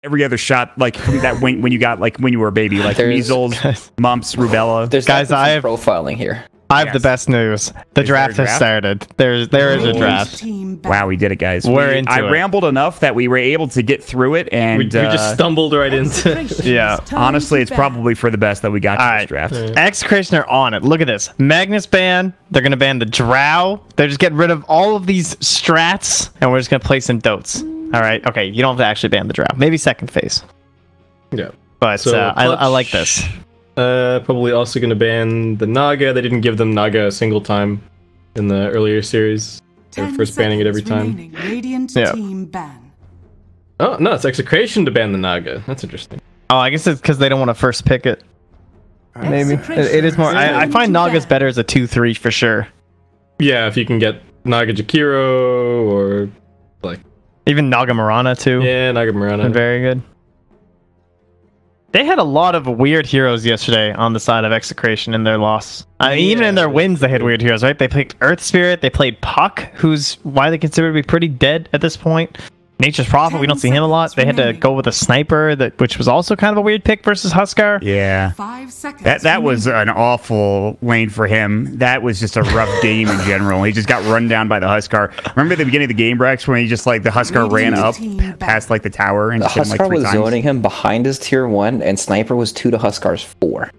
every other shot, like from that when you got like when you were a baby, like measles, mumps, rubella. There's guys, I have profiling here. I have the best news. The draft has started. There is a draft. Wow, we did it, guys. I rambled enough that we were able to get through it, and we just stumbled right into it. Yeah. Honestly, it's probably for the best that we got to this draft. Execration are on it. Look at this. Magnus ban. They're going to ban the Drow. They're just getting rid of all of these strats, and we're just going to play some Dotes. All right. Okay, you don't have to actually ban the Drow. Maybe second phase. Yeah. But so, I like this. Probably also going to ban the Naga. They didn't give them Naga a single time in the earlier series. They were first banning it every time. Yeah. Oh, no, it's Execration to ban the Naga. That's interesting. Oh, I guess it's because they don't want to first pick it. Maybe. It is more... I find Naga's better as a 2-3 for sure. Yeah, if you can get Naga Jakiro or like... Even Naga Marana too. Yeah, Naga Marana. Been very good. They had a lot of weird heroes yesterday on the side of Execration in their loss. Even in their wins, they had weird heroes, right? They picked Earth Spirit, they played Puck, who's widely considered to be pretty dead at this point. Nature's Prophet, we don't see him a lot. They had to go with a Sniper, which was also kind of a weird pick versus Huskar. Yeah. That was an awful lane for him. That was just a rough game in general. He just got run down by the Huskar. Remember at the beginning of the game, Brex, when he just like the Huskar ran up past like the tower and the hit him, like, Huskar 3 was times. zoning him behind his tier 1, and Sniper was 2 to Huskar's 4.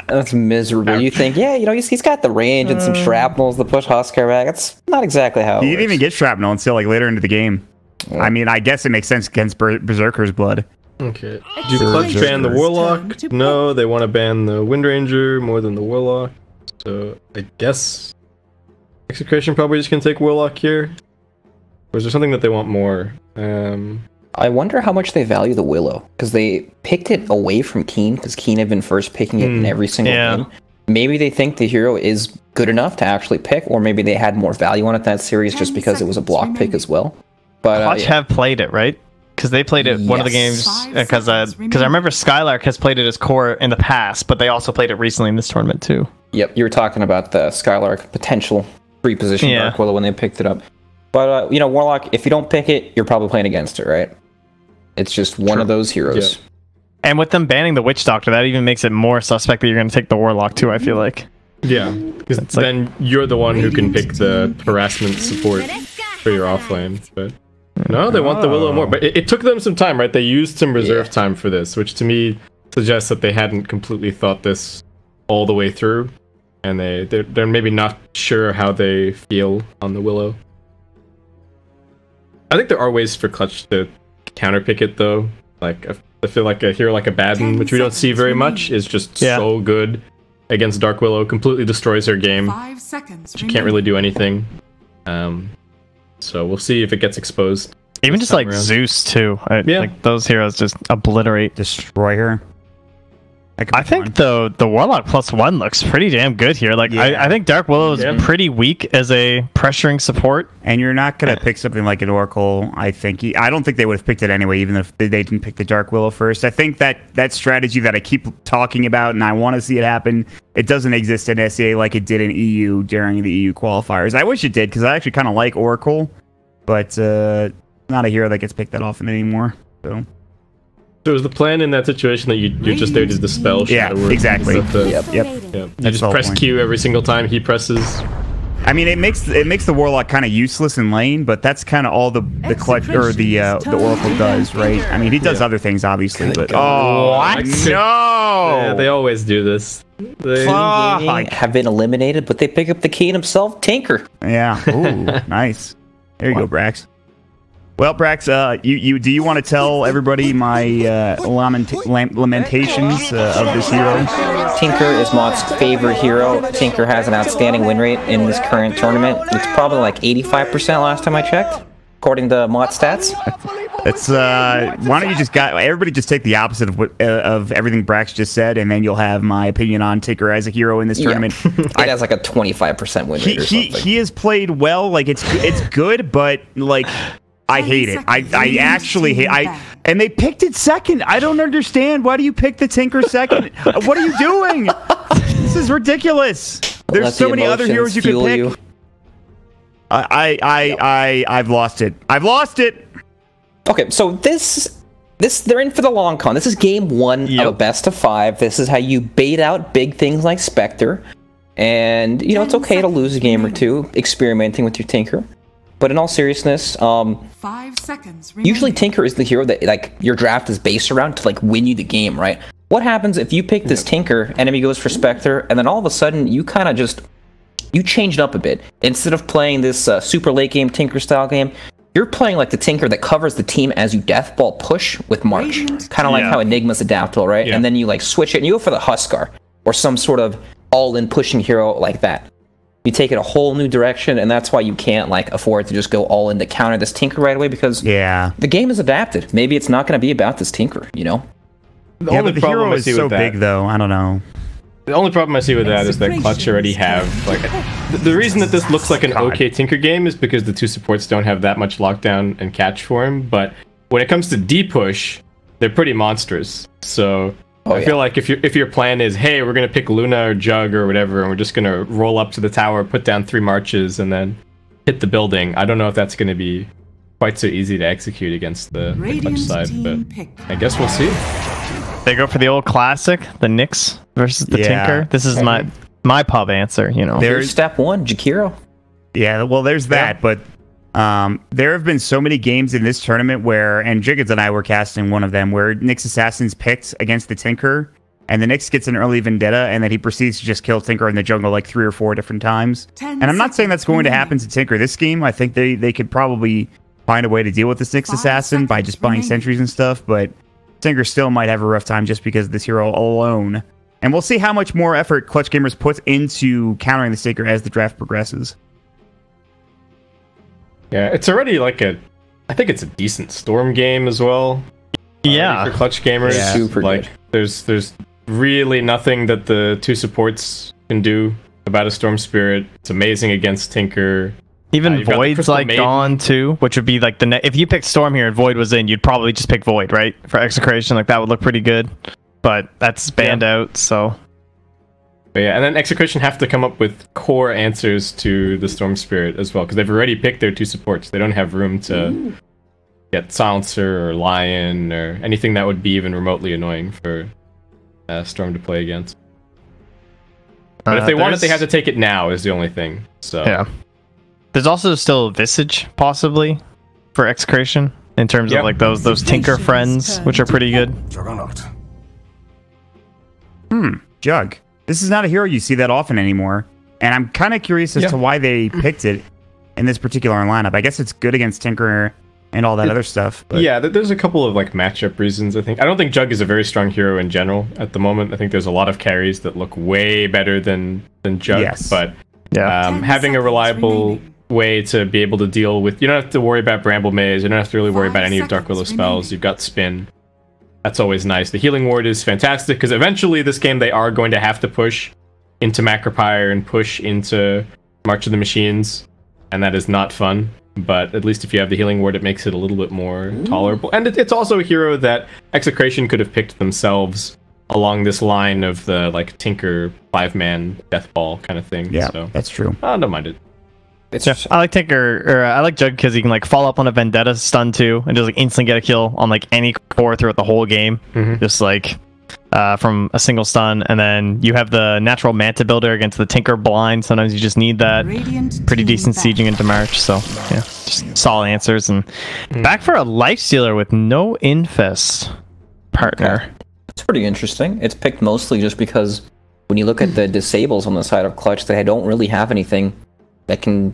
That's miserable. You think, yeah, you know, he's got the range and some shrapnels to push Huskar back. That's not exactly how it He didn't even get shrapnel until like later into the game. Yeah. I mean, I guess it makes sense against Berserker's blood. Okay. Do Clutch ban the Warlock? No, they want to ban the Wind Ranger more than the Warlock. So I guess Execration probably just can take Warlock here. Or is there something that they want more? I wonder how much they value the Willow, because they picked it away from Keen, because Keen had been first picking it in every single game. Maybe they think the hero is good enough to actually pick, or maybe they had more value on it that series just because it was a block pick as well. But Clutch have played it, right? Because they played it one of the games, because I remember Skylark has played it as core in the past, but they also played it recently in this tournament too. Yep, you were talking about the Skylark potential free position Dark Willow when they picked it up. But, you know, Warlock, if you don't pick it, you're probably playing against it, right? It's just one of those heroes. Yeah. And with them banning the Witch Doctor, that even makes it more suspect that you're going to take the Warlock too, I feel like. Yeah, because then you're the one who can pick the harassment support for your offlane. But no, they want the Willow more. But it took them some time, right? They used some reserve time for this, which to me suggests that they hadn't completely thought this all the way through. And they're maybe not sure how they feel on the Willow. I think there are ways for Clutch to counterpick it though. Like I feel like a hero like a Baden, which we don't see very much, is just so good against Dark Willow. Completely destroys her game. 5 seconds. She can't really do anything. So we'll see if it gets exposed. Even just like Zeus too. Like those heroes just obliterate, destroy her. I think the Warlock +1 looks pretty damn good here. Like I think Dark Willow is pretty weak as a pressuring support. And you're not gonna pick something like an Oracle. I don't think they would have picked it anyway, even if they didn't pick the Dark Willow first. I think that strategy that I keep talking about, and I want to see it happen, it doesn't exist in SEA like it did in EU during the EU qualifiers. I wish it did, because I actually kind of like Oracle, but not a hero that gets picked that often anymore. So is the plan in that situation that you're just there to dispel Shadow Word? Exactly. Yep. You just press Q every single time he presses. I mean, it makes the Warlock kind of useless in lane, but that's kind of all the Clutch or the Oracle does, right? I mean, he does other things obviously, but what? No! Yeah, they always do this. They have been eliminated, but they pick up the Keen himself, Tinker. Yeah. Ooh, nice. There you go, Brax. Well, Brax, do you want to tell everybody my lamentations of this hero? Tinker is Mott's favorite hero. Tinker has an outstanding win rate in this current tournament. It's probably like 85% last time I checked, according to Mott stats. It's why don't you just everybody just take the opposite of what of everything Brax just said, and then you'll have my opinion on Tinker as a hero in this tournament. It has like a 25% win rate or something. He has played well. Like it's good, but like. I hate it. I actually hate and they picked it second. I don't understand. Why do you pick the Tinker second? What are you doing? This is ridiculous. There's so many other heroes you could pick. I've lost it. I've lost it. Okay, so this they're in for the long con. This is game one of a best of 5. This is how you bait out big things like Spectre. And, you know, it's okay to lose a game or two experimenting with your Tinker. But in all seriousness, 5 seconds remaining. Usually Tinker is the hero that, like, your draft is based around to, like, win you the game, right? What happens if you pick this Tinker, enemy goes for Spectre, and then all of a sudden you kind of just... You changed up a bit. Instead of playing this super late game Tinker style game, you're playing like the Tinker that covers the team as you Deathball push with March. Kind of like how Enigma's adaptable, right? Yeah. And then you like switch it and you go for the Huskar or some sort of all-in pushing hero like that. You take it a whole new direction, and that's why you can't like afford to just go all in to counter this Tinker right away, because the game is adapted. Maybe it's not going to be about this Tinker, you know? The only the problem hero I is see so with that, big, though. I don't know. The only problem I see with that is that Clutch already have like the reason that this looks like an okay Tinker game is because the 2 supports don't have that much lockdown and catch for him. But when it comes to D-push, they're pretty monstrous. So I feel like if your plan is, hey, we're gonna pick Luna or Jug or whatever, and we're just gonna roll up to the tower, put down 3 marches, and then hit the building, I don't know if that's gonna be quite so easy to execute against the Clutch side. But I guess we'll see. They go for the old classic, the Nyx versus the Tinker. This is my pub answer, you know. There's step 1, Jakiro. Yeah, well, there's that, but there have been so many games in this tournament where, and Jiggins and I were casting one of them, where Nyx Assassin's picked against the Tinker, and the Nyx gets an early Vendetta, and then he proceeds to just kill Tinker in the jungle like 3 or 4 different times. And I'm not saying that's going to happen to Tinker this game. I think they could probably find a way to deal with this Nyx Assassin by just buying sentries and stuff, but Tinker still might have a rough time just because of this hero alone. And we'll see how much more effort Clutch Gamers puts into countering the Tinker as the draft progresses. Yeah, it's already like I think it's a decent Storm game as well. Yeah. For Clutch Gamers. Yeah. Super like, good. There's really nothing that the 2 supports can do about a Storm Spirit. It's amazing against Tinker. Even Void's like gone too, which would be like if you picked Storm here and Void was in, you'd probably just pick Void, right? For Execration, like that would look pretty good. But that's banned out, so. But yeah, and then Execration have to come up with core answers to the Storm Spirit as well, because they've already picked their 2 supports. They don't have room to get Silencer or Lion or anything that would be even remotely annoying for Storm to play against. But if they want it, they have to take it now is the only thing. So yeah. There's also still Visage, possibly, for Execration, in terms of like those Tinker friends, which are pretty good. Jug. This is not a hero you see that often anymore, and I'm kind of curious as to why they picked it in this particular lineup. I guess it's good against Tinker and all that other stuff. But. Yeah, there's a couple of like matchup reasons, I think. I don't think Jug is a very strong hero in general at the moment. I think there's a lot of carries that look way better than Jug, but having a reliable way to be able to deal with, you don't have to worry about Bramble Maze, you don't have to really worry about any of Dark Willow spells, you've got Spin. That's always nice. The Healing Ward is fantastic, because eventually this game they are going to have to push into Macropyre and push into March of the Machines, and that is not fun. But at least if you have the Healing Ward, it makes it a little bit more tolerable. And it's also a hero that Execration could have picked themselves along this line of the like Tinker 5-man Deathball kind of thing. Yeah, so that's true. I don't mind it. I like Tinker, or I like Jug because he can like follow up on a Vendetta stun too, and just like instantly get a kill on like any core throughout the whole game, just like from a single stun. And then you have the natural Manta builder against the Tinker blind. Sometimes you just need that. Pretty decent sieging into March. So yeah, just solid answers. And back for a Lifestealer with no Infest partner. Okay. It's pretty interesting. It's picked mostly just because when you look at the disables on the side of Clutch, they don't really have anything that can,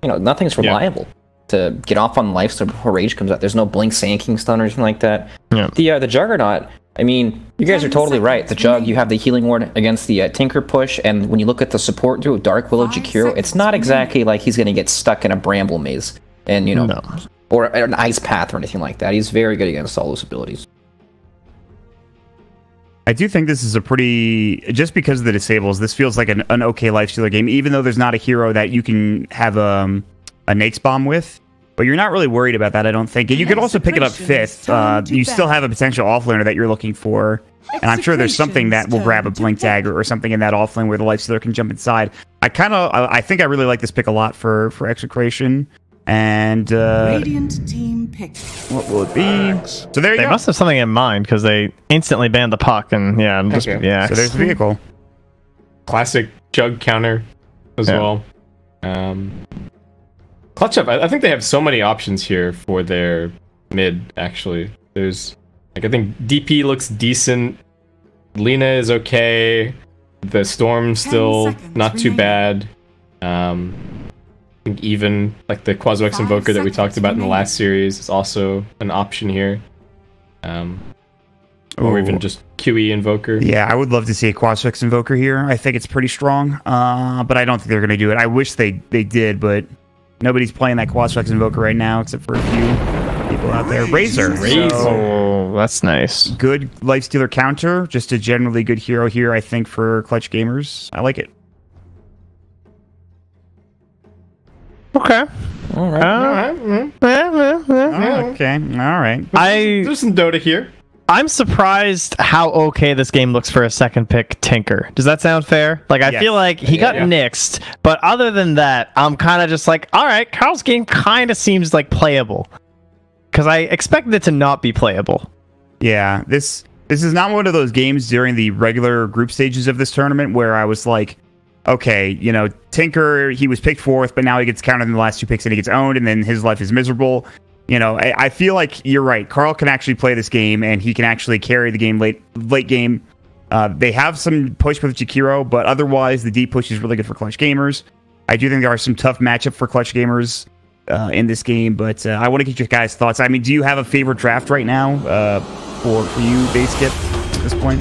you know, nothing's reliable to get off on Lifestealer before Rage comes out. There's no Blink Sanking stun or anything like that. The Juggernaut, I mean, you guys are totally right. The Jug, you have the Healing Ward against the Tinker push, and when you look at the support duo, Dark Willow, Jakiro, it's not exactly like he's going to get stuck in a Bramble Maze, and, you know, or an Ice Path or anything like that. He's very good against all those abilities. I do think this is a pretty, just because of the disables, this feels like an okay Lifestealer game, even though there's not a hero that you can have a Nate's Bomb with. But you're not really worried about that, I don't think. And you could also pick it up 5th. You still have a potential offlaner that you're looking for. And I'm sure there's something that will grab a Blink Dagger or something in that offlane where the Lifestealer can jump inside. I think I really like this pick a lot for Execration. And Radiant team pick. what will it be? So there you They go. must have something in mind because they instantly banned the puck and yeah, just Okay. yeah. So there's the vehicle. Classic jug counter as well. Clutch up. I think they have so many options here for their mid. Actually, there's like I think DP looks decent. Lena is okay. The Storm's 10 still seconds not too remaining. bad. I think even like the Quaswex 5 Invoker that we talked seconds about in the remaining. last series is also an option here. Or even Ooh. just QE Invoker. Yeah, I would love to see a Quaswex Invoker here. I think it's pretty strong, but I don't think they're going to do it. I wish they did, but nobody's playing that Quaswex Invoker right now except for a few people out there. Razor. So, Oh, that's nice. good Lifestealer counter. Just a generally good hero here, I think, for Clutch gamers. I like it. Okay. All right. Alright, mhm. Okay, all right. There's some Dota here. I'm surprised how okay this game looks for a second pick Tinker. Does that sound fair? Like, I Yes. feel like he got Yeah. nixed, but other than that, I'm kind of just like, all right, Carl's game kind of seems like playable. Because I expected it to not be playable. Yeah, this is not one of those games during the regular group stages of this tournament where I was like, okay, you know, Tinker, he was picked fourth, but now he gets counted in the last two picks and he gets owned, and then his life is miserable. You know, I feel like you're right. Carl can actually play this game, and he can actually carry the game late game. They have some push with Jakiro, but otherwise, the deep push is really good for Clutch gamers. I do think there are some tough matchup for Clutch gamers in this game, but I want to get your guys' thoughts. I mean, do you have a favorite draft right now for you, Baseskip, at this point?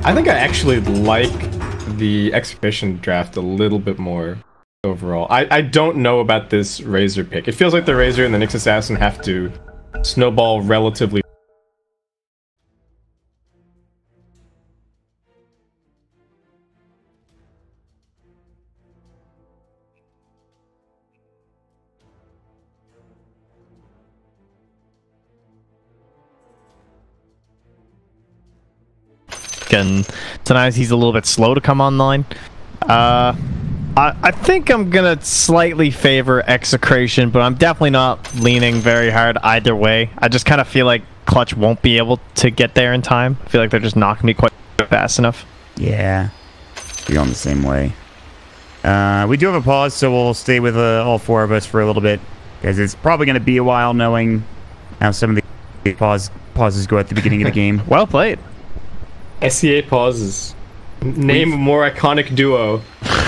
I think I actually like the Execration draft a little bit more overall. I don't know about this Razor pick. It feels like the Razor and the Nyx Assassin have to snowball relatively. And sometimes he's a little bit slow to come online. I think I'm gonna slightly favor Execration, but I'm definitely not leaning very hard either way. I just kind of feel like Clutch won't be able to get there in time. I feel like they're just not gonna be quite fast enough. Yeah, we're going the same way. We do have a pause, so we'll stay with all four of us for a little bit, because it's probably going to be a while knowing how some of the pauses go at the beginning of the game. Well played. SEA pauses. Name a more iconic duo.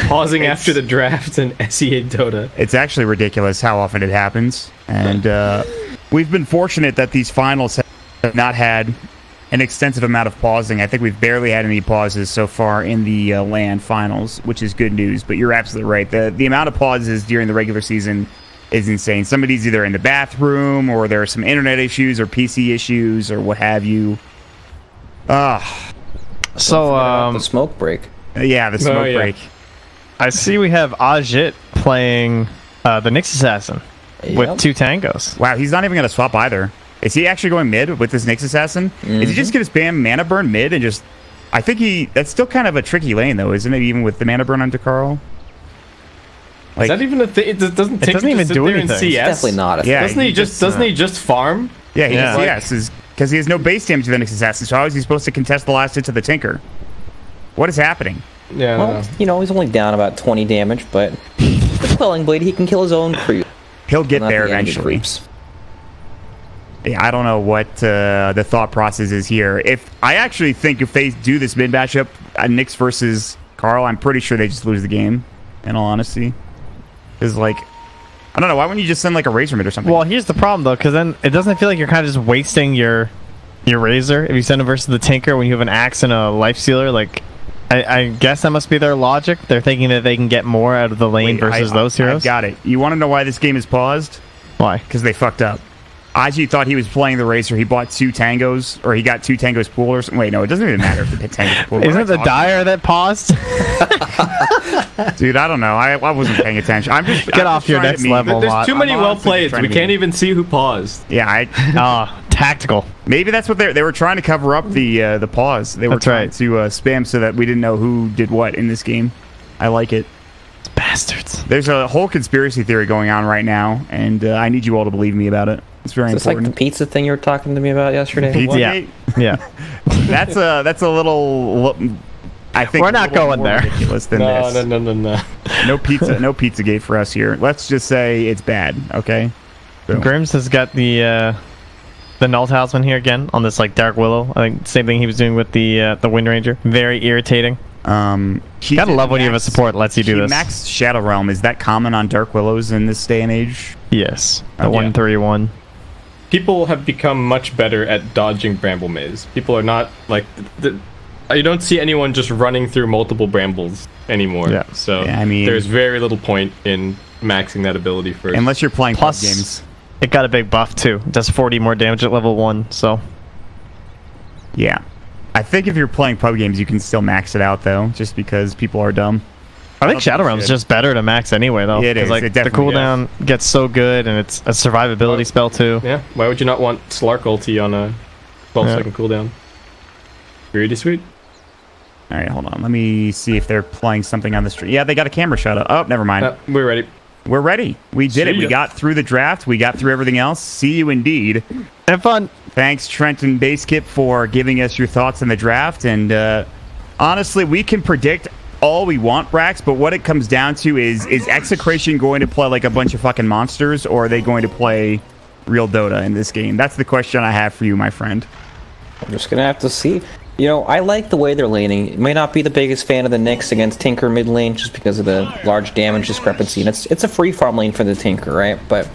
Pausing after the draft and SEA Dota. It's actually ridiculous how often it happens, and we've been fortunate that these finals have not had an extensive amount of pausing. I think we've barely had any pauses so far in the LAN finals, which is good news, but you're absolutely right. The amount of pauses during the regular season is insane. Somebody's either in the bathroom, or there are some internet issues or PC issues or what have you. The smoke break. Yeah, the smoke break. I see we have Ajit playing the Nyx Assassin with 2 tangos. Wow, he's not even going to swap either. Is he actually going mid with this Nyx Assassin? Is he just going to spam mana burn mid and just... I think that's still kind of a tricky lane, though, isn't it, even with the mana burn onto Carl? Is that even a thing? It doesn't even do anything. It's definitely not a thing. Yeah, Doesn't he just farm? Yeah, he Yeah. does CS, because he has no base damage to the Nyx Assassin, so how is he supposed to contest the last hit to the Tinker? What is happening? Yeah. Well, you know, he's only down about 20 damage, but the Quelling Blade, he can kill his own creep. He'll get Not there the enemy eventually. creeps. Yeah, I don't know what the thought process is here. I actually think if they do this mid matchup, Nyx versus Carl, I'm pretty sure they just lose the game, in all honesty. Because, like, I don't know, why wouldn't you just send, like, a Razor mid or something? Well, here's the problem, though, because then it doesn't feel like you're kind of just wasting your Razor if you send him versus the Tinker when you have an Axe and a Lifestealer. Like, I guess that must be their logic. They're thinking that they can get more out of the lane versus those heroes. I got it. You want to know why this game is paused? Why? Because they fucked up. Aji thought he was playing the Razor. He bought 2 tangos, or he got 2 tangos pool or something. Wait, no, it doesn't even matter if the tangos pool. Isn't it the Dire that paused? Dude, I don't know. I wasn't paying attention. I'm just Get off your trying to next meme. level. There's too many I'm well honestly played. trying We to can't meme. even see who paused. Yeah, Tactical. maybe that's what they were trying to cover up the pause. They were That's trying right. to spam so that we didn't know who did what in this game. I like it. Bastards. There's a whole conspiracy theory going on right now, and I need you all to believe me about it. It's very It's important. like the pizza thing you were talking to me about yesterday. Pizzagate? Yeah. That's a little. I think We're not going there. Ridiculous than No, this. no. No pizza, no Pizzagate for us here. Let's just say it's bad. Okay. Boom. Grims has got the Null Talisman here again on this like Dark Willow. I think same thing he was doing with the Wind Ranger. Very irritating. Gotta love when you have a support that lets you do this. Max Shadow Realm, is that common on Dark Willows in this day and age? Yes. The Okay. 131. People have become much better at dodging Bramble Maze. People are not like you don't see anyone just running through multiple brambles anymore. Yeah. So Yeah, I mean, there's very little point in maxing that ability first. unless you're playing Plus, games. it got a big buff too. It does 40 more damage at level 1, so... Yeah. I think if you're playing pub games, you can still max it out, though, just because people are dumb. I think Shadow Realm's just better to max anyway, though. It is. Like, It the definitely cooldown gets so good, and it's a survivability spell, too. Yeah, why would you not want Slark ulti on a 12-second cooldown? Really sweet. All right, hold on. Let me see if they're playing something on the stream. Yeah, they got a camera shut up. Oh, never mind. We're ready. We're ready. We did it. See We ya. got through the draft. We got through everything else. See you indeed. Have fun! Thanks, Trent and Basekip, for giving us your thoughts on the draft. And honestly, we can predict all we want, Brax, but what it comes down to is Execration going to play like a bunch of fucking monsters, or are they going to play real Dota in this game? That's the question I have for you, my friend. I'm just gonna have to see. You know, I like the way they're laning. May not be the biggest fan of the Nyx against Tinker mid lane just because of the large damage discrepancy. And it's a free farm lane for the Tinker, right? But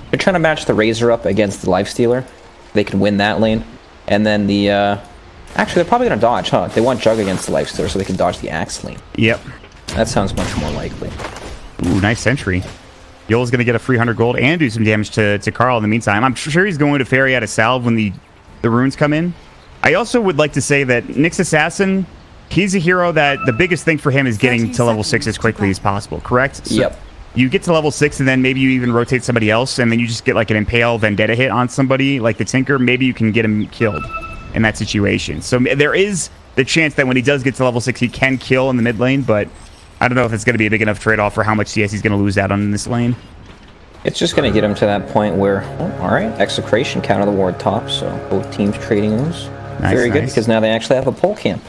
they're trying to match the Razor up against the Lifestealer. They can win that lane. And then the actually they're probably gonna dodge, huh? They want Jug against the Lifestealer so they can dodge the Axe lane. Yep. That sounds much more likely. Ooh, nice sentry. Yoel's going to get a free 100 gold and do some damage to Carl in the meantime. I'm sure he's going to ferry out a salve when the runes come in. I also would like to say that Nyx Assassin, he's a hero that the biggest thing for him is getting to level 6 as quickly as possible, correct? So Yep. you get to level 6 and then maybe you even rotate somebody else and then you just get like an Impale Vendetta hit on somebody like the Tinker. Maybe you can get him killed in that situation. So there is the chance that when he does get to level 6, he can kill in the mid lane, but I don't know if it's going to be a big enough trade-off for how much CS he's going to lose out on in this lane. It's just going to get him to that point where, oh, all right, Execration counter the ward top, so both teams trading those. Nice, Very good, nice. because now they actually have a pole camp.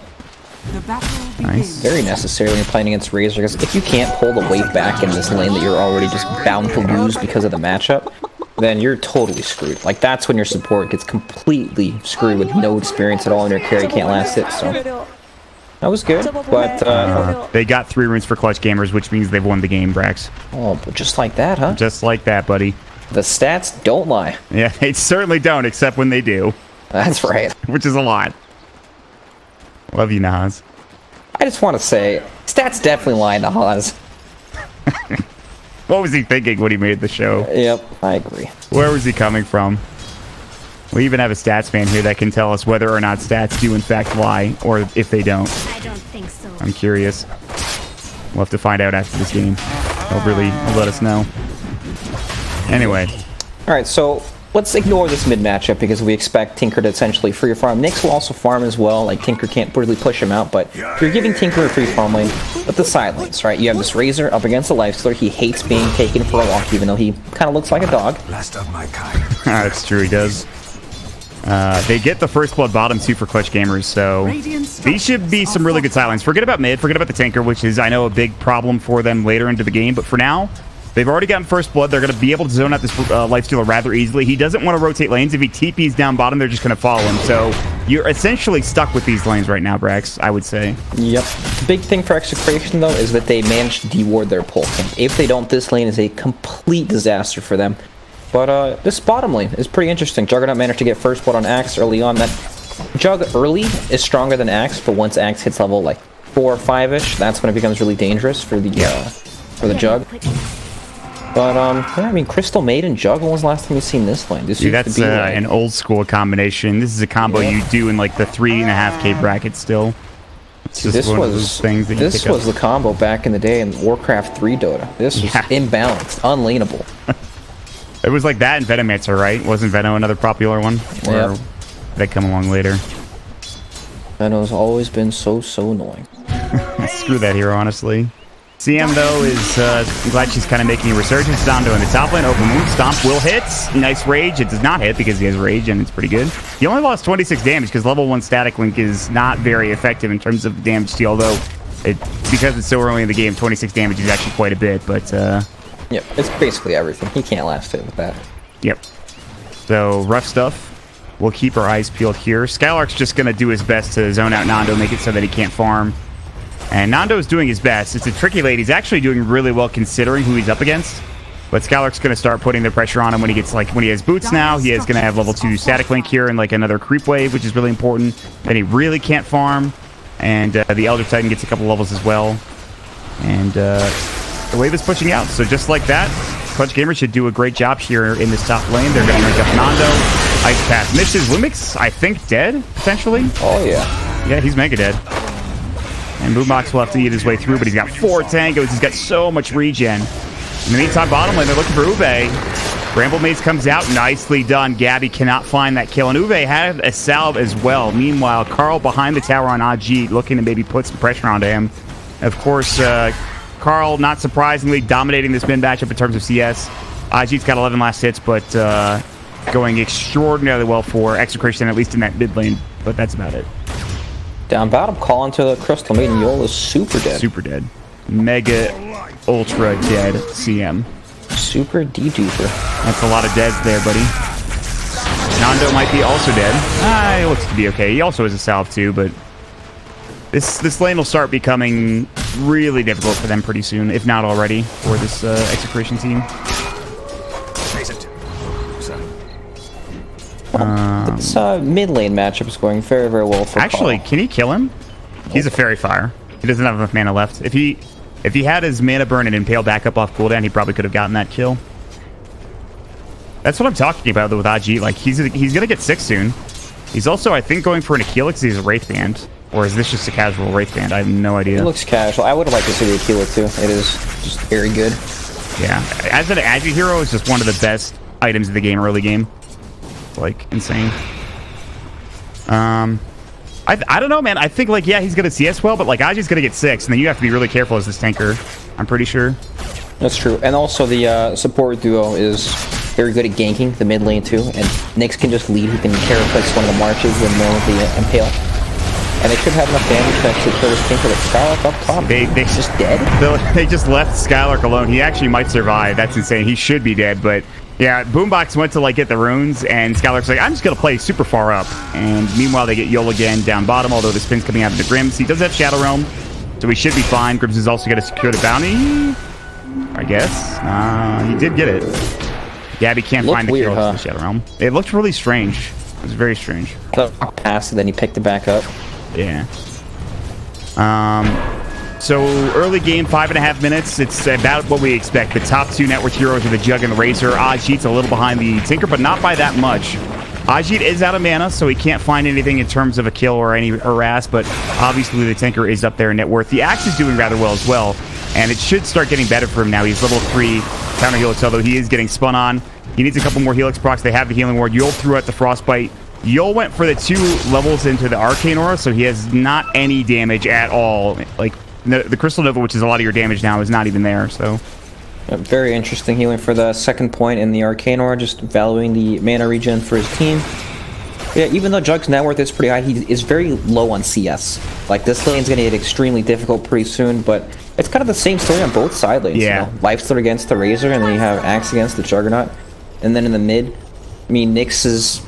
The battle Nice. begins. Very necessary when you're playing against Razor, because if you can't pull the weight back in this lane that you're already just bound to lose because of the matchup, then you're totally screwed. Like, that's when your support gets completely screwed with no experience at all, and your carry can't last it, so... That was good, but, They got 3 runes for Clutch Gamers, which means they've won the game, Brax. oh, but just like that, huh? Just like that, buddy. The stats don't lie. Yeah, they certainly don't, except when they do, That's right. which is a lot. Love you, Naz. I just want to say, stats definitely lie to Haas. What was he thinking when he made the show? Yep, I agree. Where was he coming from? We even have a stats man here that can tell us whether or not stats do in fact lie, or if they don't. I don't think so. I'm curious. We'll have to find out after this game. He'll let us know. Anyway, Alright, so let's ignore this mid matchup because we expect Tinker to essentially free farm. Nyx will also farm as well, like Tinker can't really push him out, but if you're giving Tinker a free farm lane with the side lanes, right? You have this Razor up against the Lifestealer. He hates being taken for a walk, even though he kind of looks like a dog. Last of my kind. that's true, he does. They get the first blood bottom too for Clutch Gamers, so these should be some really good sidelines. Forget about mid, forget about the Tinker, which is, I know, a big problem for them later into the game, but for now, they've already gotten first blood. They're going to be able to zone out this Lifestealer rather easily. He doesn't want to rotate lanes. If he TPs down bottom, they're just going to follow him, so you're essentially stuck with these lanes right now, Brax, I would say. Yep. Big thing for Execration, though, is that they managed to deward their pole camp. If they don't, this lane is a complete disaster for them. But this bottom lane is pretty interesting. Juggernaut managed to get first blood on Axe early on. That Jug early is stronger than Axe, but once Axe hits level like 4 or 5-ish, that's when it becomes really dangerous for the Jug. But yeah, I mean, Crystal Maiden Jug. When was the last time you've seen this lane? This Dude, used that's to be like, an old school combination. This is a combo you do in like the 3.5K bracket still. It's just this one of those things that you this pick was up. the combo back in the day in Warcraft 3 Dota. This was Yeah. imbalanced, unlaneable. It was like that in Venomancer, right? Wasn't Veno another popular one? Or Yep. did they come along later? Veno's always been so annoying. Screw that hero, honestly. CM, though, is I'm glad she's kind of making a resurgence. Nando in the top lane. Open move. Stomp will hit. Nice rage. It does not hit because he has rage, and it's pretty good. He only lost 26 damage because level 1 static link is not very effective in terms of damage deal, although because it's so early in the game, 26 damage is actually quite a bit, but... Yep, it's basically everything. He can't last it with that. Yep. So, rough stuff. We'll keep our eyes peeled here. Skylark's just going to do his best to zone out Nando, make it so that he can't farm. And Nando's doing his best. It's a tricky lane. He's actually doing really well considering who he's up against. But Skylark's going to start putting the pressure on him when he gets, like, when he has boots now. He is going to have level 2 static link here and, like, another creep wave, which is really important. Then he really can't farm. And the Elder Titan gets a couple levels as well. And the wave is pushing out. So just like that, Clutch Gamers should do a great job here in this top lane. They're going to rank up Nando. Ice Path misses. Lumix, I think, dead, potentially. Oh, yeah. Yeah, he's mega dead. And Boombox will have to eat his way through, but he's got 4 tangos. He's got so much regen. In the meantime, bottom lane, they're looking for Ube. Bramble Maze comes out. Nicely done. Gabby cannot find that kill. And Ube had a salve as well. Meanwhile, Carl behind the tower on Ajit, looking to maybe put some pressure onto him. Of course, Carl, not surprisingly, dominating this mid matchup in terms of CS. Ajit's got 11 last hits, but going extraordinarily well for Execration, at least in that mid lane. But that's about it. Down bottom, call into the Crystal Maiden. Yol is super dead. Super dead. Mega ultra dead CM. Super D-duper. That's a lot of deads there, buddy. Nando might be also dead. He looks to be okay. He also has a salve too, but this lane will start becoming really difficult for them pretty soon, if not already, for this Execration team. This mid lane matchup is going very, very well for Actually, Carl. can he kill him? He's a Fairy Fire. He doesn't have enough mana left. If he had his mana burn and impale back up off cooldown, he probably could have gotten that kill. That's what I'm talking about, though, with Ajit. Like, he's gonna get 6 soon. He's also, I think, going for an Aquila because he's a Wraith Band. Or is this just a casual Wraith Band? I have no idea. It looks casual. I would have liked to see the Aquila, too. It is just very good. Yeah. As an Agi hero, it's just one of the best items in the game, early game. Like, insane. I don't know, man. I think, like, yeah, he's gonna CS well, but, like, Aji's gonna get 6, and then you have to be really careful as this tanker. I'm pretty sure. That's true. And also, the support duo is very good at ganking the mid lane, too. And Nyx can just lead. He can Carapace one of the marches and the Impale. And they should have enough damage to actually kill this tanker. Like, Skylark up top. He's just dead. They just left Skylark alone. He actually might survive. That's insane. He should be dead, but... Yeah, Boombox went to, like, get the runes, and Skylark's like, I'm just going to play super far up. And meanwhile, they get Yol again down bottom, although the spin's coming out of the Grims. He does have Shadow Realm, so he should be fine. Grims is also going to secure the bounty, I guess. He did get it. Gabby can't find the kill to the Shadow Realm. It looked really strange. It was very strange. Passed, and then he picked it back up. Yeah. So, early game, 5.5 minutes. It's about what we expect. The top 2 network heroes are the Jug and the Razor. Ajit's a little behind the Tinker, but not by that much. Ajit is out of mana, so he can't find anything in terms of a kill or any harass, but obviously the Tinker is up there in net worth. The Axe is doing rather well as well, and it should start getting better for him now. He's level 3 counter helix, although he is getting spun on. He needs a couple more helix procs. They have the healing ward. Yol threw out the frostbite. Yol went for the 2 levels into the Arcane Aura, so he has not any damage at all. Like, the Crystal Nova, which is a lot of your damage now, is not even there, so... Very interesting healing for the second point in the Arcane Aura, just valuing the mana regen for his team. Yeah, even though Jug's net worth is pretty high, he is very low on CS. Like, this lane's gonna get extremely difficult pretty soon, but it's kind of the same story on both side lanes. Yeah. You know? Lifesteal against the Razor, and then you have Axe against the Juggernaut. And then in the mid, I mean, Nyx is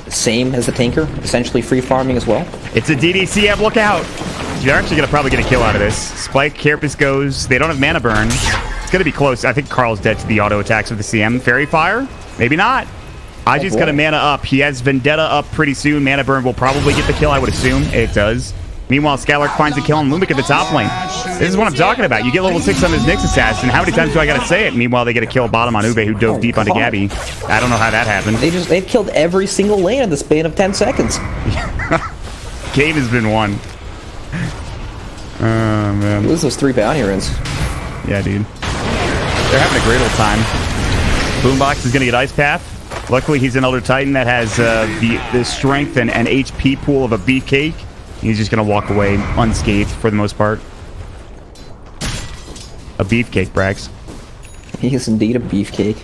same as the Tinker, essentially free farming as well. It's a DDCM, look out! They're actually going to probably get a kill out of this. Spike, Carapace goes. They don't have mana burn. It's going to be close. I think Carl's dead to the auto attacks with the CM. Fairy Fire? Maybe not. Ajit's going to mana up. He has Vendetta up pretty soon. Mana burn will probably get the kill, I would assume. It does. Meanwhile, Skylark finds a kill on Lumic at the top lane. This is what I'm talking about. You get level 6 on this Nyx assassin. How many times do I got to say it? Meanwhile, they get a kill bottom on Ube, who dove deep onto Gabby. I don't know how that happened. They've killed every single lane in the span of 10 seconds. Game has been won. Oh, man. Lose those 3 bounty runes. Yeah, dude. They're having a great old time. Boombox is going to get Ice Path. Luckily, he's an Elder Titan that has the strength and HP pool of a beefcake. He's just going to walk away unscathed for the most part. A beefcake, Brax. He is indeed a beefcake.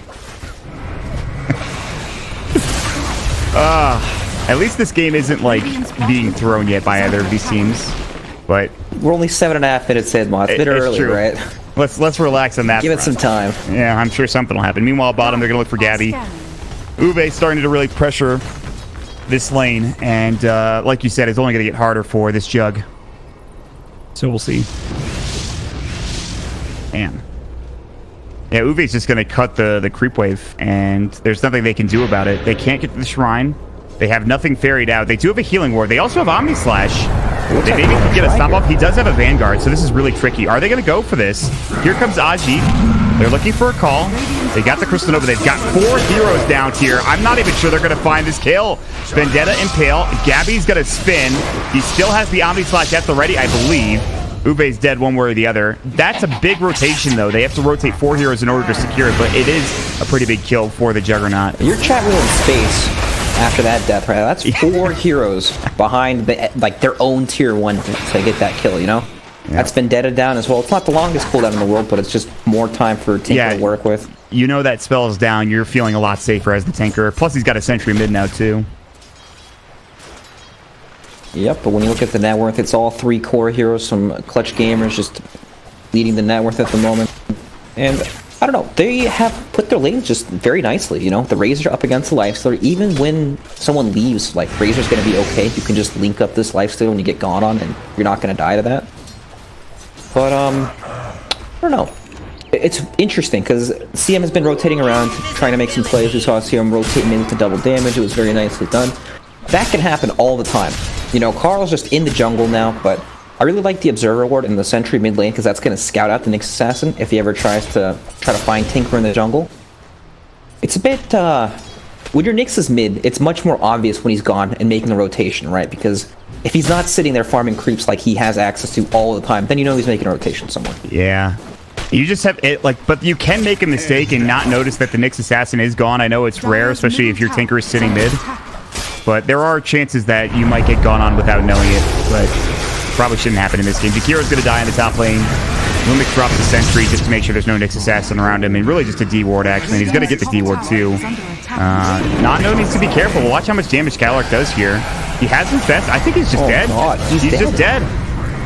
At least this game isn't like being thrown yet by either of these teams. But we're only 7.5 minutes in, Mo. It's a bit early, true. right? Let's relax on that. Give it some time. Yeah, I'm sure something will happen. Meanwhile, bottom, they're gonna look for Gabby. Uwe starting to really pressure this lane, and like you said, it's only gonna get harder for this Jug. So we'll see. Man. Yeah, Uwe's just gonna cut the creep wave, and there's nothing they can do about it. They can't get to the shrine. They have nothing ferried out. They do have a healing ward. They also have Omni Slash. They maybe can get a stomp up. He does have a Vanguard, so this is really tricky. Are they going to go for this? Here comes Ajit. They're looking for a call. They got the Crystal Nova. They've got 4 heroes down here. I'm not even sure they're going to find this kill. Vendetta Impale. Gabby's going to spin. He still has the Omni Slash at the ready, I believe. Uwe's dead one way or the other. That's a big rotation, though. They have to rotate 4 heroes in order to secure it, but it is a pretty big kill for the Juggernaut. Your chat wheel in space after that death, right? That's 4 heroes behind their own tier 1 to get that kill, you know? Yeah. That's Vendetta down as well. It's not the longest cooldown in the world, but it's just more time for Tinker to work with. You know that spell is down. You're feeling a lot safer as the Tinker. Plus, he's got a Sentry mid now, too. Yep, but when you look at the net worth, it's all 3 core heroes, some clutch gamers just leading the net worth at the moment. And I don't know, they have put their lanes just very nicely, you know? The Razor up against the Lifestealer, even when someone leaves, like, Razor's going to be okay. You can just link up this Lifestealer when you get gone on, and you're not going to die to that. But, I don't know. It's interesting, because CM has been rotating around, trying to make some plays. We saw CM rotating into double damage. It was very nicely done. That can happen all the time. You know, Carl's just in the jungle now, but I really like the Observer Ward in the Sentry mid lane because that's going to scout out the Nyx Assassin if he ever tries to find Tinker in the jungle. It's a bit, when your Nyx is mid, it's much more obvious when he's gone and making the rotation, right? Because if he's not sitting there farming creeps like he has access to all the time, then you know he's making a rotation somewhere. Yeah. You just have it, like, but you can make a mistake and not notice that the Nyx Assassin is gone. I know it's rare, especially if your Tinker is sitting mid. But there are chances that you might get gone on without knowing it, but probably shouldn't happen in this game. Jakiro's going to die in the top lane. Lumik drops the Sentry just to make sure there's no Nyx Assassin around him, and really just a D-Ward, actually. And he's going to get the D-Ward, too. Nando needs to be careful. Watch how much damage Skylark does here. He has Infest. I think he's just dead. God, he's just dead.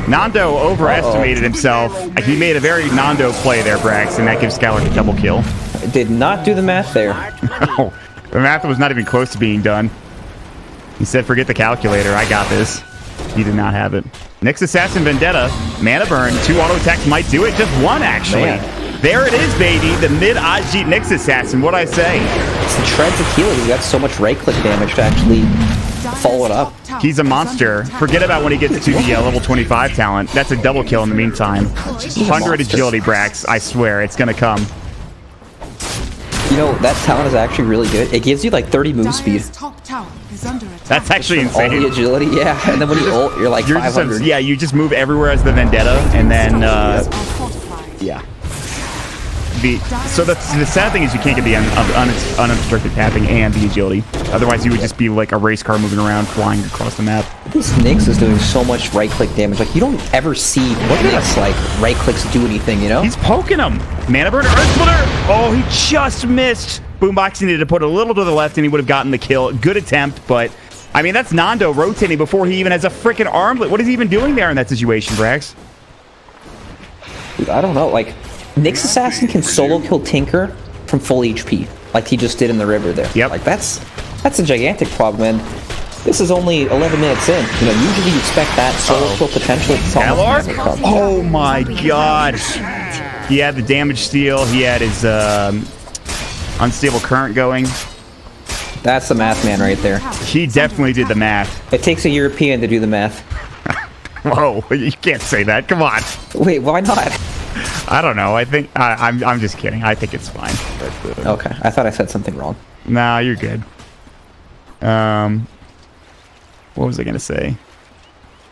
Nando overestimated himself. He made a very Nando play there, Brax, and that gives Skylark a double kill. Did not do the math there. No, the math was not even close to being done. He said, forget the calculator, I got this. He did not have it. Nyx Assassin Vendetta, mana burn, 2 auto attacks might do it, just 1 actually. Man. There it is, baby, the mid Ajit Nyx Assassin, what'd I say? It's the shreds of healing, he's got so much right click damage to actually follow it up. He's a monster. Forget about when he gets to the level 25 talent. That's a double kill in the meantime. 100 agility, Brax, I swear, it's gonna come. You know, that talent is actually really good. It gives you like 30 move speed. That's actually insane. All the agility, yeah. And then when you ult, you're like 500. Yeah, you just move everywhere as the Vendetta, and then, yeah. So the sad thing is you can't get the unobstructed tapping and the agility. Otherwise, you would just be like a race car moving around, flying across the map. This Nyx is doing so much right-click damage. Like, you don't ever see Nyx, like, right-clicks do anything, you know? He's poking him. Mana Burn, Earth Splitter! Oh, he just missed. Boombox needed to put a little to the left, and he would have gotten the kill. Good attempt, but, I mean, that's Nando rotating before he even has a freaking armlet. What is he even doing there in that situation, Brax? Dude, I don't know. Like, Nyx Assassin can solo kill Tinker from full HP, like he just did in the river there. Yep. Like, that's a gigantic problem, and this is only 11 minutes in. You know, usually you expect that solo kill potential. Oh my god. He had the damage steal. He had his unstable current going. That's the math man right there. He definitely did the math. It takes a European to do the math. Whoa, you can't say that. Come on. Wait, why not? I don't know. I think I'm just kidding. I think it's fine. But, okay, I thought I said something wrong. Nah, you're good. What was I gonna say?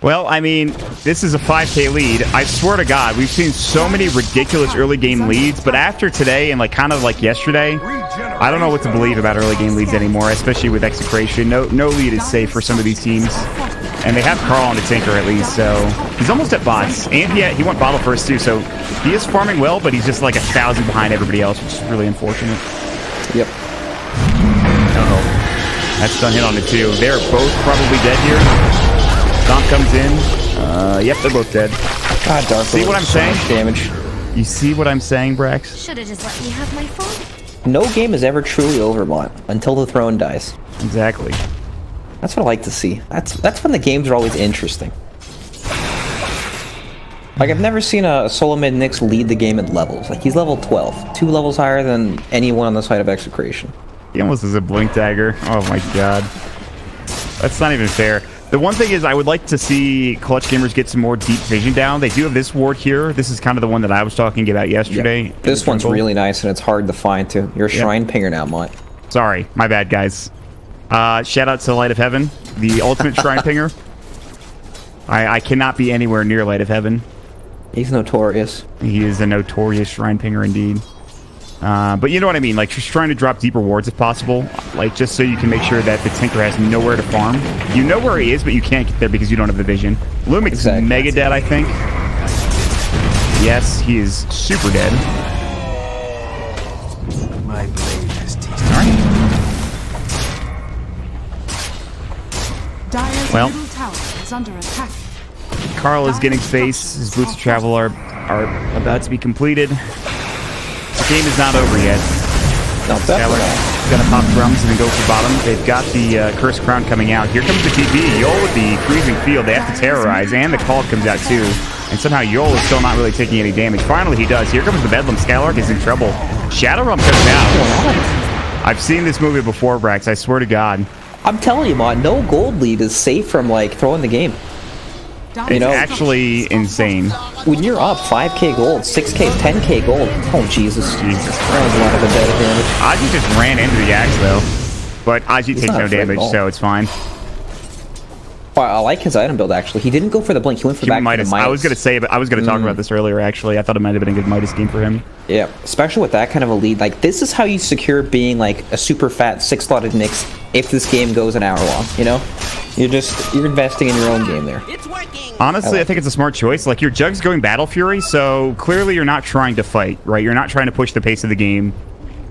Well, I mean, this is a 5K lead. I swear to God, we've seen so many ridiculous early game leads, but after today and like kind of like yesterday, I don't know what to believe about early game leads anymore, especially with Execration. No lead is safe for some of these teams. And they have Carl on the Tinker at least, so he's almost at bots. And he went bottle first too, so he is farming well, but he's just like 1,000 behind everybody else, which is really unfortunate. Yep. Uh-oh. That's stun hit on the 2. They're both probably dead here. Stomp comes in. Yep, they're both dead. God, Dark. See what I'm saying? Damage. You see what I'm saying, Brax? Should have just let me have my phone. No game is ever truly over, Mont, until the throne dies. Exactly. That's what I like to see. That's when the games are always interesting. Like, I've never seen a solo mid Nyx lead the game at levels. Like, he's level 12. 2 levels higher than anyone on the side of Execration. He almost has a blink dagger. Oh my god. That's not even fair. The one thing is I would like to see Clutch Gamers get some more deep vision down. They do have this ward here. This is kind of the one that I was talking about yesterday. Yep. This one's really nice, and it's hard to find, too. You're a shrine pinger now, Mont. Sorry. My bad, guys. Shout out to Light of Heaven, the ultimate shrine pinger. I cannot be anywhere near Light of Heaven. He's notorious. He is a notorious shrine pinger indeed. But you know what I mean, like just trying to drop deep rewards if possible, like just so you can make sure that the Tinker has nowhere to farm. You know where he is, but you can't get there because you don't have the vision. Lumix is mega dead, I think. Yes, he is super dead. My blade has tasted. Dire's Well. middle tower is under attack. Carl is getting space. His boots of travel are about to be completed. The game is not over yet. No, Skylar's gonna pop drums and then go for bottom. They've got the Cursed Crown coming out. Here comes the TP. Yol with the freezing field. They have to terrorize, and the call comes out too. And somehow Yol is still not really taking any damage. Finally, he does. Here comes the Bedlam. Skylark is in trouble. Shadowrun comes out. I've seen this movie before, Brax. I swear to God. I'm telling you, Mon, no gold lead is safe from, like, throwing the game. It's actually insane. When you're up 5k gold, 6k, 10k gold, oh Jesus. That was a lot of embedded damage. Aji just ran into the axe though, but Aji takes no damage, so it's fine. Well, I like his item build actually. He didn't go for the blink. He went for back Midas. to the Midas. I was gonna say, but I was gonna talk about this earlier. Actually, I thought it might have been a good Midas game for him. Yeah, especially with that kind of a lead. Like this is how you secure being like a super fat 6-slotted Nyx if this game goes an hour long. You know, you're investing in your own game there. It's working. Honestly, I think it's a smart choice. Like your Jug's going Battle Fury, so clearly you're not trying to fight, right? You're not trying to push the pace of the game.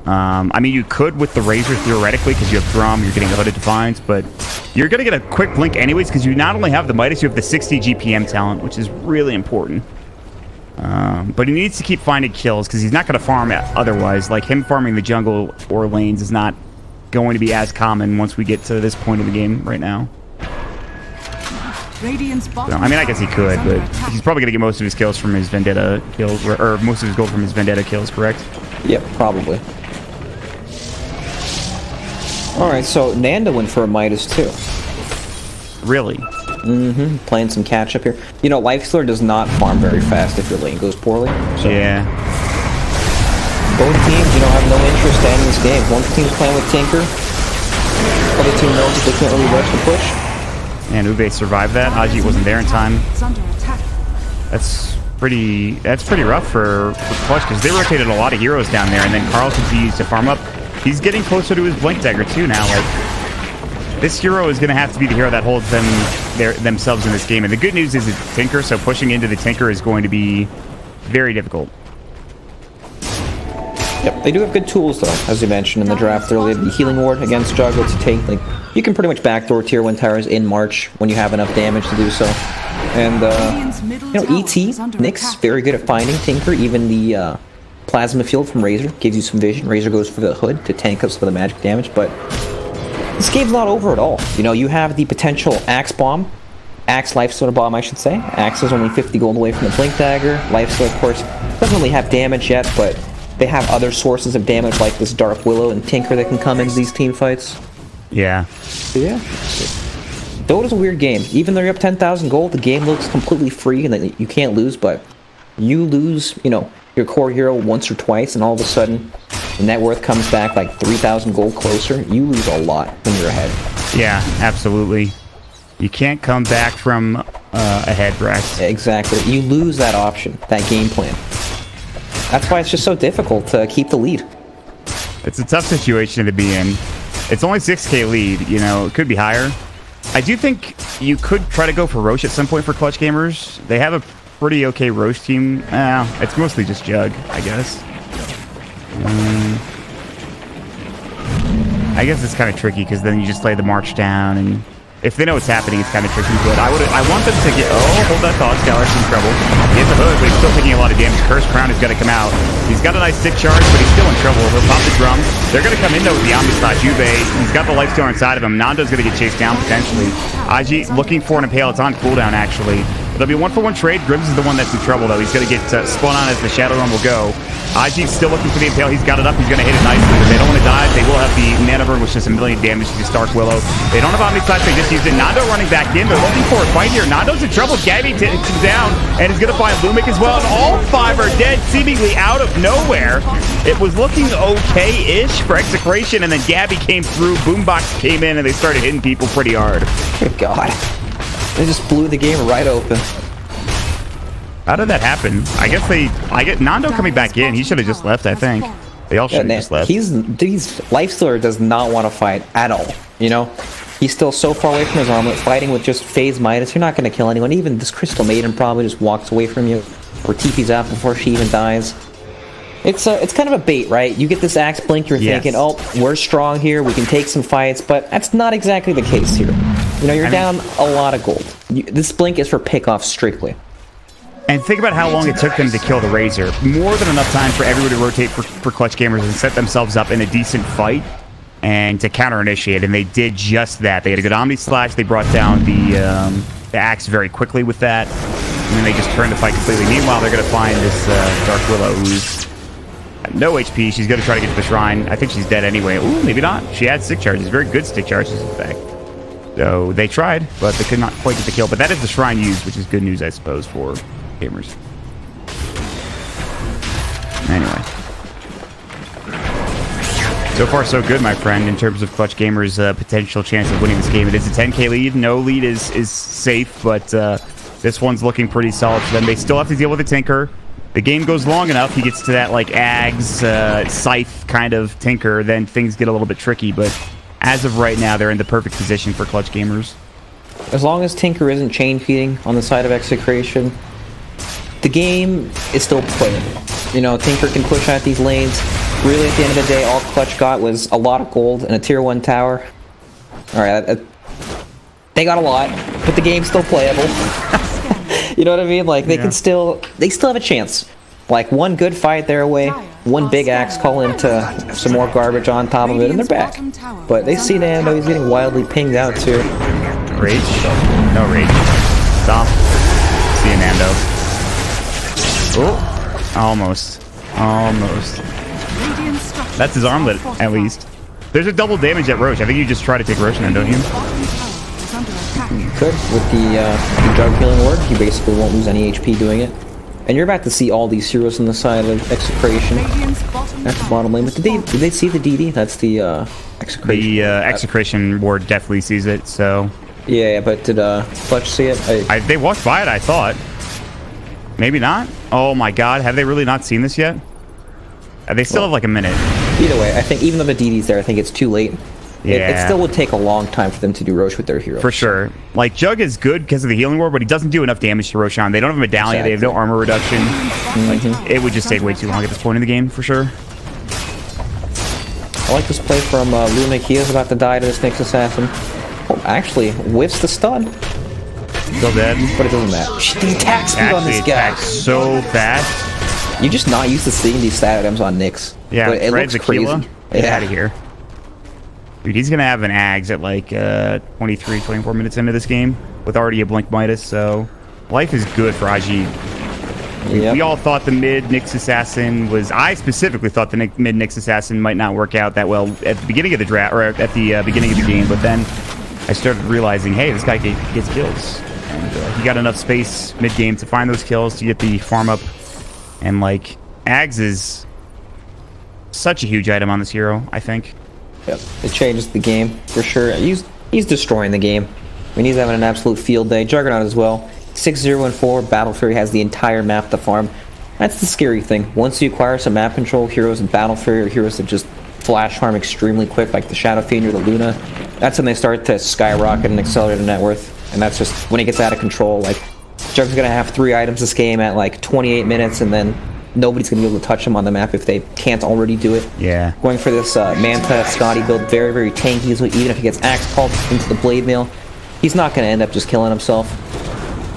I mean, you could with the Razor theoretically because you have Drum, you're getting the Hooded Defiance, but you're going to get a quick blink anyways because you not only have the Midas, you have the 60 GPM talent, which is really important. But he needs to keep finding kills because he's not going to farm otherwise. Like him farming the jungle or lanes is not going to be as common once we get to this point of the game right now. Radiant's bottom I mean, I guess he could, tower is but under attack. he's probably going to get most of his kills from his Vendetta kills, or most of his gold from his Vendetta kills, correct? Yep, probably. Alright, so Nanda went for a Midas too. Really? Mm-hmm. Playing some catch up here. You know, Lifestealer does not farm very fast if your lane goes poorly. So Yeah. both teams, you know, have no interest in ending this game. One team's playing with Tinker. Other team knows that they can't really rush the push. And Ube survived that. Aji wasn't there in time. Is under attack. That's pretty rough for Clutch because they rotated a lot of heroes down there, and then Carl continues to farm up. He's getting closer to his Blink Dagger too now. Like this hero is going to have to be the hero that holds themselves in this game. And the good news is it's Tinker, so pushing into the Tinker is going to be very difficult. Yep, they do have good tools though, as you mentioned in the draft earlier. The Healing Ward against Juggle to take, like, you can pretty much backdoor tier 1 towers in March when you have enough damage to do so. And, you know, ET, Nyx, very good at finding Tinker. Even the Plasma Field from Razor gives you some vision. Razor goes for the Hood to tank us for the magic damage, but this game's not over at all. You know, you have the potential Axe Bomb. Axe Lifestealer Bomb, I should say. Axe is only 50 gold away from the Blink Dagger. Lifestealer, of course, doesn't really have damage yet, but they have other sources of damage like this Dark Willow and Tinker that can come into these team fights. Yeah. So yeah. Dota's a weird game. Even though you're up 10,000 gold, the game looks completely free and that you can't lose, but you lose, you know, your core hero once or twice and all of a sudden the net worth comes back like 3,000 gold closer. You lose a lot when you're ahead. Yeah, absolutely. You can't come back from ahead, Brax. Exactly. You lose that option, that game plan. That's why it's just so difficult to keep the lead. It's a tough situation to be in. It's only 6k lead, you know, it could be higher. I do think you could try to go for Roche at some point for Clutch Gamers. They have a pretty okay Roche team. It's mostly just Jug, I guess. I guess it's kind of tricky because then you just lay the march down, and if they know what's happening, it's kind of tricky. But I want them to get. Oh, hold that thought. Skylar's in trouble. He hit the hook, but he's still taking a lot of damage. Curse Crown is going to come out. He's got a nice stick charge, but he's still in trouble. He'll pop the drum. They're going to come in though with the Omni Slash Juve. He's got the lifestealer inside of him. Nando's going to get chased down potentially. Aji looking for an impale. It's on cooldown actually. There'll be 1-for-1 trade. Grims is the one that's in trouble though. He's going to get spun on as the Shadow Run will go. Aji's still looking for the impale. He's got it up. He's going to hit it nicely. But they don't want to die. They will have the Mana Burn, which does 1 million damage to the Stark Willow. They don't have Omni Slash. They just used it. Nando running back in. They're looking for a fight here. Nando's in trouble. Gabby takes him down and is going to find Lumic as well. And all 5 are dead, seemingly out of nowhere. It was looking okay-ish for Execration, and then Gabby came through. Boombox came in, and they started hitting people pretty hard. Good God. They just blew the game right open. How did that happen? I get Nando coming back in. He should have just left, I think. They all should have just left. He's Lifestealer does not want to fight at all, you know? He's still so far away from his armlet, fighting with just Phase Midas. You're not going to kill anyone. Even this Crystal Maiden probably just walks away from you, or TP's out before she even dies. It's kind of a bait, right? You get this Axe Blink, you're thinking, oh, we're strong here, we can take some fights, but that's not exactly the case here. You know, you're down a lot of gold. This Blink is for pickoff strictly. And think about how long it took them to kill the Razor. More than enough time for everybody to rotate for Clutch Gamers and set themselves up in a decent fight and to counter-initiate, and they did just that. They had a good Omni Slash, they brought down the Axe very quickly with that, and then they just turned the fight completely. Meanwhile, they're going to find this Dark Willow who's no HP. She's going to try to get to the Shrine. I think she's dead anyway. Ooh, maybe not. She had stick charges. Very good stick charges, in fact. So they tried, but they could not quite get the kill. But that is the Shrine used, which is good news, I suppose, for gamers. Anyway. So far, so good, my friend, in terms of Clutch Gamers' potential chance of winning this game. It is a 10k lead. No lead is safe, but this one's looking pretty solid for them. They still have to deal with a Tinker. The game goes long enough, he gets to that, like, Ags, Scythe kind of Tinker, then things get a little bit tricky, but as of right now, they're in the perfect position for Clutch Gamers. As long as Tinker isn't chain feeding on the side of Execration, the game is still playable. You know, Tinker can push out these lanes. Really, at the end of the day, all Clutch got was a lot of gold and a tier 1 tower. Alright, they got a lot, but the game's still playable. You know what I mean? Like, they still have a chance. Like, one good fight their way, one big axe call into some more garbage on top of it, and they're back. But they see Nando, he's getting wildly pinged out too. Rage? No rage. Stop. See you, Nando. Oh, almost. Almost. That's his armlet, at least. There's a double damage at Roche. I think you just try to take Roche then, don't you? You could. With the Jug Healing Ward, you basically won't lose any HP doing it. And you're about to see all these heroes on the side of Execration. That's the bottom lane. But did they see the DD? That's the Execration. The Execration Ward definitely sees it, so... Yeah, but did Clutch see it? They walked by it, I thought. Maybe not? Oh my god, have they really not seen this yet? They still have like a minute. Either way, I think even though the DD's there, I think it's too late. Yeah. It still would take a long time for them to do Roche with their hero. For sure. Like, Jug is good because of the healing ward, but he doesn't do enough damage to Roshan. They don't have a medallion, they have no armor reduction. Like, it would just take way too long at this point in the game, for sure. I like this play from Lumic. He is about to die to this Nyx Assassin. Oh, actually, whiffs the stun. Still dead. But it doesn't matter. The attack speed on this guy. Attacks so fast. You're just not used to seeing these stat items on Nyx. Yeah, but it looks crazy. Get out of here. Dude, he's going to have an Ags at like 23, 24 minutes into this game with already a Blink Midas, so life is good for Ajit. Yep. We all thought the mid Nyx Assassin was... I specifically thought the mid Nyx Assassin might not work out that well at the beginning of the draft, or at the beginning of the game, but then I started realizing, hey, this guy gets kills. And he got enough space mid-game to find those kills, to get the farm up. And, like, Ags is such a huge item on this hero, I think. Yep, it changes the game, for sure. He's destroying the game. I mean, he's having an absolute field day. Juggernaut as well. 6-0-4, Battle Fury has the entire map to farm. That's the scary thing. Once you acquire some map control, heroes in Battle Fury are heroes that just flash farm extremely quick, like the Shadow Fiend or the Luna, that's when they start to skyrocket and accelerate the net worth. And that's just when it gets out of control. Like, Jug's gonna have 3 items this game at like 28 minutes, and then nobody's gonna be able to touch him on the map if they can't already do it. Yeah. Going for this Manta Scotty build, very, very tanky, so even if he gets Axe called into the Blade Mail, he's not gonna end up just killing himself.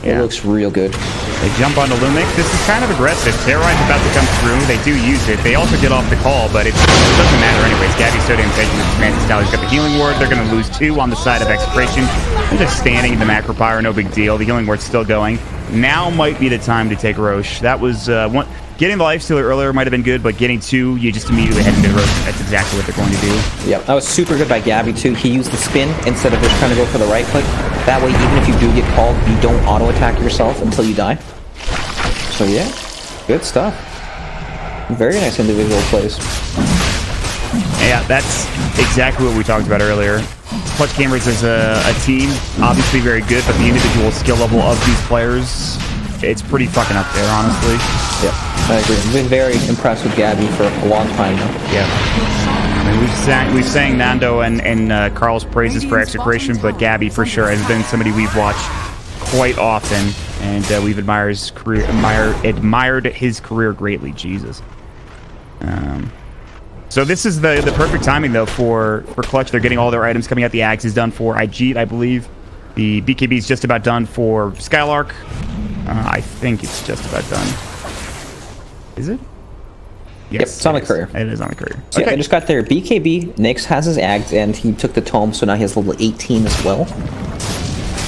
It looks real good. They jump onto Lumix. This is kind of aggressive. Terroride's about to come through. They do use it. They also get off the call, but it doesn't matter anyways. Gabby's so damn taking with Manta style. He's got the healing ward. They're going to lose 2 on the side of Execration. They're just standing in the macro pyre, no big deal. The healing ward's still going. Now might be the time to take Roche. That was one. Getting the lifestealer earlier might have been good, but getting 2, you just immediately head into Roche. That's exactly what they're going to do. Yep, that was super good by Gabby too. He used the spin instead of just trying to go for the right click. That way, even if you do get called, you don't auto-attack yourself until you die. So yeah, good stuff. Very nice individual plays. Yeah, that's exactly what we talked about earlier. Clutch Gamers as a team, obviously very good, but the individual skill level of these players, it's pretty fucking up there, honestly. Yep, I agree. I've been very impressed with Gabby for a long time now. Yeah. I mean, we've sang Nando and Carl's praises for Execration, but Gabby for sure has been somebody we've watched quite often, and we've admired his career greatly. Jesus. So this is the perfect timing though for Clutch. They're getting all their items coming out. The Axe is done for Ajit, I believe. The BKB is just about done for Skylark. I think it's just about done. Is it? Yes, yep, it's on the courier. It is on the courier. So Okay. yeah, I just got there. BKB, Nyx has his Ags, and he took the Tome, so now he has level 18 as well.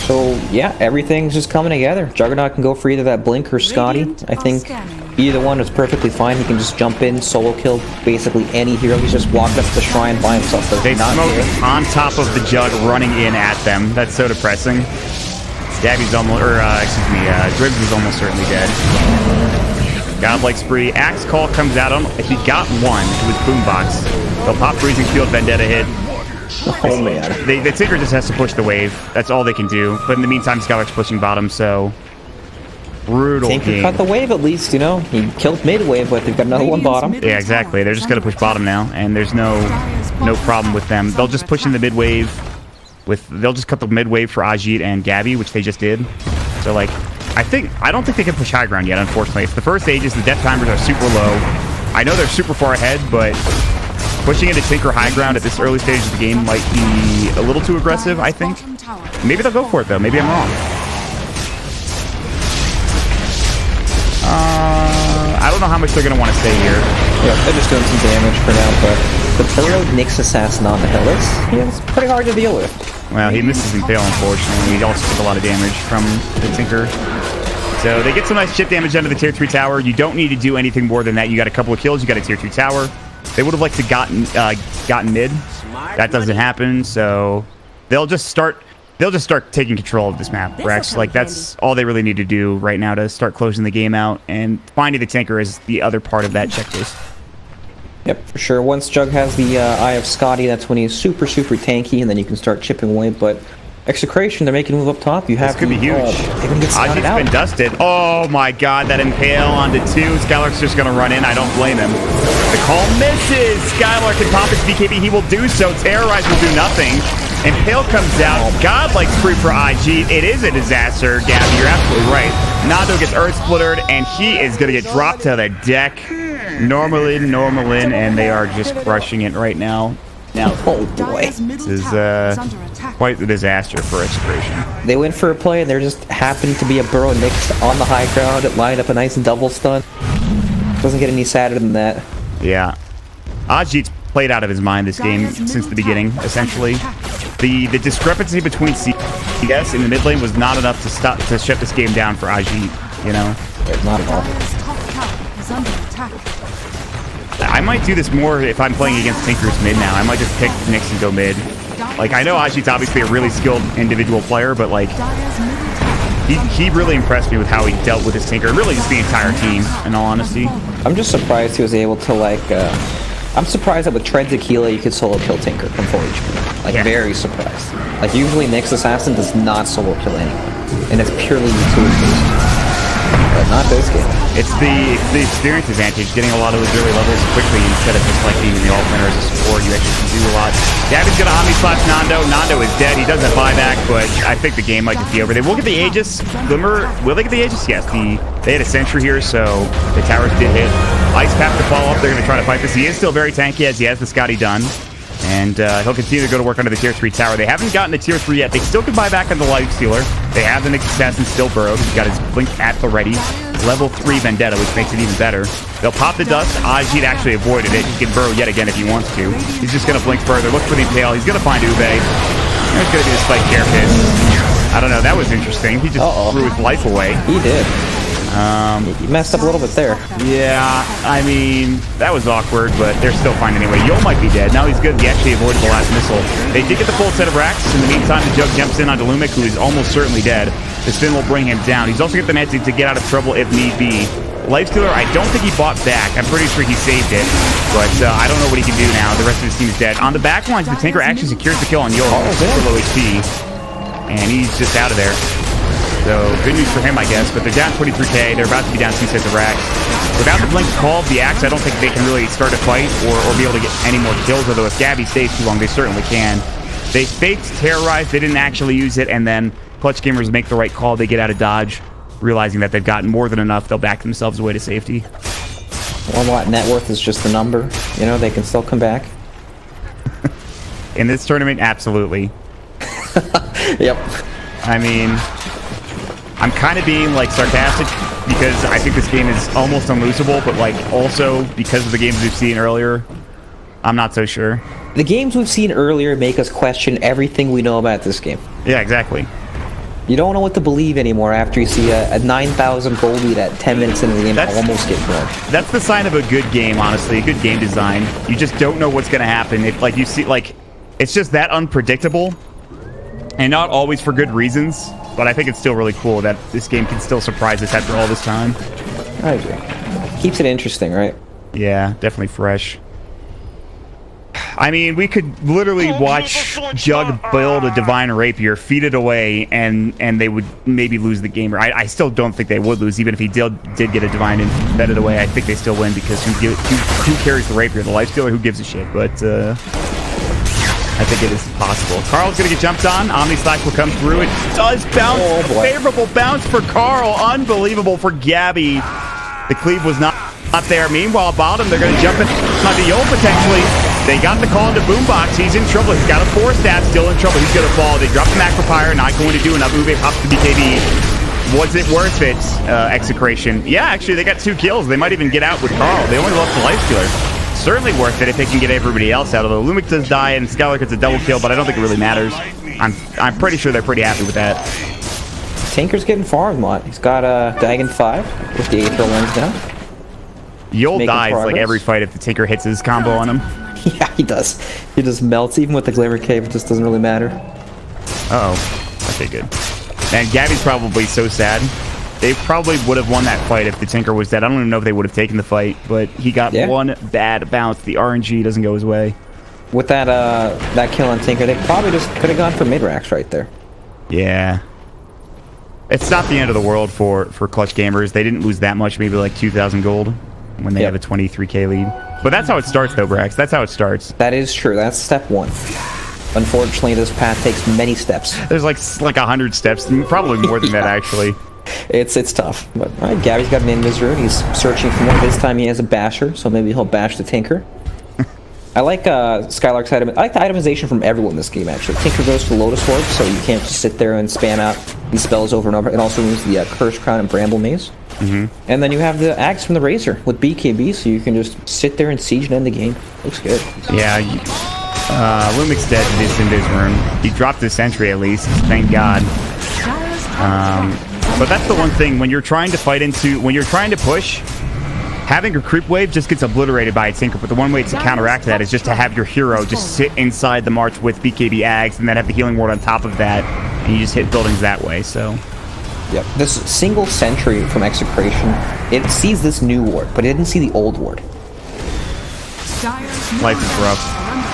So yeah, everything's just coming together. Juggernaut can go for either that Blink or Scotty. I think either one is perfectly fine. He can just jump in, solo kill basically any hero. He's just walked up to the shrine by himself. They smoke on top of the Jug running in at them. That's so depressing. Gabby's almost, Dribs is almost certainly dead. Godlike Spree. Axe Call comes out. He got 1. It was Boombox. They'll pop Freezing Field, Vendetta hit. Oh man. The Tinker just has to push the wave. That's all they can do. But in the meantime, Skylark's pushing bottom, so brutal Tinker game. cut the wave at least, you know. He killed mid wave, but they've got another one bottom. Yeah, exactly. They're just gonna push bottom now, and there's no problem with them. They'll just push in the mid wave. They'll just cut the mid wave for Ajit and Gabby, which they just did. So like, I don't think they can push high ground yet. Unfortunately, it's the first stages. The death timers are super low. I know they're super far ahead, but pushing into Tinker high ground at this early stage of the game might be a little too aggressive, I think. Maybe they'll go for it, though. Maybe I'm wrong. I don't know how much they're going to want to stay here. Yeah, they're just doing some damage for now, but the burrowed Nyx assassin on the hill is pretty hard to deal with. Well, he misses Impale, unfortunately. He also took a lot of damage from the Tinker. So they get some nice chip damage under the tier 3 tower. You don't need to do anything more than that. You got a couple of kills. You got a tier 2 tower. They would have liked to gotten mid. That doesn't happen, so they'll just start taking control of this map, Rex. Like, that's all they really need to do right now to start closing the game out, and finding the Tinker is the other part of that checklist. Yep, for sure. Once Jug has the Eye of Scotty, that's when he's super, super tanky, and then you can start chipping away. But Execration, they're making a move up top. You have this could be huge. They're gonna get scouted out. Ajit's been dusted. Oh my god, that Impale onto 2. Skylark's just gonna run in. I don't blame him. The call misses. Skylark can pop his BKB. He will do so. Terrorize will do nothing. Impale comes out. Godlike Spree for IG. It is a disaster, Gabby. You're absolutely right. Nando gets Earth Splittered, and he is gonna get dropped to the deck. Normal in, and they are just crushing it right now. Now, oh boy, this is quite the disaster for Execration. They went for a play, and there just happened to be a burrow Nyx on the high ground. It lined up a nice double stun. Doesn't get any sadder than that. Yeah, Ajit's played out of his mind this game since the beginning. Essentially, the discrepancy between CS in the mid lane was not enough to shut this game down for Ajit. You know, not at all. I might do this more if I'm playing against Tinker's mid now. I might just pick Nyx and go mid. Like, I know Ajit's obviously a really skilled individual player, but like, he really impressed me with how he dealt with his Tinker, and really just the entire team, in all honesty. I'm just surprised he was able to, like, I'm surprised that with Tread Tequila you could solo kill Tinker from 4 HP. Like, very surprised. Like, usually Nyx Assassin does not solo kill anyone, and it's purely utility based. but not this game. It's the experience advantage, getting a lot of those early levels quickly instead of just like being in the alt laner as a support. You actually can do a lot. Gabby's gonna Omni slash Nando. Nando is dead. He does have buyback, but I think the game might just be over. They will get the Aegis. Glimmer, will they get the Aegis? Yes. They had a sentry here, so the towers did hit. Ice Path to follow up. They're gonna try to fight this. He is still very tanky as he has the Scotty done. And he'll continue to go to work under the tier 3 tower. They haven't gotten to tier 3 yet. They still can buy back on the Life Stealer. They have the Nyx Assassin still burrowed. He's got his blink at the ready. Level 3 Vendetta, which makes it even better. They'll pop the dust. Ajit actually avoided it. He can burrow yet again if he wants to. He's just going to blink further. Look for the Impale. He's going to find Ube. There's going to be the Spike Carapace. I don't know. That was interesting. He just threw his life away. He did. He messed up a little bit there. Yeah, I mean, that was awkward, but they're still fine anyway. Yo might be dead. Now he's good. He actually avoided the last missile. They did get the full set of racks. In the meantime, the Jug jumps in onto Lumic, who is almost certainly dead. The spin will bring him down. He's also got the magic to get out of trouble if need be. Lifestealer, I don't think he bought back. I'm pretty sure he saved it, but I don't know what he can do now. The rest of his team is dead. On the back lines, the Tinker actually secures the kill on Yo. Super low HP, and he's just out of there. So, good news for him, I guess, but they're down 23k. They're about to be down 2 sets of racks. Without the blink call of the Axe, I don't think they can really start a fight or be able to get any more kills, although if Gabby stays too long, they certainly can. They faked Terrorize, they didn't actually use it, and then Clutch Gamers make the right call. They get out of dodge, realizing that they've gotten more than enough. They'll back themselves away to safety. Well, what? Net worth is just a number. You know, they can still come back. In this tournament, absolutely. Yep. I mean, I'm kind of being like sarcastic because I think this game is almost unlosable, but like also because of the games we've seen earlier, I'm not so sure. The games we've seen earlier make us question everything we know about this game. Yeah, exactly. You don't know what to believe anymore after you see a 9,000 gold lead at 10 minutes into the game almost get blown. That's the sign of a good game, honestly, a good game design. You just don't know what's going to happen. If like you see, like, it's just that unpredictable, and not always for good reasons. But I think it's still really cool that this game can still surprise us after all this time. I agree. Keeps it interesting, right? Yeah, definitely fresh. I mean, we could literally watch Jug build a Divine Rapier, feed it away, and they would maybe lose the game. I still don't think they would lose, even if he did get a Divine and fed it away. I think they still win because who carries the Rapier? The Lifestealer? Who gives a shit? But I think it is possible. Carl's going to get jumped on. Omni Slash will come through. It does bounce. Favorable bounce for Carl. Unbelievable for Gabby. The cleave was not there. Meanwhile, bottom, they're going to jump in on the Yol potentially. They got the call into Boombox. He's in trouble. He's got a 4-stat, still in trouble. He's going to fall. They drop the Macropire. Not going to do enough. Ube pops the BKB. Was it worth it, Execration? Yeah, actually, they got 2 kills. They might even get out with Carl. They only lost the Lifestealer. Certainly worth it if they can get everybody else out. Although Lumic does die and Skylar gets a double kill, but I don't think it really matters. I'm pretty sure they're pretty happy with that. Tinker's getting farmed, Mott. He's got a Dagon 5 with the Aether Lens down. Yol dies like every fight if the Tinker hits his combo on him. Yeah, he does. He just melts, even with the Glimmer Cave. It just doesn't really matter. Uh-oh. Okay, good. And Gabby's probably so sad. They probably would have won that fight if the Tinker was dead. I don't even know if they would have taken the fight, but he got one bad bounce. The RNG doesn't go his way. With that that kill on Tinker, they probably just could have gone for mid-racks right there. Yeah. It's not the end of the world for Clutch Gamers. They didn't lose that much, maybe like 2,000 gold when they have a 23k lead. But that's how it starts, though, Brax. That's how it starts. That is true. That's step 1. Unfortunately, this path takes many steps. There's like 100 steps, probably more than that, actually. It's tough. But all right, Gabby's got an Invis Rune. He's searching for more. This time he has a Basher, so maybe he'll bash the Tinker. I like Skylark's item. I like the itemization from everyone in this game, actually. Tinker goes to Lotus Orb, so you can't just sit there and spam out these spells over and over. It also removes the Curse Crown and Bramble Maze. And then you have the Axe from the Razor with BKB, so you can just sit there and siege and end the game. Looks good. Yeah, Lumic's dead to this Invis Rune. He dropped his sentry at least, thank God. But that's the one thing, when you're trying to push, having a creep wave just gets obliterated by a Tinker, but the one way to counteract that is just to have your hero just sit inside the march with BKB Ags and then have the healing ward on top of that, and you just hit buildings that way, so... Yep. This single sentry from Execration, it sees this new ward, but it didn't see the old ward. Life is rough.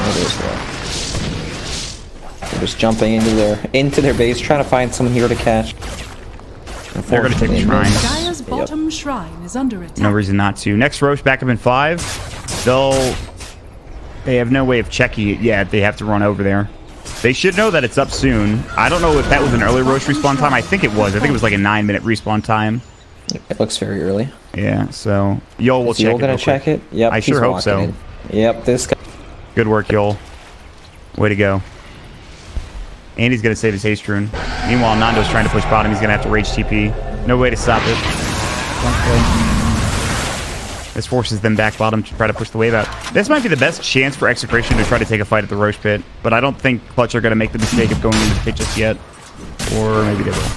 It is rough. They're just jumping into their base, trying to find someone here to catch. They're going to take the shrine. Dire's bottom bottom shrine is under attack. No reason not to. Next Roche back up in 5. They have no way of checking it yet. They have to run over there. They should know that it's up soon. I don't know if that was an early Roche respawn time. I think it was. I think it was like a 9-minute respawn time. It looks very early. Yeah, so Yol will check it. Yol gonna check it? Yep. I sure hope so. Yep, this guy. Good work, Yol. Way to go. And he's gonna save his haste rune. Meanwhile, Nando's trying to push bottom. He's gonna have to rage TP. No way to stop it. This forces them back bottom to try to push the wave out. This might be the best chance for Execration to try to take a fight at the Roche pit, but I don't think Clutch are gonna make the mistake of going into the pit just yet. Or maybe they will.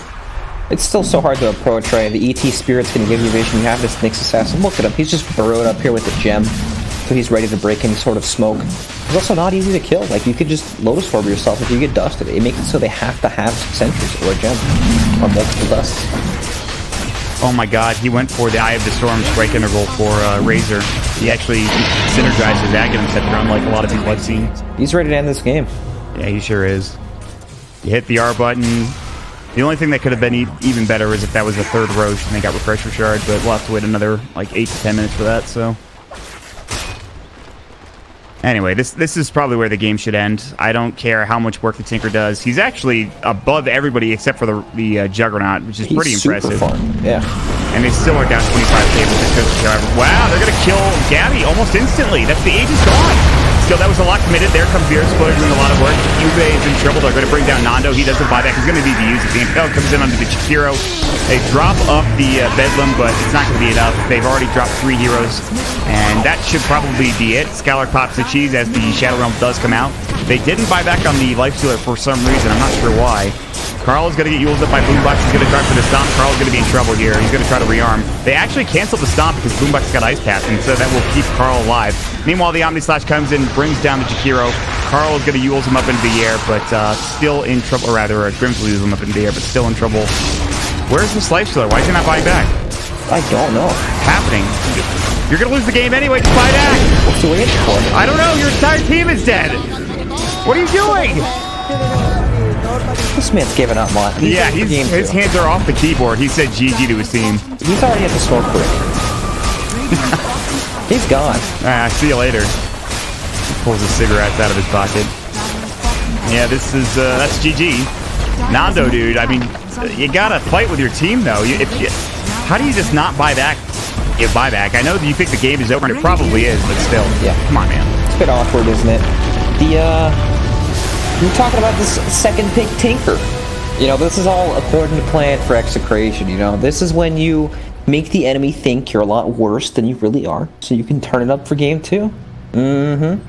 It's still so hard to approach, right? The ET Spirit's gonna give you vision. You have this Nyx Assassin. Look at him. He's just burrowed up here with the gem. So he's ready to break any sort of smoke. It's also not easy to kill. Like, you could just Lotus Orb yourself if you get dusted. It makes it so they have to have sentries or a gem. Or multiple dusts. Oh my god, he went for the Eye of the Storm strike interval for Razor. He actually synergized his Aghanim Scepter, unlike a lot of people I've seen. He's ready to end this game. Yeah, he sure is. You hit the R button. The only thing that could have been even better is if that was a third Roche and they got Refresher Shard, but we'll have to wait another like 8 to 10 minutes for that, so... Anyway, this is probably where the game should end. I don't care how much work the Tinker does. He's actually above everybody except for the Juggernaut, which is pretty impressive. Super fun. Yeah. And they still are down 25k, which is good. Wow, they're going to kill Gabby almost instantly. That's the Aegis gone. Still, that was a lot committed. There comes Beer Exploder doing a lot of work. Juve is in trouble. They're going to bring down Nando. He doesn't buy back. He's going to need to use it. The Impel comes in under the Chikiro. They drop up the Bedlam, but it's not going to be enough. They've already dropped 3 heroes, and that should probably be it. Scalar pops the cheese as the Shadow Realm does come out. They didn't buy back on the Lifestealer for some reason. I'm not sure why. Carl is going to get used up by Boombox. He's going to try for the Stomp. Carl's going to be in trouble here. He's going to try to rearm. They actually canceled the Stomp because Boombox got Ice Path, and so that will keep Carl alive. Meanwhile, the Omni Slash comes in, brings down the Jakiro. Carl is going to use him up into the air, but still in trouble. Or rather, Grims will use him up into the air, but still in trouble. Where's this Lifestealer? Why is he not buying back? I don't know. Happening. You're going to lose the game anyway. Just buy back. What's the waiting for? I don't know. Your entire team is dead. What are you doing? This man's giving up, Mont. Yeah, his hands are off the keyboard. He said GG to his team. He's already at the smoke break. He's gone. See you later. He pulls his cigarettes out of his pocket. Yeah, this is that's GG. Nando, dude. I mean, you gotta fight with your team, though. How do you just not buy back? Buy back. I know that you think the game is over, and it probably is, but still. Yeah. Come on, man. It's a bit awkward, isn't it? We're talking about this second pick Tinker. You know, this is all according to plan for Execration, you know. This is when you make the enemy think you're a lot worse than you really are, so you can turn it up for game 2. Mm-hmm.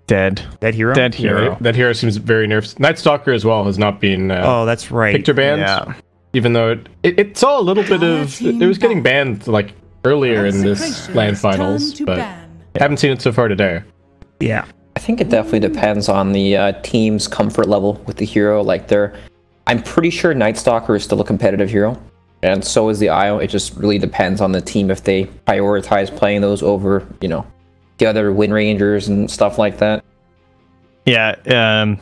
Dead hero. Dead hero. Yeah, that hero seems very nerfed. Night Stalker as well has not been. Oh, that's right. Picked or banned. Yeah. Even though it saw a little bit of it was getting banned like earlier in this LAN finals, but haven't seen it so far today. Yeah. I think it definitely depends on the team's comfort level with the hero. Like I'm pretty sure Night Stalker is still a competitive hero, and so is the IO. It just really depends on the team if they prioritize playing those over, the other Wind Rangers and stuff like that. Yeah,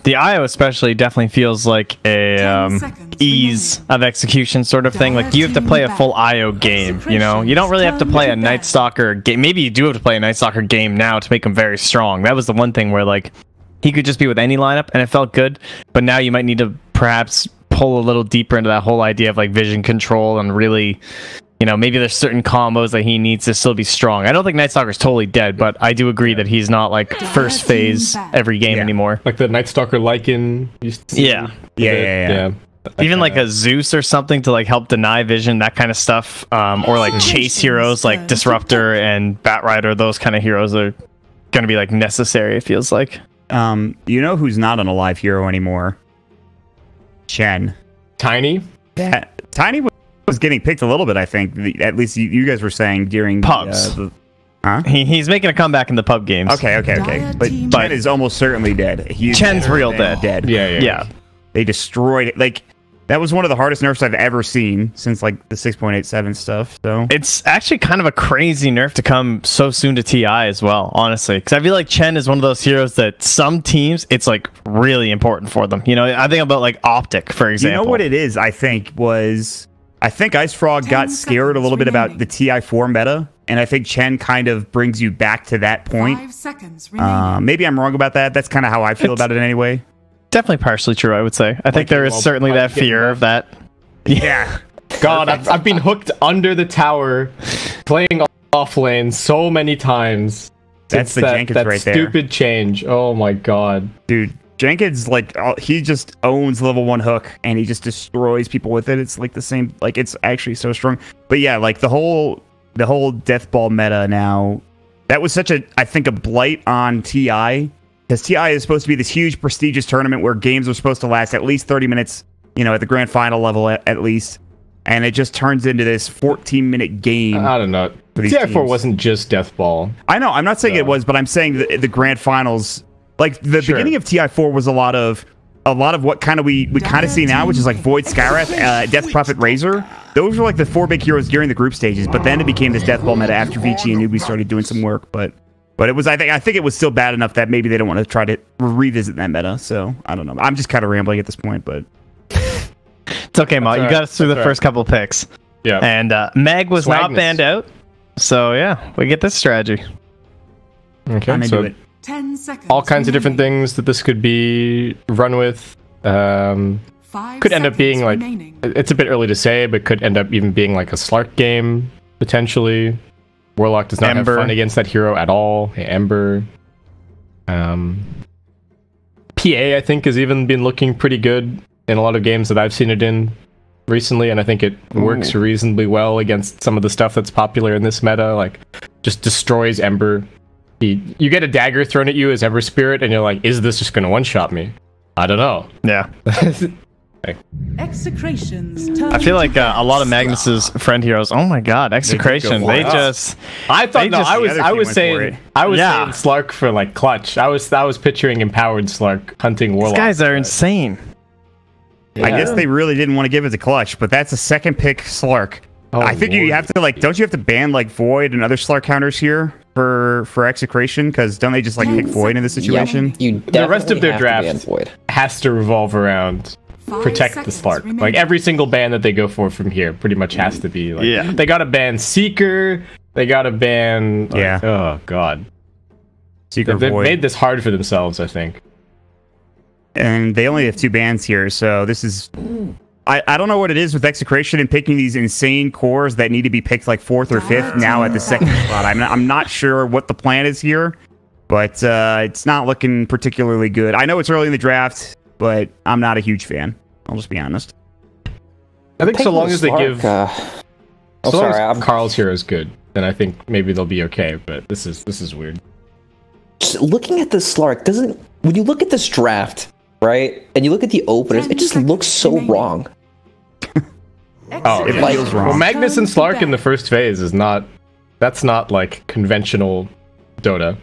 the IO especially definitely feels like a ease of execution sort of thing. Like you have to play a full IO game, you don't really have to play a Night Stalker game. Maybe you do have to play a Night Stalker game now to make him very strong. That was the one thing where like he could just be with any lineup and it felt good, but now you might need to perhaps pull a little deeper into that whole idea of like vision control and really, maybe there's certain combos that he needs to still be strong. I don't think Night Stalker's totally dead, but I do agree that he's not like first phase every game anymore. Like the Night Stalker Lycan used to see. Yeah. Even like a Zeus or something to like help deny vision, that kind of stuff. Or like chase heroes like Disruptor and Batrider, those kind of heroes are going to be like necessary, it feels like. Who's not an alive hero anymore? Chen. Tiny? Yeah. Tiny was getting picked a little bit, I think. At least you guys were saying during pubs. Huh? He's making a comeback in the pub games. Okay. But Chen is almost certainly dead. Chen's real dead. Yeah. They destroyed it. Like, that was one of the hardest nerfs I've ever seen since like the 6.87 stuff. So it's actually kind of a crazy nerf to come so soon to TI as well, honestly. Because I feel like Chen is one of those heroes that some teams, it's like really important for them. I think about like Optic, for example. You know what it is? I think Ice Frog got scared a little bit about the TI4 meta, and I think Chen kind of brings you back to that point. 5 seconds remaining. Maybe I'm wrong about that. That's kind of how I feel about it anyway. Definly partially true, I would say. I think there is certainly that fear of that. Yeah. God, I've been hooked under the tower playing off lane so many times. That's the Jenkins right there. That stupid change. Oh my god. Dude, Jenkins, like, he just owns level 1 hook, and he just destroys people with it. It's like the same, like, it's actually so strong. But yeah, like, the whole Death Ball meta now, that was such I think, a blight on TI. Because TI is supposed to be this huge, prestigious tournament where games are supposed to last at least 30 minutes, at the grand final level at least. And it just turns into this 14-minute game. I don't know. TI4 wasn't just Death Ball. I know. I'm not saying it was, but I'm saying the grand finals, like the beginning of TI4 was a lot of what kind of we kind of see now, which is like Void Skywrath, Death Prophet Razor. Those were like the 4 big heroes during the group stages, but then it became this Death Ball meta after Vici and Nubi started doing some work. But it was, I think it was still bad enough that maybe they don't want to try to revisit that meta. So I don't know. I'm just kind of rambling at this point, but it's okay, Ma. You got us through the first couple picks. Yeah. And Mag was not banned out. So yeah, we get this strategy. Okay. So 10 seconds. All kinds of different things that this could be run with. Could end up being like, it's a bit early to say, but could end up even being like a Slark game potentially. Warlock does not have fun against that hero at all. Hey, Ember. PA, I think, has even been looking pretty good in a lot of games that I've seen it in recently, and I think it works reasonably well against some of the stuff that's popular in this meta. Like, just destroys Ember. You get a dagger thrown at you as Ember Spirit, and you're like, is this just going to one-shot me? I don't know. Yeah. Execration's I feel like a lot of Magnus's friend heroes. Oh my god, Execration! They just. I thought I was saying Slark for like clutch. I was picturing empowered Slark hunting Warlock. These guys are insane. Yeah. I guess they really didn't want to give it to clutch, but that's a second pick Slark. Oh, I think you have to don't you have to ban like Void and other Slark counters here for Execration? Because don't they just like pick Void in this situation? Yep. The rest of their draft has to revolve around protect the Slark. Like every single ban that they go for from here pretty much has to be like, they gotta ban Seeker, they gotta ban oh god. Seeker they've Void. made this hard for themselves, I think. And they only have 2 bans here, so this is I don't know what it is with Execration and picking these insane cores that need to be picked like 4th or 5th now at the 2nd spot. I'm not sure what the plan is here, but it's not looking particularly good. I know it's early in the draft, but I'm not a huge fan. I'll just be honest. I think so long as they give Carl's hero is good, then I think maybe they'll be okay. But this is weird. just looking at this Slark doesn't. When you look at this draft, right, and you look at the openers, it just looks so wrong. Oh, it feels wrong. Well, Magnus and Slark in the first phase is not. That's not like conventional Dota.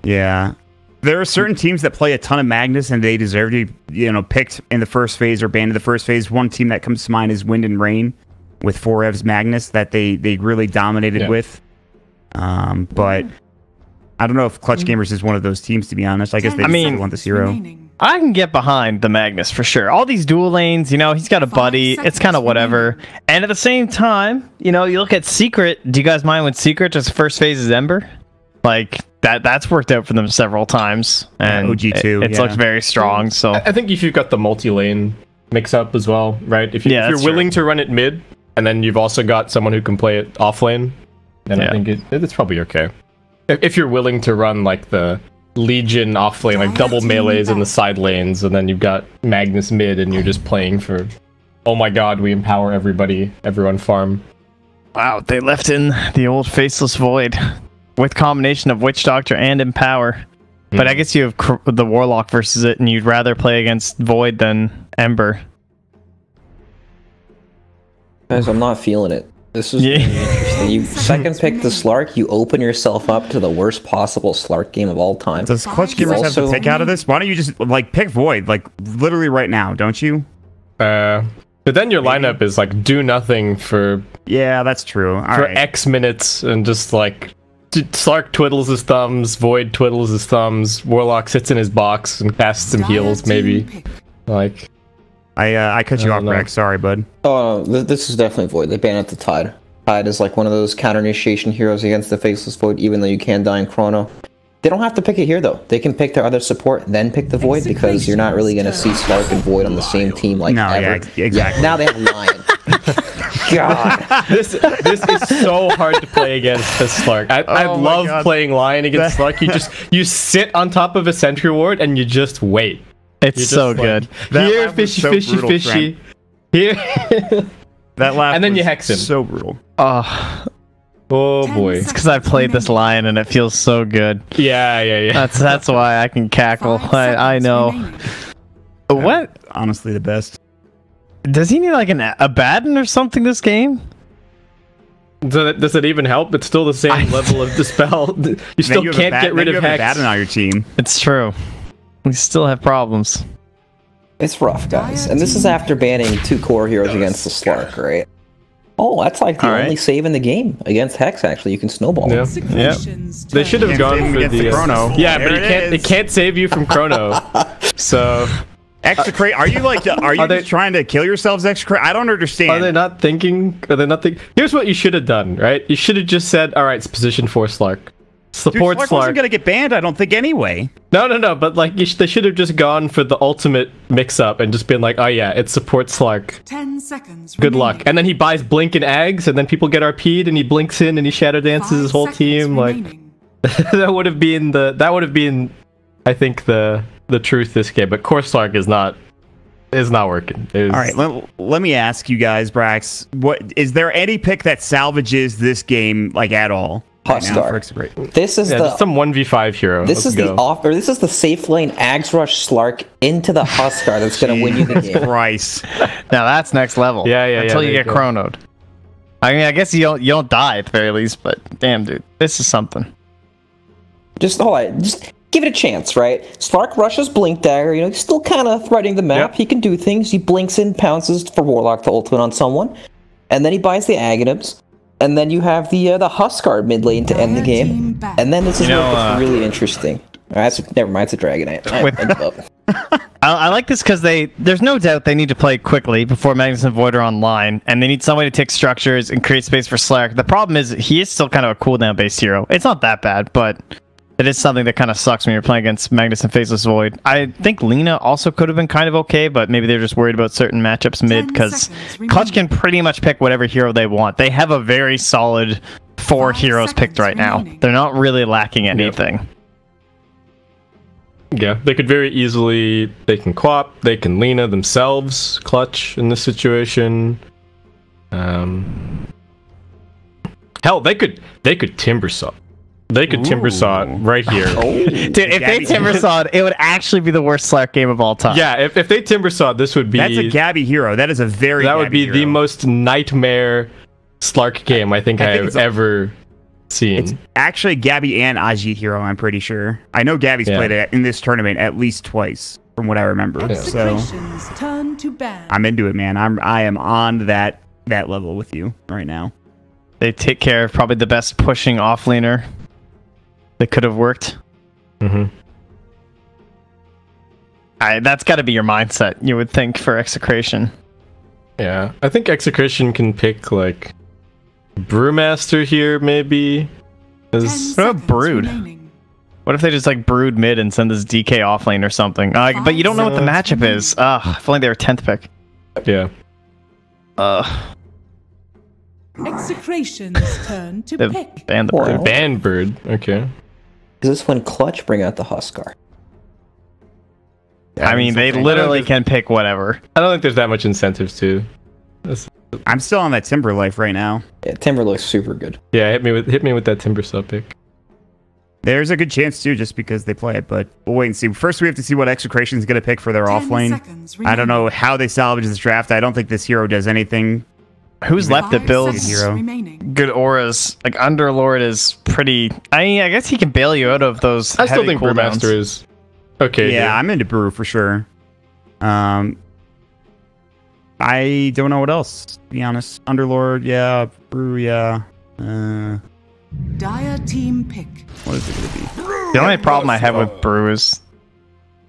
Yeah. There are certain teams that play a ton of Magnus and they deserve to be, picked in the first phase or banned in the first phase. One team that comes to mind is Wind and Rain with 4Ev's Magnus that they really dominated with. But I don't know if Clutch Gamers is one of those teams, to be honest. I guess they just want this hero. I can get behind the Magnus for sure. All these dual lanes, he's got a buddy. It's kind of whatever. And at the same time, you look at Secret. Do you guys mind when Secret just first phase is Ember? Like that's worked out for them several times. And OG2, it's looked very strong. So I think if you've got the multi-lane mix-up as well, right? If you're willing to run it mid, and then you've also got someone who can play it off lane, then I think it's probably okay. If you're willing to run like the Legion off lane, like double melees in the side lanes, and then you've got Magnus mid, and you're just playing for, oh my god, we empower everyone farm. Wow, they left in the old Faceless Void with combination of Witch Doctor and Empower. But I guess you have the Warlock versus it, and you'd rather play against Void than Ember. Guys, I'm not feeling it. This is really interesting. You second pick the Slark, you open yourself up to the worst possible Slark game of all time. Does Clutch Gamers have to pick out of this? Why don't you just pick Void, literally right now, don't you? But then your lineup is do nothing for that's true. X minutes, and just Slark twiddles his thumbs, Void twiddles his thumbs, Warlock sits in his box and casts some heals, maybe. I cut you off, Greg. Sorry, bud. Oh, this is definitely Void. They banned it to Tide. Tide is one of those counter-initiation heroes against the Faceless Void, even though you can die in Chrono. They don't have to pick it here, though. They can pick their other support, then pick the Void, because you're not really going to see Slark and Void on the same team ever. Yeah, exactly. Yeah, now they have Lion. God. This is so hard to play against as Slark. I love playing Lion against Slark. You sit on top of a sentry ward and you just wait. It's so good. Here, fishy. Here. That laugh and then you hex him. So brutal. Oh boy. It's because I played this Lion and it feels so good. Yeah. That's why I can cackle. I know. What? Honestly, the best. Does he need a Baden or something this game? Does it even help? It's still the same level of dispel. You still can't get rid of hex. Baden on your team. It's true. We still have problems. It's rough, guys. And this is after banning 2 core heroes against the Slark, right? Oh, that's the only save in the game against Hex, actually. You can snowball. Yeah. They should have gone for the Chrono. Yeah, but it can't save you from Chrono. So... Execrate? Are you just trying to kill yourselves, Execrate? I don't understand. Are they not thinking? Here's what you should have done, right? You should have just said, alright, it's position 4 Slark. Support Slark Slark. wasn't gonna get banned, I don't think, anyway. No, but they should have just gone for the ultimate mix-up and just been like, oh yeah, it's support Slark. 10 seconds Good luck. And then he buys Blink and Ags, and then people get RP'd, and he blinks in, and he shadow dances his whole team. That would have been, I think, the truth this game. But core Slark is not working. All right, let me ask you guys, Brax, is there any pick that salvages this game at all? Huskar. This is some 1v5 hero. This is the safe lane Ags Rush Slark into the Huskar that's gonna win you the game. Christ. Now that's next level. Yeah. Until you get chronoed. I mean, I guess you don't die at the very least, but damn, dude, this is something. Just give it a chance, right? Slark rushes Blink Dagger. He's still kind of threading the map. Yep. He can do things. He blinks in, pounces for Warlock to ultimate on someone, and then he buys the Aghanims. And then you have the Huskar mid lane to end the game. And then this is where it gets really interesting. Never mind, it's a Dragonite. I like this because there's no doubt they need to play quickly before Magnus and Void are online, and they need somebody to take structures and create space for Slark. The problem is he is still kind of a cooldown based hero. It's not that bad, but it is something that kind of sucks when you're playing against Magnus and Faceless Void. I think Lina also could have been kind of okay, but maybe they're just worried about certain matchups mid, because Clutch can pretty much pick whatever hero they want. They have a very solid 4 heroes picked right now. They're not really lacking anything. Yeah, they could very easily... They can Quap, they can Lina themselves, Clutch in this situation. Hell, they could Timbersaw. They could timber saw it right here. Dude, if they timber sawed, it would actually be the worst Slark game of all time. Yeah, if they timber saw, this would be. That's a Gabby hero. That is a very. That would Gabby be the hero. most nightmare Slark game I think I've ever seen. It's actually Gabby and Ajit hero. I'm pretty sure. I know Gabby's played it in this tournament at least twice, from what I remember. So Turn to ban. I'm into it, man. I am on that level with you right now. They take care of probably the best pushing offlaner that could have worked. Mm-hmm. That's got to be your mindset, you would think, for Execration. Yeah, I think Execration can pick like Brewmaster here, maybe. What What about Brood? What if they just like brood mid and send this DK offlane or something? But you don't know what the matchup is. If only they were 10th pick. Yeah. Execration's turn to They've pick. banned the Wow. brood. Ban Bird. Okay. Is this when Clutch bring out the Huskar? I mean, they literally can pick whatever. I don't think there's that much incentives to. I'm still on that Timber life right now. Yeah, Timber looks super good. Yeah, hit me with that timber saw pick. There's a good chance too, just because they play it. But we'll wait and see. First, we have to see what Execration's going to pick for their 10 off lane. seconds I don't know how they salvage this draft. I don't think this hero does anything. Who's left that 5 builds seconds remaining. good auras? Like Underlord is pretty. I guess he can bail you out of those. I still heavy think cooldowns. Brewmaster is okay. Yeah, here. I'm into Brew for sure. I don't know what else, to be honest. Underlord, yeah. Brew, yeah. Dire team pick. What is it going to be? The only problem I have with Brew is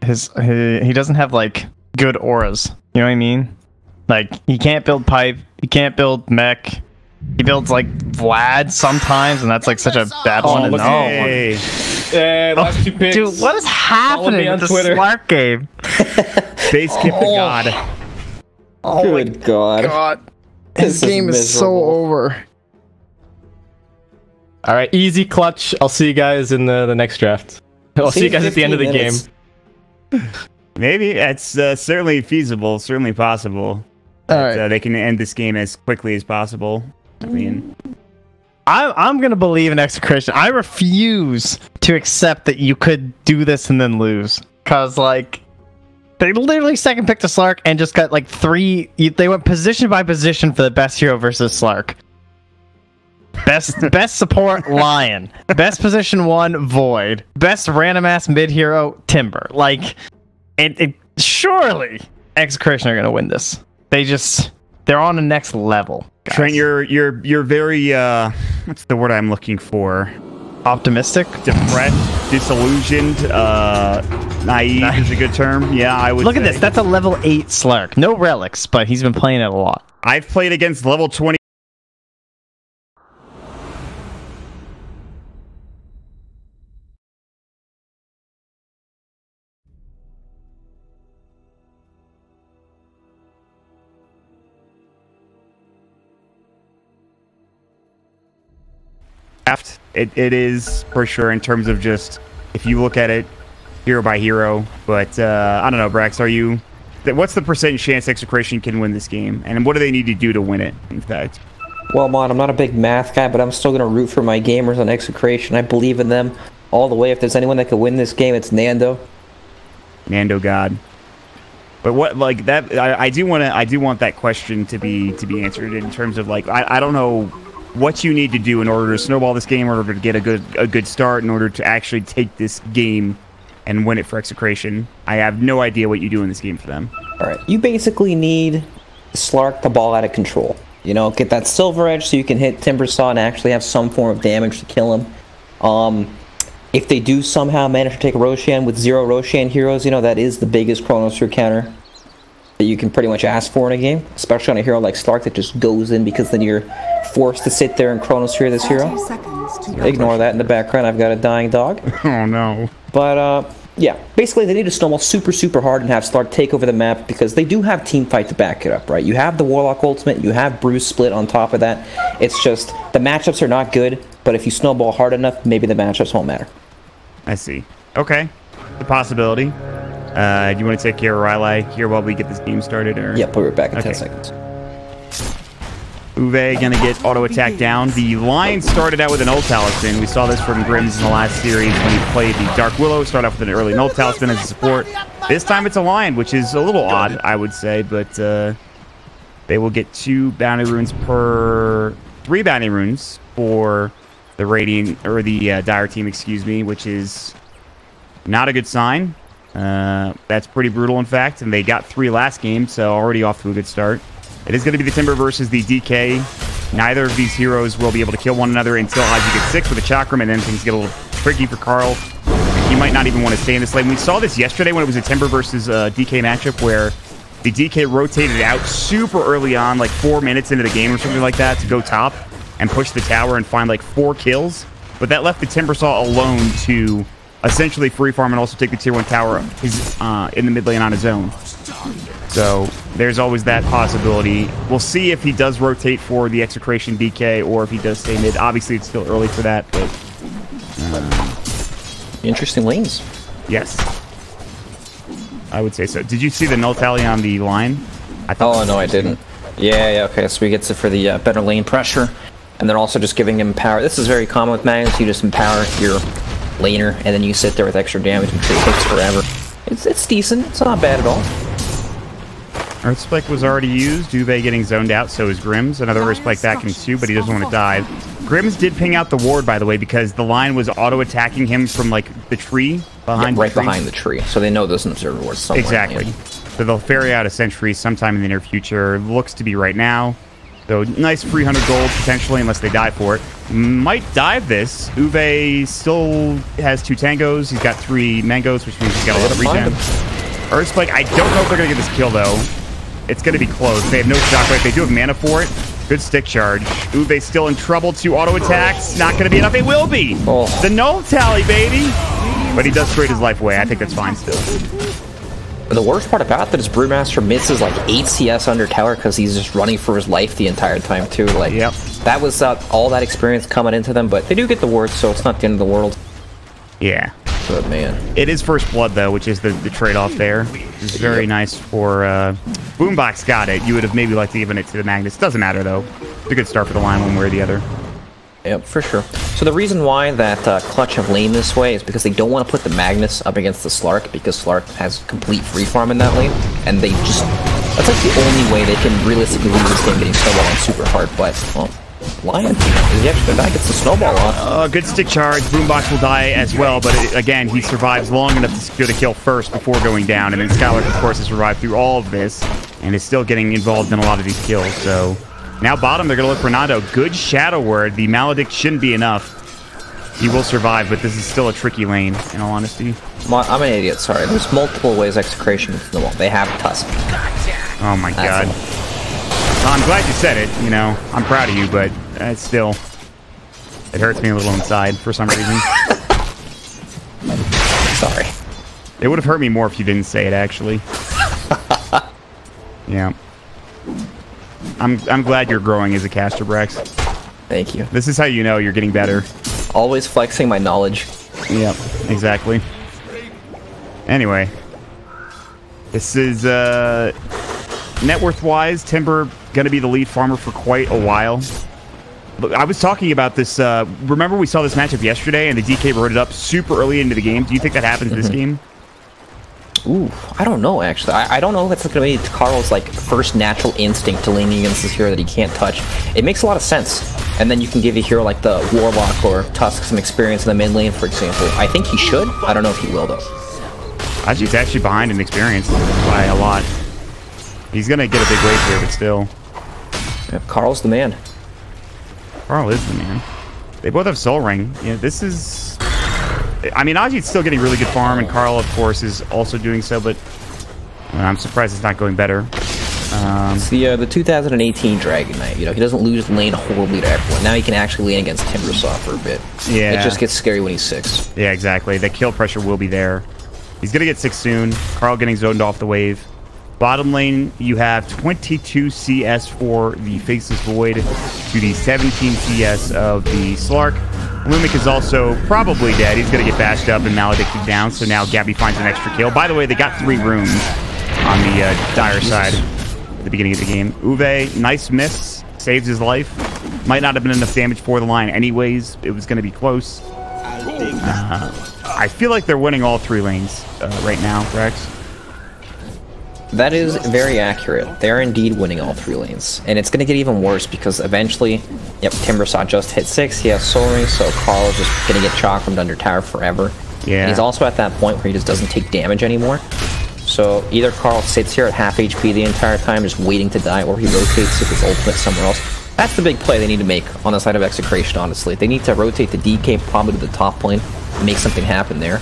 he doesn't have like good auras. You know what I mean? Like he can't build pipe, he can't build mech. He builds like Vlad sometimes, and that's like such a bad one. look Hey. Yeah, last two picks. Dude, what is Follow me happening on with the Twitter. Slark game? Base Kip the God. Oh Good God. god, This game is so over. All right, easy clutch. I'll see you guys in the next draft. I'll see you guys at the end of the 15 game. minutes. Maybe. It's certainly feasible, certainly possible. That, they can end this game as quickly as possible. I mean... I'm gonna believe in Execration. I refuse to accept that you could do this and then lose. Cause like they literally second picked a Slark and just got like they went position by position for the best hero versus Slark. Best support Lion. Best position 1 Void. Best random ass mid hero Timber. Like it surely Execration are gonna win this. They're on the next level. Guys. Trent, you're very what's the word I'm looking for? Optimistic? Depressed, disillusioned, naive is a good term. Yeah, I would Look at say. this. That's a level 8 Slark. No relics, but he's been playing it a lot. I've played against level 20. It is for sure in terms of just if you look at it hero by hero. But I don't know, Brax. What's the percent chance Execration can win this game, and what do they need to do to win it? In fact, Well, Mon, I'm not a big math guy, but I'm still going to root for my gamers on Execration. I believe in them all the way. If there's anyone that could win this game, it's Nando. Nando God. But what like that? I do want that question to be answered in terms of like I don't know what you need to do in order to snowball this game, in order to get a good start, in order to actually take this game and win it for Execration. I have no idea what you do in this game for them. All right, you basically need Slark to ball out of control. You know, get that Silver Edge so you can hit Timbersaw and actually have some form of damage to kill him. If they do somehow manage to take Roshan with 0 Roshan heroes, you know, that is the biggest Chronosphere counter that you can pretty much ask for in a game, especially on a hero like Slark that just goes in because then you're forced to sit there and Chronosphere this hero. 30 seconds to Ignore that in the background. I've got a dying dog. Oh no. But, yeah, basically they need to snowball super hard and have Slark take over the map because they do have Teamfight to back it up, right? You have the Warlock ultimate, you have Bruce split on top of that. It's just, the matchups are not good, but if you snowball hard enough, maybe the matchups won't matter. I see. Okay. The possibility. Do you want to take care of Riley here while we get this game started? Or? Yep, we'll be back in Okay. 10 seconds. Uwe gonna get auto attack down. The Lion started out with an ult talisman. We saw this from Grims in the last series when he played the Dark Willow. Started off with an early ult talisman as a support. This time it's a Lion, which is a little odd, I would say, but they will get 2 bounty runes per 3 bounty runes for the Radiant or the Dire team, excuse me, which is not a good sign. That's pretty brutal, in fact, and they got 3 last game, so already off to a good start. It is going to be the Timber versus the DK. Neither of these heroes will be able to kill one another until Haji gets 6 with a Chakram, and then things get a little tricky for Carl. He might not even want to stay in this lane. We saw this yesterday when it was a Timber versus DK matchup where the DK rotated out super early on, like 4 minutes into the game or something like that, to go top and push the tower and find like 4 kills. But that left the Timbersaw alone to essentially free farm and also take the tier 1 tower in the mid lane on his own. So there's always that possibility. We'll see if he does rotate for the Execration DK or if he does stay mid. Obviously, it's still early for that, but interesting lanes. Yes, I would say so. Did you see the null tally on the line? Oh no, I didn't. Yeah, okay. So he gets it for the better lane pressure, and then also just giving him power. This is very common with Magnus. You just empower your laner, and then you sit there with extra damage and it takes forever. It's decent. It's not bad at all. Earthspike was already used. Uwe getting zoned out, so is Grims. Another Earthspike back in 2, but he doesn't want to dive. Grims did ping out the ward, by the way, because the line was auto-attacking him from, like, the tree behind right behind the tree. So they know there's an observer ward somewhere. Exactly. Yeah. So they'll ferry out a sentry sometime in the near future. Looks to be right now. So nice 300 gold, potentially, unless they die for it. Might dive this. Uwe still has 2 tangos. He's got 3 mangoes, which means he's got a lot of regen. Earthspike, I don't know if they're going to get this kill, though. It's going to be close. They have no shockwave. They do have mana for it. Good stick charge. Uwe still in trouble. 2 auto attacks. Not going to be enough. It will be. Oh. The null tally, baby. But he does trade his life away. I think that's fine still. The worst part about that is Brewmaster misses like 8 CS under tower because he's just running for his life the entire time too. Like, yep. That was all that experience coming into them, but they do get the ward, so it's not the end of the world. Yeah. But man, it is first blood though, which is the trade-off there. It's very nice for Boombox got it. You would have maybe liked to give it to the Magnus. Doesn't matter though. It's a good start for the line one way or the other. Yep, for sure. So the reason why that Clutch have lamed this way is because they don't want to put the Magnus up against the Slark, because Slark has complete free farm in that lane, and they just, that's like the only way they can realistically lose this game, getting snowball on super hard. But well, Lion, he actually back gets the snowball off. Good stick charge. Boombox will die as well, but again, he survives long enough to secure the kill first before going down, and then Skylark, of course, has survived through all of this, and is still getting involved in a lot of these kills, so... Now bottom, they're going to look for Nando. Good Shadow Word. The Maledict shouldn't be enough. He will survive, but this is still a tricky lane, in all honesty. I'm an idiot, sorry. There's multiple ways Execration gets in the wall. They have Tusk. Oh my god. I'm glad you said it, you know. I'm proud of you, but it's still... It hurts me a little inside for some reason. Sorry. It would have hurt me more if you didn't say it, actually. Yeah. I'm glad you're growing as a caster, Brex. Thank you. This is how you know you're getting better. Always flexing my knowledge. Yep, exactly. Anyway. This is, net worth-wise, Timber gonna be the lead farmer for quite a while. Look, I was talking about this, remember we saw this matchup yesterday and the DK wrote it up super early into the game? Do you think that happens this game? Ooh, I don't know, actually. I don't know if that's going to be Carl's, like, first natural instinct to laning against this hero that he can't touch. It makes a lot of sense. And then you can give a hero like the Warlock or Tusk some experience in the mid lane, for example. I think he should. I don't know if he will, though. Aji's actually behind in experience by a lot. He's going to get a big wave here, but still. Yep, Carl's the man. Carl is the man. They both have Soul Ring. Yeah, this is... I mean, Aji's still getting really good farm, and Carl, of course, is also doing so, but I'm surprised it's not going better. It's the 2018 Dragon Knight. You know, he doesn't lose lane horribly to everyone. Now he can actually lane against Timbersaw for a bit. Yeah. It just gets scary when he's 6. Yeah, exactly. The kill pressure will be there. He's going to get 6 soon. Carl getting zoned off the wave. Bottom lane, you have 22 CS for the Faceless Void to the 17 CS of the Slark. Lumic is also probably dead. He's going to get bashed up and maledicted down, so now Gabby finds an extra kill. By the way, they got 3 runes on the Dire side at the beginning of the game. Uwe, nice miss. saves his life. Might not have been enough damage for the line anyways. It was going to be close. I feel like they're winning all 3 lanes right now, Rex. That is very accurate. They're indeed winning all 3 lanes. And it's going to get even worse because eventually, yep, Timbersaw just hit 6. He has Soul Ring, so Carl is just going to get chakrammed under tower forever. Yeah. And he's also at that point where he just doesn't take damage anymore. So either Carl sits here at half HP the entire time just waiting to die, or he rotates with his ultimate somewhere else. That's the big play they need to make on the side of Execration, honestly. They need to rotate the DK probably to the top lane and make something happen there.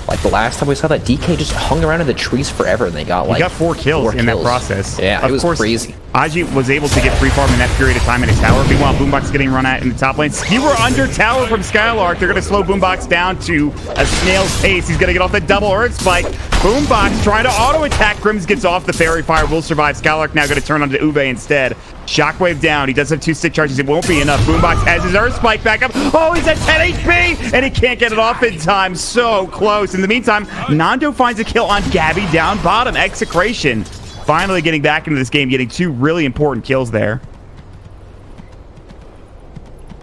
Like the last time we saw that, DK just hung around in the trees forever and they got like... He got 4 kills in that process. Yeah, it was crazy. Ajit was able to get free farm in that period of time in his tower. Meanwhile, Boombox is getting run at in the top lane. Skewer under tower from Skylark. They're going to slow Boombox down to a snail's pace. He's going to get off the double Earth Spike. Boombox trying to auto-attack. Grims gets off the Fairy Fire. Will survive. Skylark now going to turn onto Ube instead. Shockwave down. He does have 2 stick charges. It won't be enough. Boombox has his Earth Spike back up. Oh, he's at 10 HP! And he can't get it off in time. So close. In the meantime, Nando finds a kill on Gabby down bottom. Execration finally getting back into this game, getting 2 really important kills there.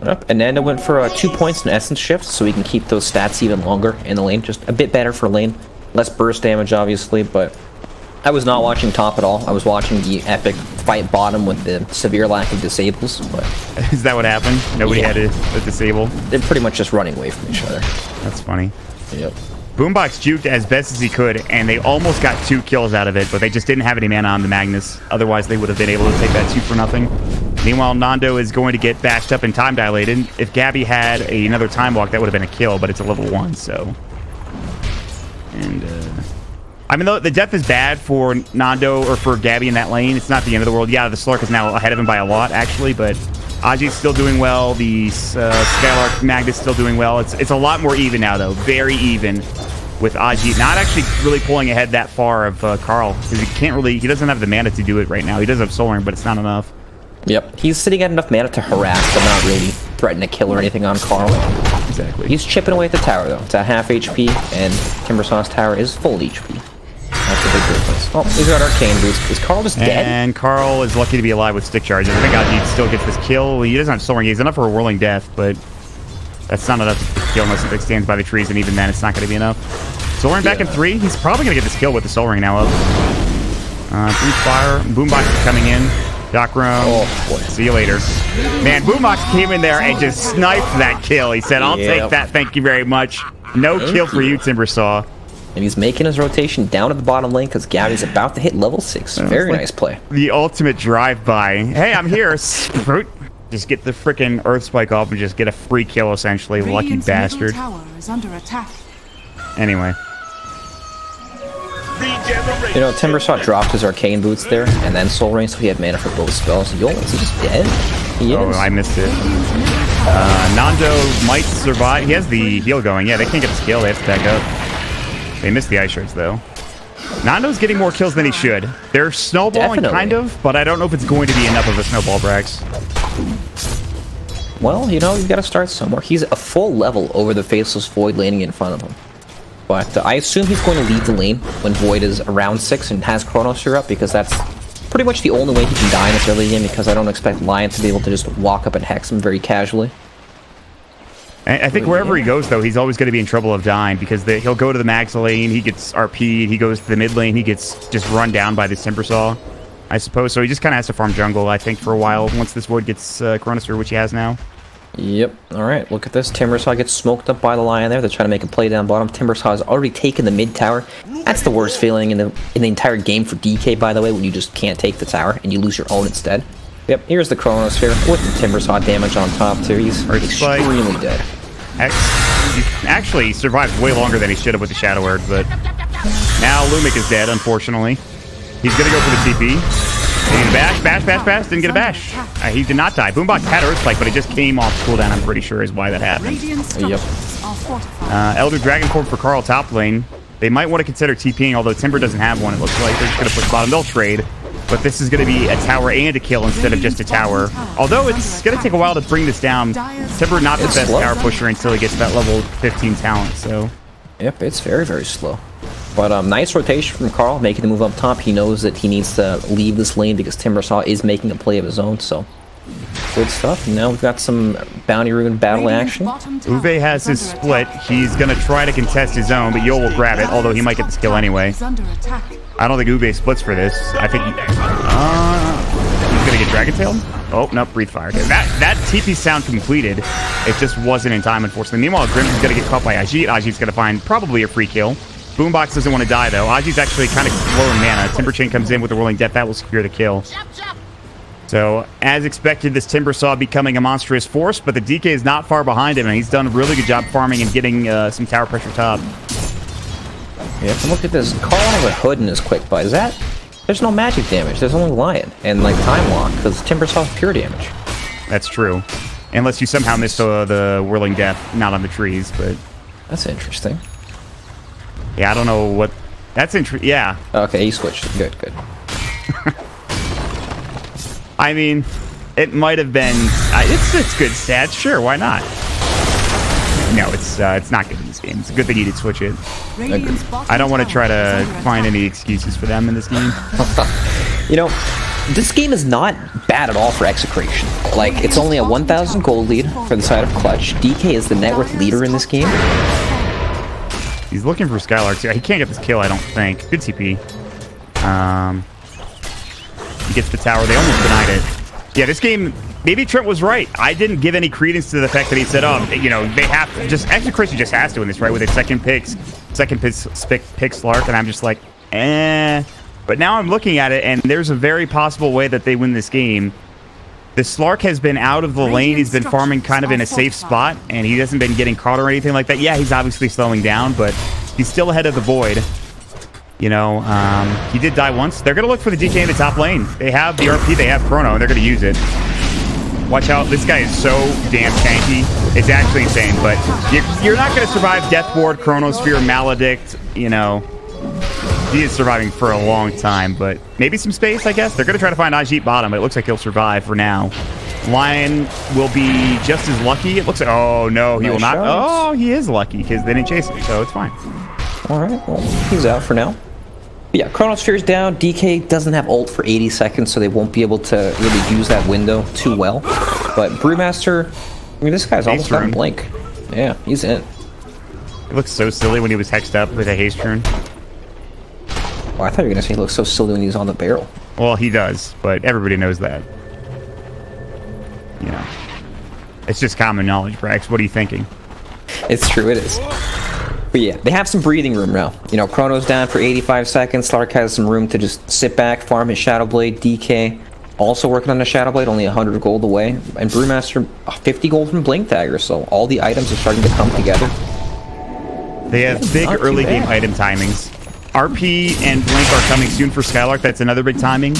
Yep, and Nando went for 2 points in Essence Shift, so we can keep those stats even longer in the lane. Just a bit better for lane. Less burst damage, obviously, but I was not watching top at all. I was watching the epic fight bottom with the severe lack of disables. But is that what happened? Nobody had a disable? They're pretty much just running away from each other. That's funny. Yep. Boombox juked as best as he could, and they almost got 2 kills out of it, but they just didn't have any mana on the Magnus. Otherwise, they would have been able to take that 2 for nothing. Meanwhile, Nando is going to get bashed up and time dilated. If Gabby had another time walk, that would have been a kill, but it's a level 1, so... And, I mean, the death is bad for Nando or for Gabby in that lane. It's not the end of the world. Yeah, the Slark is now ahead of him by a lot, actually, but Ajit's still doing well. The Skylark Magnus still doing well. It's a lot more even now, though. Very even with Ajit. Not actually really pulling ahead that far of Carl, because he doesn't have the mana to do it right now. He does have Soul Ring, but it's not enough. Yep, he's sitting at enough mana to harass, but not really threaten to kill or anything on Carl. Exactly. He's chipping away at the tower, though. It's at half HP, and Timbersaw's tower is full HP. That's a big difference. Oh, he's got Arcane Boots. Is Carl just dead? And Carl is lucky to be alive with stick charges. I think Ajit still gets this kill. He doesn't have Soul Ring. He's enough for a Whirling Death, but that's not enough to kill unless it stands by the trees, and even then, it's not going to be enough. Soul Ring back in 3. He's probably going to get this kill with the Soul Ring now up. Blue Fire. Boombox is coming in. Doc Room. Oh, boy. See you later. Man, Boombox came in there and just sniped that kill. He said, I'll take that. Thank you very much. No kill for you, Timbersaw. And he's making his rotation down to the bottom lane because Gabby's about to hit level 6. Very nice play. The ultimate drive-by. Hey, I'm here. Just get the freaking Earth Spike off and just get a free kill, essentially. Lucky bastard. Tower is under attack. Anyway. You know, Timbersaw dropped his Arcane Boots there, and then Soul Ring, so he had mana for both spells. Yo, is he just dead? He is. Oh, I missed it. Nando might survive. He has the heal going. Yeah, they can't get this kill. They have to back up. They missed the ice shards, though. Nando's getting more kills than he should. They're snowballing, kind of, but I don't know if it's going to be enough of a snowball, Brax. Well, you know, you've got to start somewhere. He's a full level over the Faceless Void laning in front of him. But I assume he's going to leave the lane when Void is around 6 and has Chronosphere up, because that's pretty much the only way he can die in this early game, because I don't expect Lion to be able to just walk up and hex him very casually. I think wherever he goes, though, he's always going to be in trouble of dying, because he'll go to the max lane, he gets RP'd, he goes to the mid lane, he gets just run down by the Timbersaw, I suppose. So he just kind of has to farm jungle, I think, for a while, once this Void gets Chronosphere, which he has now. Yep. Alright, look at this. Timbersaw gets smoked up by the Lion there. They're trying to make a play down bottom. Timbersaw has already taken the mid tower. That's the worst feeling in the entire game for DK, by the way, when you just can't take the tower and you lose your own instead. Yep, here's the Chronosphere with the Timbersaw damage on top, too. He's extremely dead. He actually survived way longer than he should have with the Shadow Word, but now Lumic is dead, unfortunately. He's going to go for the TP. He needed a bash, didn't get a bash. He did not die. Boombox had Earth Spike, but it just came off cooldown, I'm pretty sure is why that happened. Yep. Elder Dragon Corp for Carl top lane. They might want to consider TPing, although Timber doesn't have one, it looks like. They're just going to push bottom. They'll trade, but this is going to be a tower and a kill instead of just a tower. Although it's going to take a while to bring this down. Timber not the best tower pusher until he gets that level 15 talent, so... Yep, it's very, very slow. But nice rotation from Carl, making the move up top. He knows that he needs to leave this lane because Timbersaw is making a play of his own, so Good stuff. Now we've got some bounty rune battle action. Uwe has his split. He's going to try to contest his own, but Yo will grab it, although he might get the skill anyway. I don't think Uwe splits for this. I think he's going to get Dragon Tailed. Oh, no, Breathe Fire. That TP sound completed. It just wasn't in time, unfortunately. Meanwhile, Grims is going to get caught by Ajit. Ajit's going to find probably a free kill. Boombox doesn't want to die, though. Ajit's actually kind of low in mana. Timber Chain comes in with the Whirling Death. That will secure the kill. So, as expected, this Timber Saw becoming a monstrous force, but the DK is not far behind him, and he's done a really good job farming and getting some tower pressure top. Yeah, look at this. Carl has a hood in his quick buy. Is that? There's no magic damage. There's only Lion and, like, Time Lock, because Timber Saw's pure damage. That's true. Unless you somehow missed the Whirling Death, not on the trees, but... That's interesting. Yeah, I don't know what... That's interesting. Yeah. Okay, he switched. Good. I mean, it might have been... it's good stats. Sure, why not? No, it's not good in this game. It's a good thing you did switch it. I don't want to try to find any excuses for them in this game. You know, this game is not bad at all for Execration. Like, it's only a 1,000 gold lead for the side of Clutch. DK is the net worth leader in this game. He's looking for Skylark. He can't get this kill, I don't think. Good TP. He gets the tower. They almost denied it. Yeah, this game, maybe Trent was right. I didn't give any credence to the fact that he said, oh, you know, they have to just... Execration just has to win this, right? With its second pick Slark, and I'm just like, eh. But now I'm looking at it, and there's a very possible way that they win this game. The Slark has been out of the lane. He's been farming kind of in a safe spot, and he hasn't been getting caught or anything like that. Yeah, he's obviously slowing down, but he's still ahead of the Void. You know, he did die once. They're going to look for the DK in the top lane. They have the RP, they have Chrono, and they're going to use it. Watch out. This guy is so damn tanky. It's actually insane, but you're not going to survive Death Ward, Chronosphere, Maledict, you know. He is surviving for a long time, but maybe some space, I guess. They're going to try to find Ajit bottom, but it looks like he'll survive for now. Lion will be just as lucky. It looks like... Oh, no, he will not. Oh, he is lucky because they didn't chase him, so it's fine. All right, well, he's out for now. But yeah, Chronosphere's down. DK doesn't have ult for 80 seconds, so they won't be able to really use that window too well. But Brewmaster, I mean, this guy's almost got a blink. Yeah, he's in. It looks so silly when he was hexed up with a haste rune. Oh, I thought you were going to say he looks so silly when he's on the barrel. Well, he does, but everybody knows that. You know. It's just common knowledge, Brax. What are you thinking? It's true, it is. But yeah, they have some breathing room now. You know, Chrono's down for 85 seconds. Slark has some room to just sit back, farm his Shadow Blade. DK also working on the Shadow Blade, only 100 gold away. And Brewmaster, 50 gold from Blink Dagger, so all the items are starting to come together. They have big early game item timings. RP and Blink are coming soon for Skylark. That's another big timing.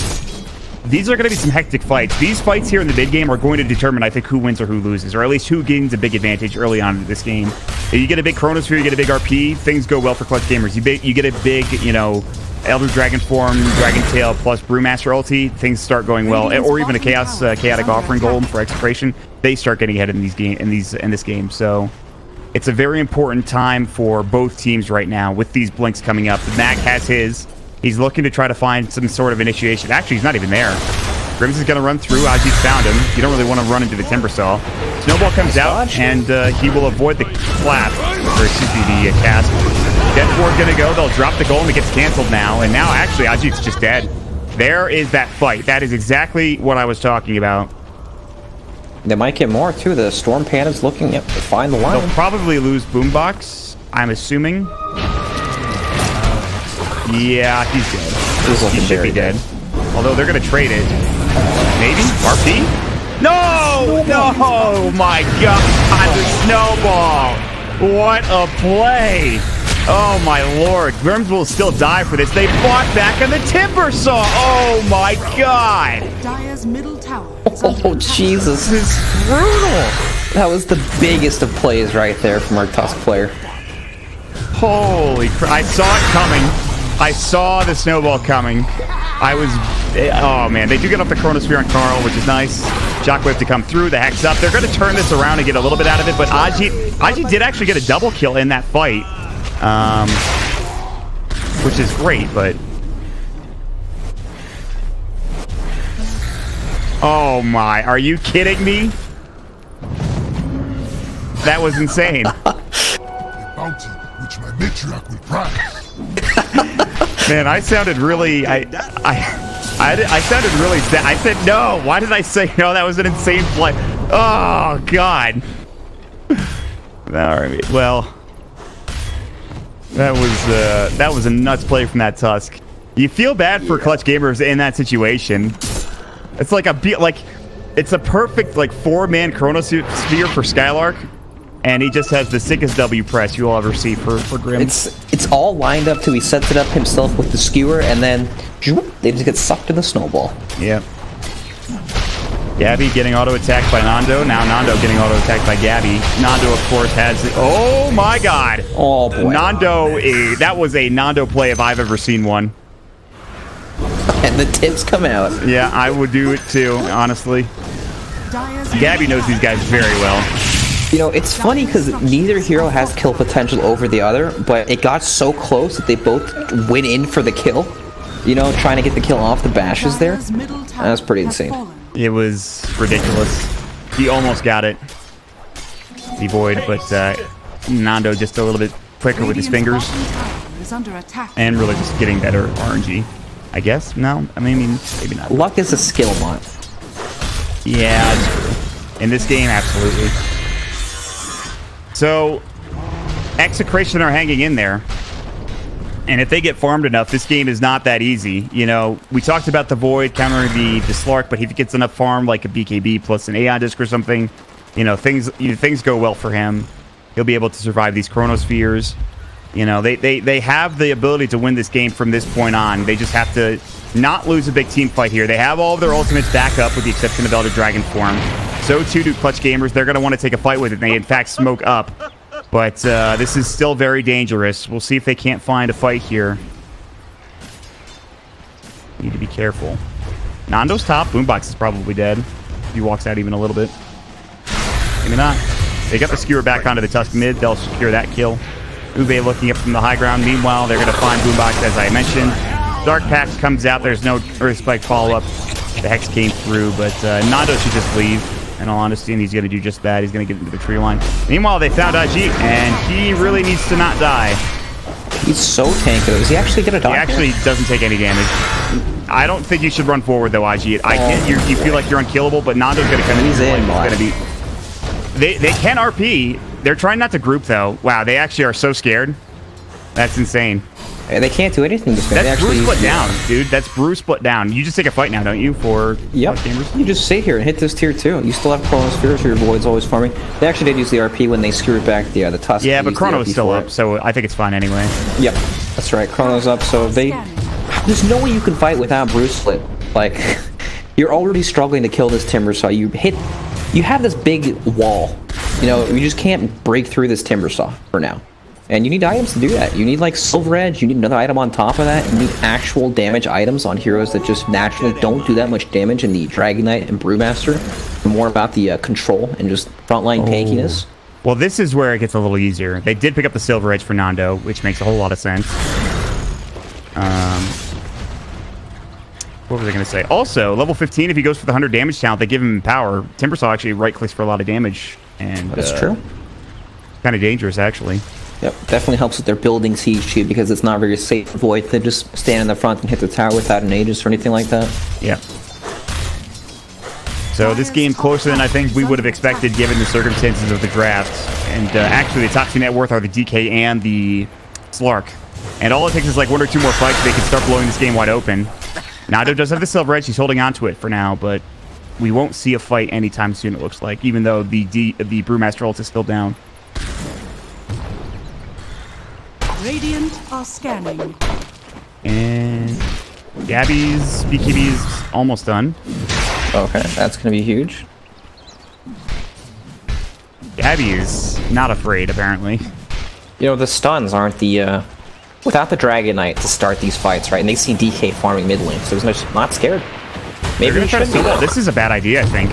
These are going to be some hectic fights. These fights here in the mid game are going to determine, I think, who wins or who loses, or at least who gains a big advantage early on in this game. If you get a big Chronosphere, you get a big RP, things go well for Clutch gamers. You get a big, you know, Elder Dragon form, Dragon Tail plus Brewmaster ulti, things start going well, or even a Chaotic Offering Golem for Execration. They start getting ahead in this game. So it's a very important time for both teams right now with these blinks coming up. The Mac has his. He's looking to try to find some sort of initiation. Actually, he's not even there. Grims is going to run through. Ajit's found him. You don't really want to run into the Timber Saw. Snowball comes out, and he will avoid the clap, or excuse me, the cast. Death Ward going to go. They'll drop the golem. It gets canceled now, and now actually Ajit's just dead. There is that fight. That is exactly what I was talking about. They might get more, too. The Storm Panda's looking to find the line. They'll probably lose Boombox, I'm assuming. Yeah, he's dead. He should be dead. Although they're going to trade it. Maybe? RP? No! No! Oh my god! The snowball! What a play! Oh my lord. Grims will still die for this. They fought back on the Timber Saw! Oh my god! Dire's middle tower. Oh, Jesus. This is brutal! That was the biggest of plays right there from our Tusk player. Holy crap. I saw it coming. I saw the snowball coming. Oh man, they do get off the Chronosphere on Carl, which is nice. Shockwave to come through, the hex up. They're going to turn this around and get a little bit out of it, but Ajit did actually get a double kill in that fight, which is great, but Oh my, are you kidding me? That was insane. Bounty, which my matriarch will prize. Man, I sounded really, I sounded really sad. I said no. Why did I say no? That was an insane play. Oh God. All right. Well, that was a nuts play from that Tusk. You feel bad for clutch gamers in that situation. It's like it's a perfect like 4-man chronosphere for Skylark, and he just has the sickest W press you'll ever see for Grim. It's all lined up to he sets it up himself with the skewer, and then they just get sucked in the snowball. Yep. Gabby getting auto-attacked by Nando. Now Nando getting auto-attacked by Gabby. Nando, of course, has... Oh, my God. Oh, boy. Nando, that was a Nando play if I've ever seen one. And the tips come out. Yeah, I would do it too, honestly. Gabby knows these guys very well. You know, it's funny because neither hero has kill potential over the other, but it got so close that they both went in for the kill. You know, trying to get the kill off the bashes there. That was pretty insane. It was ridiculous. He almost got it. The Void, but Nando just a little bit quicker with his fingers. And really just getting better RNG. I guess? No? I mean, maybe not. Luck is a skill mod. Yeah, that's true. In this game, absolutely. So, Execration are hanging in there. And if they get farmed enough, this game is not that easy. You know, we talked about the Void countering the Slark, but if he gets enough farm, like a BKB plus an Aeon Disc or something, you know, things go well for him. He'll be able to survive these Chronospheres. You know, they have the ability to win this game from this point on. They just have to not lose a big team fight here. They have all of their ultimates back up with the exception of Elder Dragon form. So too do Clutch Gamers. They're going to want to take a fight with it. They, in fact, smoke up. But this is still very dangerous. We'll see if they can't find a fight here. Need to be careful. Nando's top. Boombox is probably dead. He walks out even a little bit. Maybe not. They got the skewer back onto the Tusk mid. They'll secure that kill. Ube looking up from the high ground. Meanwhile, they're going to find Boombox, as I mentioned. Dark Pact comes out. There's no Earth Spike follow-up. The Hex came through, but Nando should just leave. In all honesty, and he's going to do just that. He's going to get into the tree line. Meanwhile, they found Ajit, and he really needs to not die. He's so tanky. Is he actually going to die? He actually doesn't take any damage. I don't think you should run forward, though, Ajit. I can't. You feel like you're unkillable, but Nando's going to come in. He's in. He's going to be... They can RP. They're trying not to group, though. Wow, they actually are so scared. That's insane. They can't do anything. That's Brew split down, dude. That's Brew split down. You just take a fight now, don't you, for gamers? You just stay here and hit this tier 2. You still have Chronosphere, so your Void's always farming. They actually did use the RP when they screwed back the Tusk. Yeah, but Chrono is still up, so I think it's fine anyway. Yep, that's right. Chrono's up, so there's no way you can fight without Brew split. Like, you're already struggling to kill this Timber Saw. You have this big wall. You know, you just can't break through this Timber Saw for now. And you need items to do that. You need like Silver Edge, you need another item on top of that. You need actual damage items on heroes that just naturally don't do that much damage in the Dragon Knight and Brewmaster. More about the control and just frontline tankiness. Well, this is where it gets a little easier. They did pick up the Silver Edge for Nando, which makes a whole lot of sense. What was I going to say? Also, level 15, if he goes for the 100 damage talent, they give him power. Timbersaw actually right-clicks for a lot of damage. And that's true. Kind of dangerous, actually. Yep, definitely helps with their building siege too, because it's not very safe for Void to just stand in the front and hit the tower without an Aegis or anything like that. Yeah. So this game closer than I think we would have expected given the circumstances of the draft. And actually the top 2 net worth are the DK and the Slark. And all it takes is like 1 or 2 more fights, they can start blowing this game wide open. Nado does have the Silver Edge, he's holding on to it for now, but we won't see a fight anytime soon, it looks like, even though the Brewmaster ult is still down. Radiant are scanning. And Gabby's BKB is almost done. Okay, that's going to be huge. Gabby is not afraid, apparently. You know, the stuns aren't the... without the Dragon Knight to start these fights, right? And they've seen DK farming mid lane, so they're not scared. Maybe they should be. This is a bad idea, I think.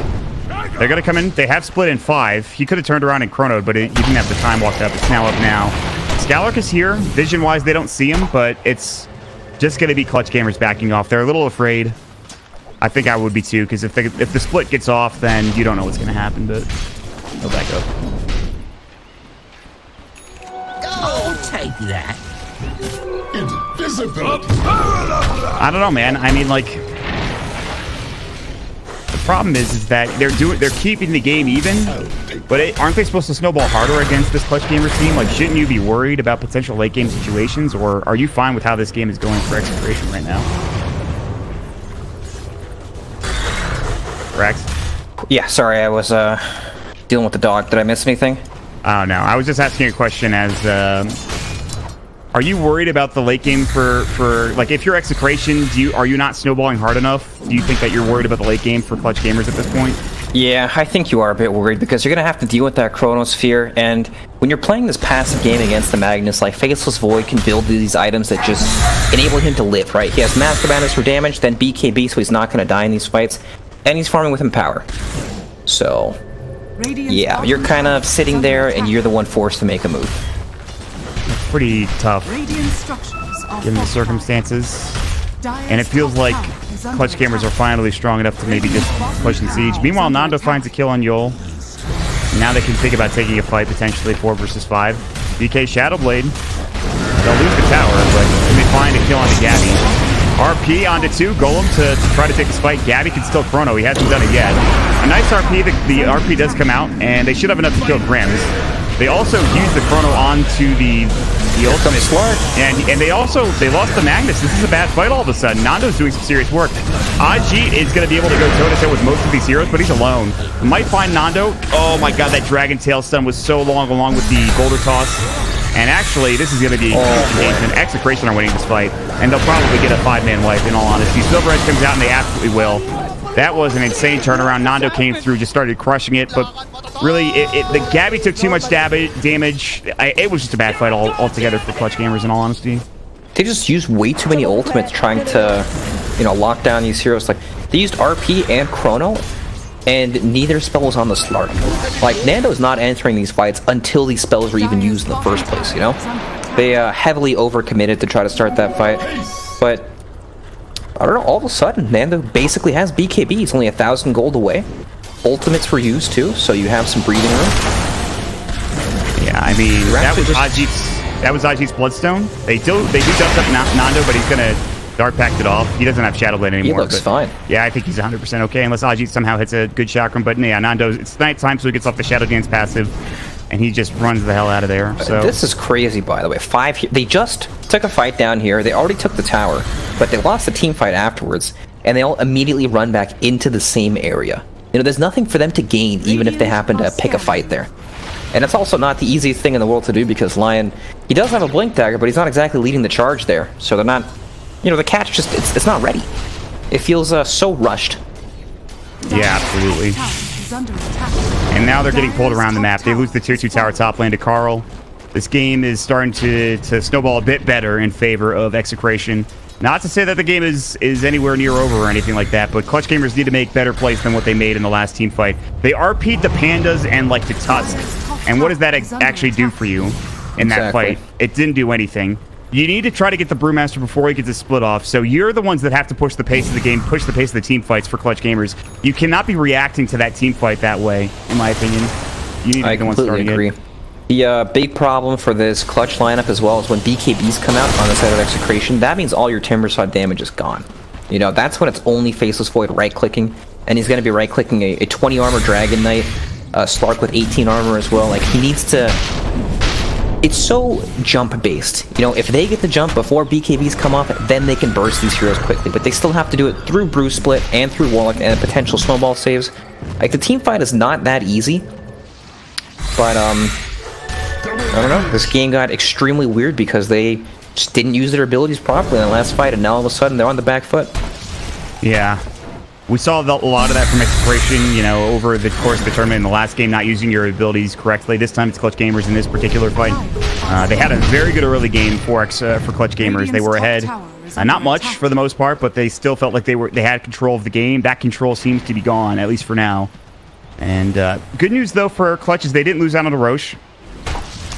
They're going to come in. They have split in 5. He could have turned around and chronoed, but he didn't have the time walked up. It's now up now. Skylark is here. Vision-wise, they don't see him, but it's just going to be Clutch Gamers backing off. They're a little afraid. I think I would be too, because if the split gets off, then you don't know what's going to happen, but he'll back up. Oh, take that. Invisibility. I don't know, man. I mean, like, the problem is that they're keeping the game even, but aren't they supposed to snowball harder against this Clutch Gamers team? Like, shouldn't you be worried about potential late game situations, or are you fine with how this game is going for Execration right now? Rex? Yeah, sorry, I was dealing with the dog. Did I miss anything? Oh, no. I was just asking a question as, are you worried about the late game for like, if you're Execration, are you not snowballing hard enough? Do you think that you're worried about the late game for Clutch Gamers at this point? Yeah, I think you are a bit worried because you're going to have to deal with that Chronosphere, and when you're playing this passive game against the Magnus, like, Faceless Void can build these items that just enable him to live, right? He has Master Bandits for damage, then BKB, so he's not going to die in these fights, and he's farming with Empower. So, yeah, you're kind of sitting there, and you're the one forced to make a move. It's pretty tough, given the circumstances. And it feels like Clutch Gamers are finally strong enough to maybe just push and siege. Meanwhile, Nando finds a kill on Yol. Now they can think about taking a fight, potentially 4 versus 5. BK Shadowblade. They'll lose the tower, but can they find a kill onto Gabby? RP onto 2, Golem to try to take this fight. Gabby can still chrono, he hasn't done it yet. A nice RP, the RP does come out, and they should have enough to kill Grims. They also used the chrono onto the ultimate slug, and they lost the Magnus. This is a bad fight all of a sudden. Nando's doing some serious work. Ajit is going to be able to go toe-to-toe with most of these heroes, but he's alone. Might find Nando. Oh my god, that Dragon Tail stun was so long, along with the Boulder Toss. And actually, this is going to be engagement. Execration are winning this fight, and they'll probably get a 5-man wipe, in all honesty. Silver Edge comes out, and they absolutely will. That was an insane turnaround. Nando came through, just started crushing it, but really, the Gabby took too much damage. It was just a bad fight altogether for Clutch Gamers, in all honesty. They just used way too many ultimates trying to, lock down these heroes. Like, they used RP and Chrono, and neither spell was on the Slark. Like, Nando's not entering these fights until these spells were even used in the first place, They heavily overcommitted to try to start that fight, but I don't know, all of a sudden, Nando basically has BKB. He's only 1,000 gold away. Ultimates were used too, so you have some breathing room. Yeah, I mean, that was Ajit's Bloodstone. They do dust up Nando, but he's gonna Dart packed it off. He doesn't have Shadowblade anymore. He looks fine. Yeah, I think he's 100% okay, unless Ajit somehow hits a good chakram. But yeah, Nando, it's nighttime, so he gets off the Shadow Dance passive, and he just runs the hell out of there. So this is crazy, by the way. They just took a fight down here. They already took the tower, but they lost the team fight afterwards, and they all immediately run back into the same area. There's nothing for them to gain, even if they happen to pick a fight there. And it's also not the easiest thing in the world to do, because Lion, he does have a Blink Dagger, but he's not exactly leading the charge there. So they're not, the catch just, it's not ready. It feels so rushed. Yeah, absolutely. And now they're getting pulled around the map. They lose the tier 2 tower top lane to Carl. This game is starting to snowball a bit better in favor of Execration. Not to say that the game is anywhere near over or anything like that, but Clutch Gamers need to make better plays than what they made in the last team fight. They RP'd the Pandas and like the Tusk, and what does that actually do for you in that fight? It didn't do anything. You need to try to get the Brewmaster before he gets his split off, so you're the ones that have to push the pace of the game, push the pace of the team fights for Clutch Gamers. You cannot be reacting to that team fight that way, in my opinion. You need to be the one starting it. The big problem for this Clutch lineup as well is when BKBs come out on the side of Execration, that means all your Timbersaw damage is gone. That's when it's only Faceless Void right-clicking, and he's going to be right-clicking a 20 armor Dragon Knight, Slark with 18 armor as well. Like, he needs to... It's so jump-based. If they get the jump before BKBs come off, then they can burst these heroes quickly, but they still have to do it through Brew Split and through Warlock and potential snowball saves. Like, the team fight is not that easy, but, I don't know. This game got extremely weird because they just didn't use their abilities properly in the last fight, and now all of a sudden they're on the back foot. Yeah. We saw a lot of that from Execration, over the course of the tournament in the last game, not using your abilities correctly. This time it's Clutch Gamers in this particular fight. They had a very good early game for Clutch Gamers. They were ahead. Not much for the most part, but they still felt like they had control of the game. That control seems to be gone, at least for now. And good news, though, for Clutch is they didn't lose out on the Roche.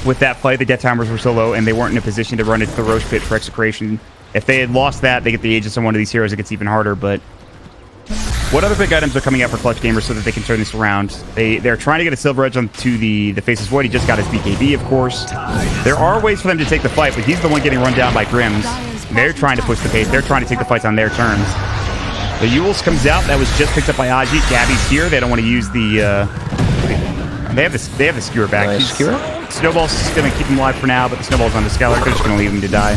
With that fight, the death timers were so low, and they weren't in a position to run into the Roche pit for Execration. If they had lost that, they get the Aegis on one of these heroes, it gets even harder, but What other big items are coming out for Clutch Gamers so that they can turn this around? They're trying to get a Silver Edge onto the Faceless Void. He just got his BKB, of course. There are ways for them to take the fight, but he's the one getting run down by Grims. They're trying to push the pace. They're trying to take the fights on their terms. The Yules comes out. That was just picked up by Ajit. Gabby's here. They don't want to use the... They have the Skewer back. Nice Skewer. Snowball's going to keep him alive for now, but the Snowball's on the Skylark. They're just going to leave him to die.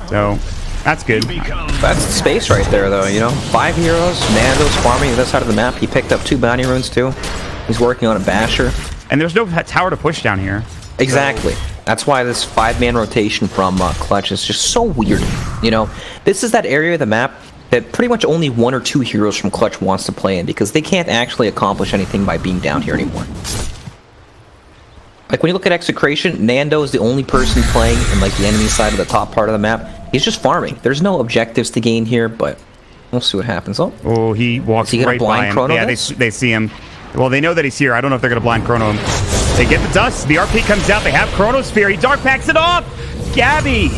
So... That's good. That's the space right there, though, you know? 5 heroes, Nando's farming on this side of the map. He picked up 2 bounty runes, too. He's working on a basher. And there's no tower to push down here. Exactly. That's why this 5-man rotation from Clutch is just so weird. You know, this is that area of the map that pretty much only 1 or 2 heroes from Clutch wants to play in, because they can't actually accomplish anything by being down here anymore. Like, when you look at Execration, Nando is the only person playing in, like, the enemy side of the top part of the map. He's just farming. There's no objectives to gain here, but we'll see what happens. Oh, he walks right by him. Yeah, they see him. Well, they know that he's here. I don't know if they're going to blind Chrono him. They get the dust. The RP comes out. They have Chronosphere. He dark packs it off. Gabby.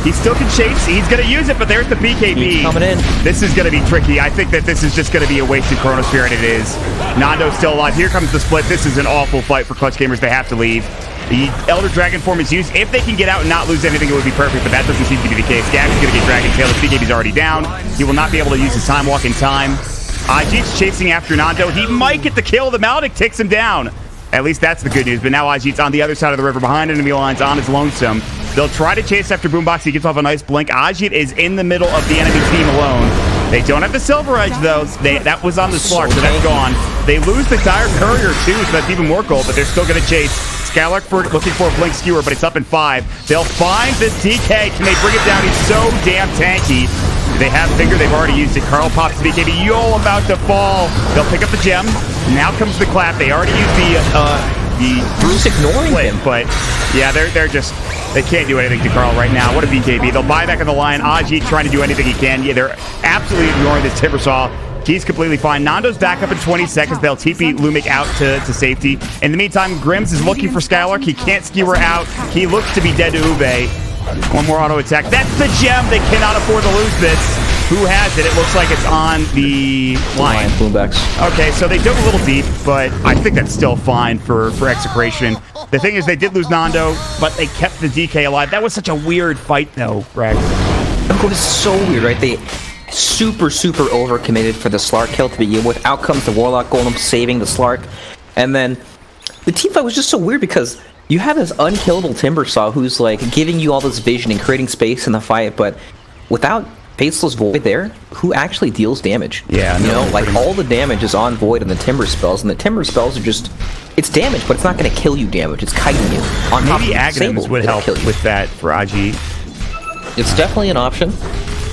He still can chase. He's going to use it, but there's the BKB. He's coming in. This is going to be tricky. I think that this is just going to be a wasted Chronosphere, and it is. Nando's still alive. Here comes the split. This is an awful fight for Clutch Gamers. They have to leave. The Elder Dragon form is used. If they can get out and not lose anything, it would be perfect, but that doesn't seem to be the case. Gabby's going to get Dragon Tail. His BKB's already down. He will not be able to use his Time Walk in time. Ajit's chasing after Nando. He might get the kill. The Maledict takes him down. At least that's the good news. But now Ajit's on the other side of the river, behind enemy lines, on his lonesome. They'll try to chase after Boombox. He gets off a nice blink. Ajit is in the middle of the enemy team alone. They don't have the Silver Edge, though. That was on the Slark, so that's gone. They lose the Dire Courier, too, so that's even more gold, but they're still going to chase. Skylark looking for a Blink Skewer, but it's up in 5. They'll find this DK. Can they bring it down? He's so damn tanky. They have Finger. They've already used it. Carl pops the BKB. Yo, about to fall. They'll pick up the gem. Now comes the clap. They already used the Bruce ignoring him, but yeah, they're just... They can't do anything to Carl right now. What a BKB. They'll buy back on the line. Ajit trying to do anything he can. Yeah, they're absolutely ignoring this Timbersaw. He's completely fine. Nando's back up in 20 seconds. They'll TP Lumic out to safety. In the meantime, Grims is looking for Skylark. He can't skewer out. He looks to be dead to Ube. One more auto attack. That's the gem. They cannot afford to lose this. Who has it? It looks like it's on the line. Okay, so they dug a little deep, but I think that's still fine for Execration. The thing is, they did lose Nando, but they kept the DK alive. That was such a weird fight, though, Greg. It was so weird, right? They super overcommitted for the Slark kill to begin with. Out comes the Warlock Golem saving the Slark. And then the team fight was just so weird because you have this unkillable Timbersaw who's like giving you all this vision and creating space in the fight, but without Faceless Void there, who actually deals damage? Yeah, you know, like all the damage is on Void and the Timber spells, and the Timber spells are just, it's damage, but it's not going to kill you damage. It's kiting you. On Maybe Aghanims would help with that for Ajit. It's definitely an option.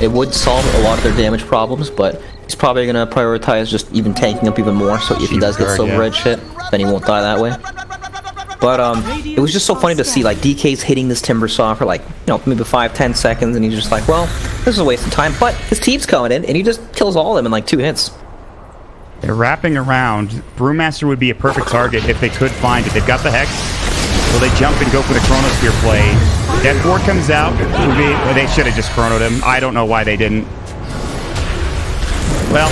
It would solve a lot of their damage problems, but he's probably going to prioritize just even tanking up even more, so if he does get Silver Edge hit, then he won't die that way. But it was just so funny to see, like, DK's hitting this Timbersaw for, like, you know, maybe 5-10 seconds, and he's just like, well, this is a waste of time. But his team's coming in, and he just kills all of them in, like, 2 hits. They're wrapping around. Brewmaster would be a perfect target if they could find it. They've got the Hex. Will they jump and go for the Chronosphere play? Death Ward comes out. They should have just chronoed him. I don't know why they didn't. Well...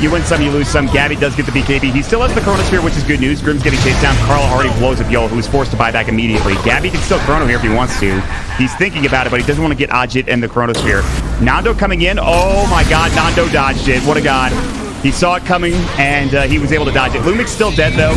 You win some, you lose some. Gabby does get the BKB. He still has the Chronosphere, which is good news. Grim's getting chased down. Carl already blows up Yo, who was forced to buy back immediately. Gabby can still Chrono here if he wants to. He's thinking about it, but he doesn't want to get Ajit and the Chronosphere. Nando coming in. Oh my god, Nando dodged it. What a god. He saw it coming, and he was able to dodge it. Lumic's still dead, though.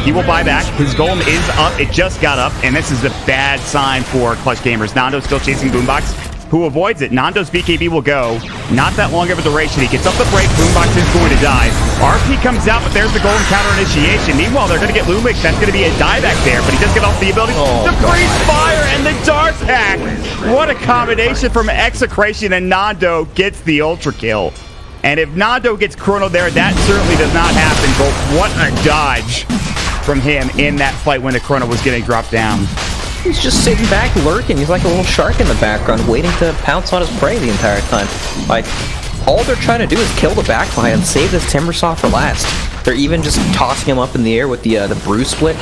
He will buy back. His golem is up. It just got up, and this is a bad sign for Clutch Gamers. Nando's still chasing Boombox, who avoids it. Nando's BKB will go. Not that long of a duration. He gets up the break. Boombox is going to die. RP comes out, but there's the golem counter initiation. Meanwhile, they're going to get Lumic. That's going to be a dieback there, but he does get off the ability to freeze fire and the Dark Pack. What a combination from Execration, and Nando gets the ultra kill. And if Nando gets Chrono there, that certainly does not happen, but what a dodge from him in that fight when the Chrono was getting dropped down. He's just sitting back, lurking. He's like a little shark in the background, waiting to pounce on his prey the entire time. Like, all they're trying to do is kill the backline and save this Timbersaw for last. They're even just tossing him up in the air with the Brew Split.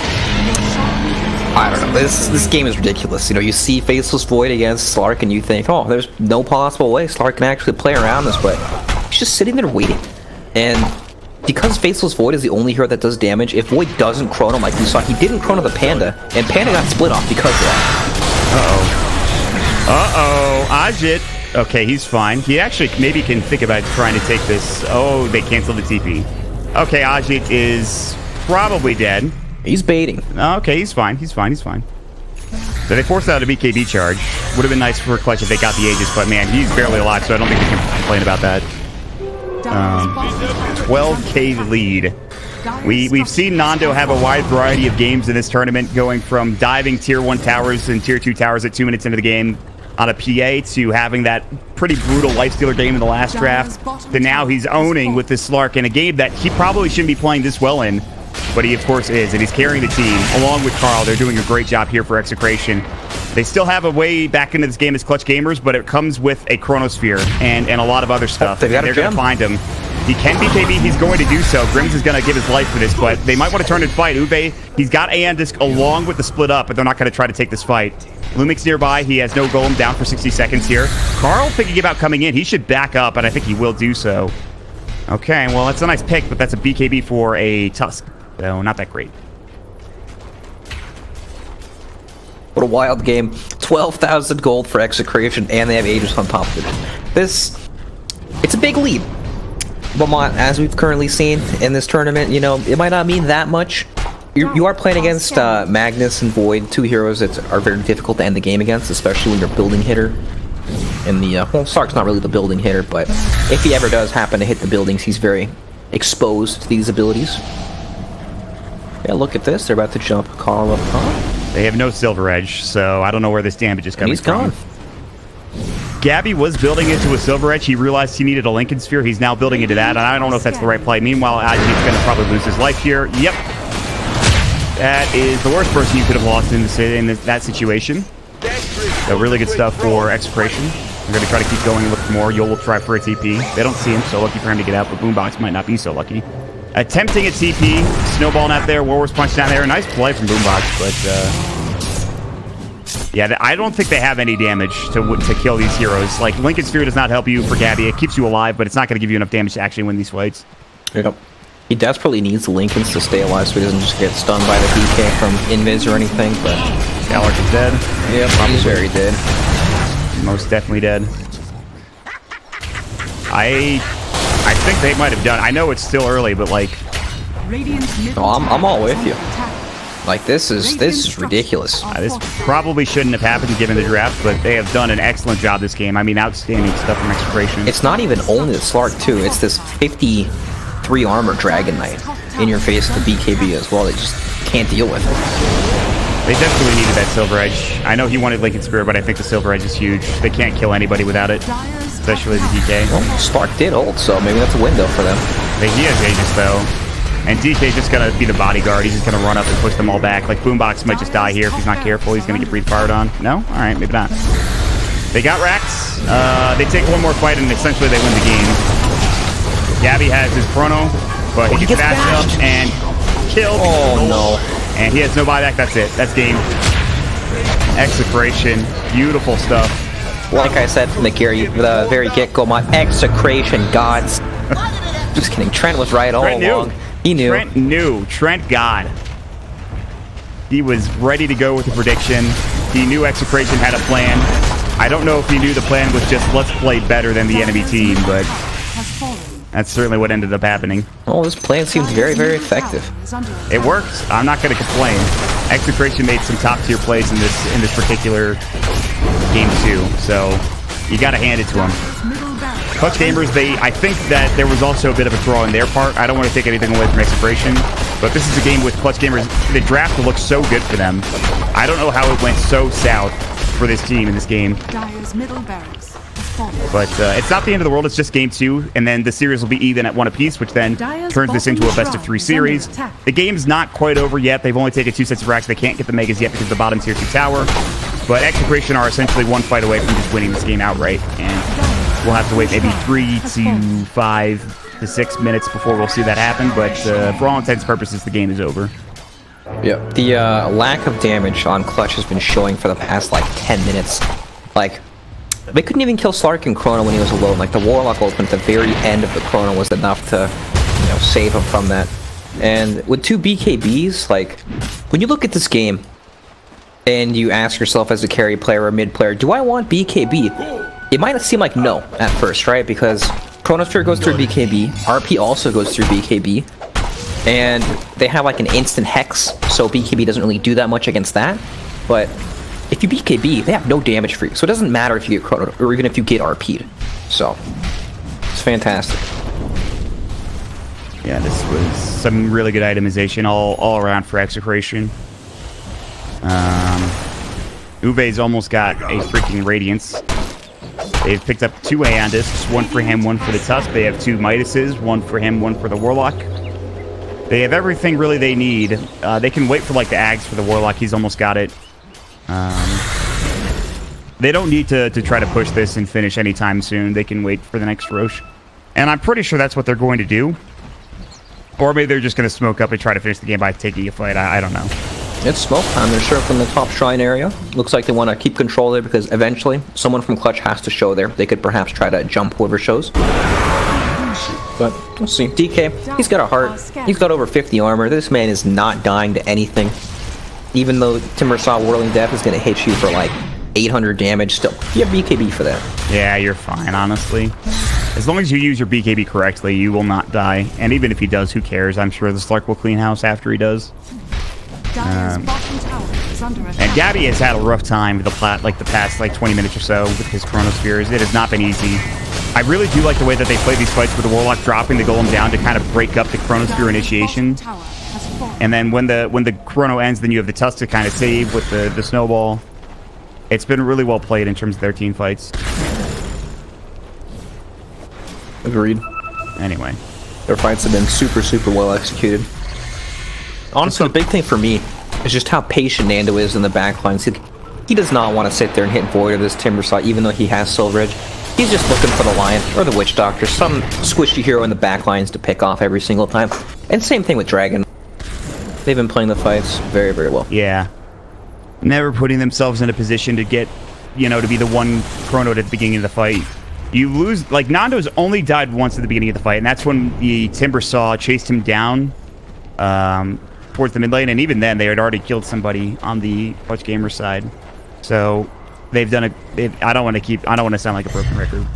I don't know. This game is ridiculous. You know, you see Faceless Void against Slark, and you think, oh, there's no possible way Slark can actually play around this, but He's just sitting there waiting. And because Faceless Void is the only hero that does damage, if Void doesn't chrono like we saw, he didn't chrono the Panda, and Panda got split off because of that. Uh-oh. Ajit. Okay, he's fine. He actually maybe can think about trying to take this. Oh, they canceled the TP. Okay, Ajit is probably dead. He's baiting. Okay, he's fine. He's fine. He's fine. So they forced out a BKB charge. Would have been nice for Clutch if they got the Aegis, but man, he's barely alive, so I don't think we can complain about that. 12k lead. We've seen Nando have a wide variety of games in this tournament, going from diving tier 1 towers and tier 2 towers at 2 minutes into the game on a PA to having that pretty brutal lifestealer game in the last draft to now he's owning with this Slark in a game that he probably shouldn't be playing this well in, but he of course is, and he's carrying the team along with Carl. They're doing a great job here for Execration. They still have a way back into this game as Clutch Gamers, but it comes with a Chronosphere and a lot of other stuff. They're going to find him. He can BKB, he's going to do so. Grims is going to give his life for this, but they might want to turn and fight. Ube, he's got Aeon Disc along with the split up, but they're not going to try to take this fight. Lumix nearby, he has no golem, down for 60 seconds here. Carl thinking about coming in, he should back up, and I think he will do so. Okay, well, that's a nice pick, but that's a BKB for a Tusk, so not that great. What a wild game. 12,000 gold for Execration, and they have Aegis on top of it. It's a big lead. But as we've currently seen in this tournament, you know, it might not mean that much. You are playing against Magnus and Void, 2 heroes that are very difficult to end the game against, especially when you're building hitter. And well, Sark's not really the building hitter, but if he ever does happen to hit the buildings, he's very exposed to these abilities. Yeah, look at this. They're about to jump Carl up top. They have no Silver Edge, so I don't know where this damage is coming from. He's gone. Gabby was building into a Silver Edge. He realized he needed a Lincoln Sphere. He's now building into that, and I don't know if that's the right play. Meanwhile, Ajit's going to probably lose his life here. Yep. That is the worst person you could have lost in that situation. So really good stuff for Execration. We're going to try to keep going and look for more. Yol will try for a TP. They don't see him, so lucky for him to get out, but Boombox might not be so lucky. Attempting a TP. Snowball out there. Warwar's punch down there. Nice play from Boombox, but... yeah, I don't think they have any damage to kill these heroes. Like, Lincoln Sphere does not help you for Gabby. It keeps you alive, but it's not going to give you enough damage to actually win these fights. Yep. He desperately needs the Lincolns to stay alive so he doesn't just get stunned by the DK from Invis or anything, but... Galark is dead. Yep, he's very dead. Most definitely dead. I think they might have done... I know it's still early, but, like... Oh, I'm all with you. Like, this is ridiculous. This probably shouldn't have happened given the draft, but they have done an excellent job this game. I mean, outstanding stuff from Execration. It's not even only the Slark, too. It's this 53 armor Dragon Knight in your face, the BKB as well. They just can't deal with it. They definitely needed that Silver Edge. I know he wanted Lincoln Spear, but I think the Silver Edge is huge. They can't kill anybody without it, especially the DK. Well, Slark did ult, so maybe that's a window for them. He has Aegis, though. And DK's just gonna be the bodyguard. He's just gonna run up and push them all back. Like, Boombox might just die here if he's not careful. He's gonna get breathe fired on. No? Alright, maybe not. They got racks. They take one more fight and essentially they win the game. Gabby has his chrono, but he gets bashed up and killed. Oh, no. And he has no buyback. That's it. That's game. Execration. Beautiful stuff. Like I said from the very get-go, my Execration gods. Just kidding. Trent was right all along. He knew. Trent knew. Trent God. He was ready to go with the prediction. He knew Execration had a plan. I don't know if he knew the plan was just let's play better than the enemy team, but that's certainly what ended up happening. Oh, this plan seemed very, very effective. It worked. I'm not going to complain. Execration made some top-tier plays in this particular game too, so you got to hand it to them. Clutch Gamers, I think that there was also a bit of a draw on their part. I don't want to take anything away from Execration, but this is a game with Clutch Gamers. The draft looks so good for them. I don't know how it went so south for this team in this game. But it's not the end of the world. It's just game 2, and then the series will be even at 1 apiece, which then turns this into a best-of-3 series. The game's not quite over yet. They've only taken 2 sets of racks. They can't get the Megas yet because the bottom tier 2 tower. But Execration are essentially 1 fight away from just winning this game outright, and we'll have to wait maybe 3 to 5 to 6 minutes before we'll see that happen. But for all intents and purposes, the game is over. Yeah, the lack of damage on Clutch has been showing for the past, like, 10 minutes. Like, They couldn't even kill Slark and Chrono when he was alone. Like, the Warlock ultimate at the very end of the Chrono was enough to, you know, save him from that. And with 2 BKBs, like, when you look at this game, and you ask yourself as a carry player or mid player, do I want BKB? It might seem like no at first, right? Because Chronosphere goes through BKB, RP also goes through BKB, and they have like an instant Hex, so BKB doesn't really do that much against that. But if you BKB, they have no damage for you, so it doesn't matter if you get Chrono, or even if you get RP'd. So, it's fantastic. Yeah, this was some really good itemization all around for Execration. Uwe's almost got a freaking Radiance. They've picked up 2 Aeon Discs, 1 for him, 1 for the Tusk. They have 2 Midases, 1 for him, 1 for the Warlock. They have everything really they need. They can wait for like the Ags for the Warlock. He's almost got it. They don't need to try to push this and finish anytime soon. They can wait for the next Roche. And I'm pretty sure that's what they're going to do. Or maybe they're just going to smoke up and try to finish the game by taking a fight. I don't know. It's smoke time. They're circling the top shrine area. Looks like they want to keep control there because eventually someone from Clutch has to show there. They could perhaps try to jump whoever shows. But we'll see. DK, he's got a heart. He's got over 50 armor. This man is not dying to anything. Even though Timbersaw Whirling Death is going to hit you for like 800 damage, still, you have BKB for that. Yeah, you're fine, honestly. As long as you use your BKB correctly, you will not die. And even if he does, who cares? I'm sure the Slark will clean house after he does. And Gabby has had a rough time with the past 20 minutes or so with his Chronospheres. It has not been easy. I really do like the way that they play these fights with the Warlock dropping the Golem down to kind of break up the Chronosphere initiation. And then when the Chrono ends, then you have the Tusk to kind of save with the Snowball. It's been really well played in terms of their team fights. Agreed. Anyway. Their fights have been super, super well executed. Honestly, the big thing for me is just how patient Nando is in the backlines. He does not want to sit there and hit Void of this Timbersaw, even though he has Silver Edge. He's just looking for the Lion or the Witch Doctor, some squishy hero in the backlines to pick off every single time. And same thing with Dragon. They've been playing the fights very, very well. Yeah. Never putting themselves in a position to get, to be the one Chrono at the beginning of the fight. You lose, like, Nando's only died once at the beginning of the fight, and that's when the Timbersaw chased him down towards the mid lane, and even then, they had already killed somebody on the Clutch Gamer side. So, they've done it. I don't want to sound like a broken record.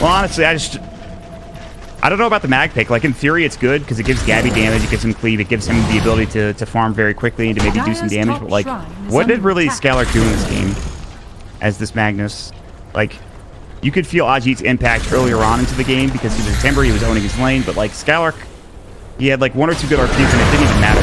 Well, honestly, I don't know about the mag pick. Like, in theory, it's good, because it gives Gabby damage, it gives him cleave, it gives him the ability to farm very quickly and to maybe do some damage, but, like, what did really Scalar do in this game as this Magnus? Like, you could feel Ajit's impact earlier on into the game, because he was a Timber, he was owning his lane, but, like, Scalar, he had, like, 1 or 2 good RPs, and it didn't even matter.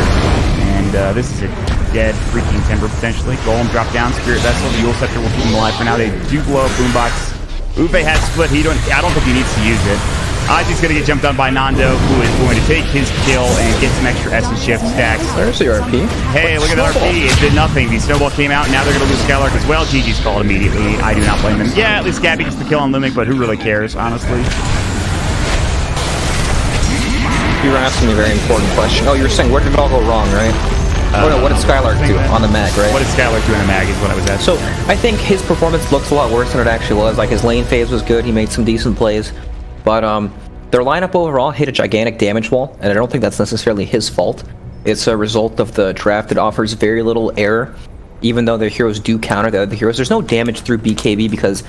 And this is a dead freaking Timber, potentially. Golem dropped down, Spirit Vessel, the Yule Scepter will keep him alive for now. They do blow up Boombox. Uwe has split, I don't think he needs to use it. Ajit's going to get jumped on by Nando, who is going to take his kill and get some extra Essence Shift stacks. There's the RP. Hey, look at that RP. It did nothing. The Snowball came out, and now they're going to lose Skylark as well. GG's called immediately. I do not blame them. Yeah, at least Gabby gets the kill on Lumic, but who really cares, honestly? You were asking a very important question. Oh, you were saying, where did it all go wrong, right? Oh no, what did Skylark do on the mag, right? What did Skylark do on the mag is what I was asking. So, I think his performance looks a lot worse than it actually was. Like, his lane phase was good, he made some decent plays. But, their lineup overall hit a gigantic damage wall, and I don't think that's necessarily his fault. It's a result of the draft that offers very little error, even though their heroes do counter the other heroes. There's no damage through BKB because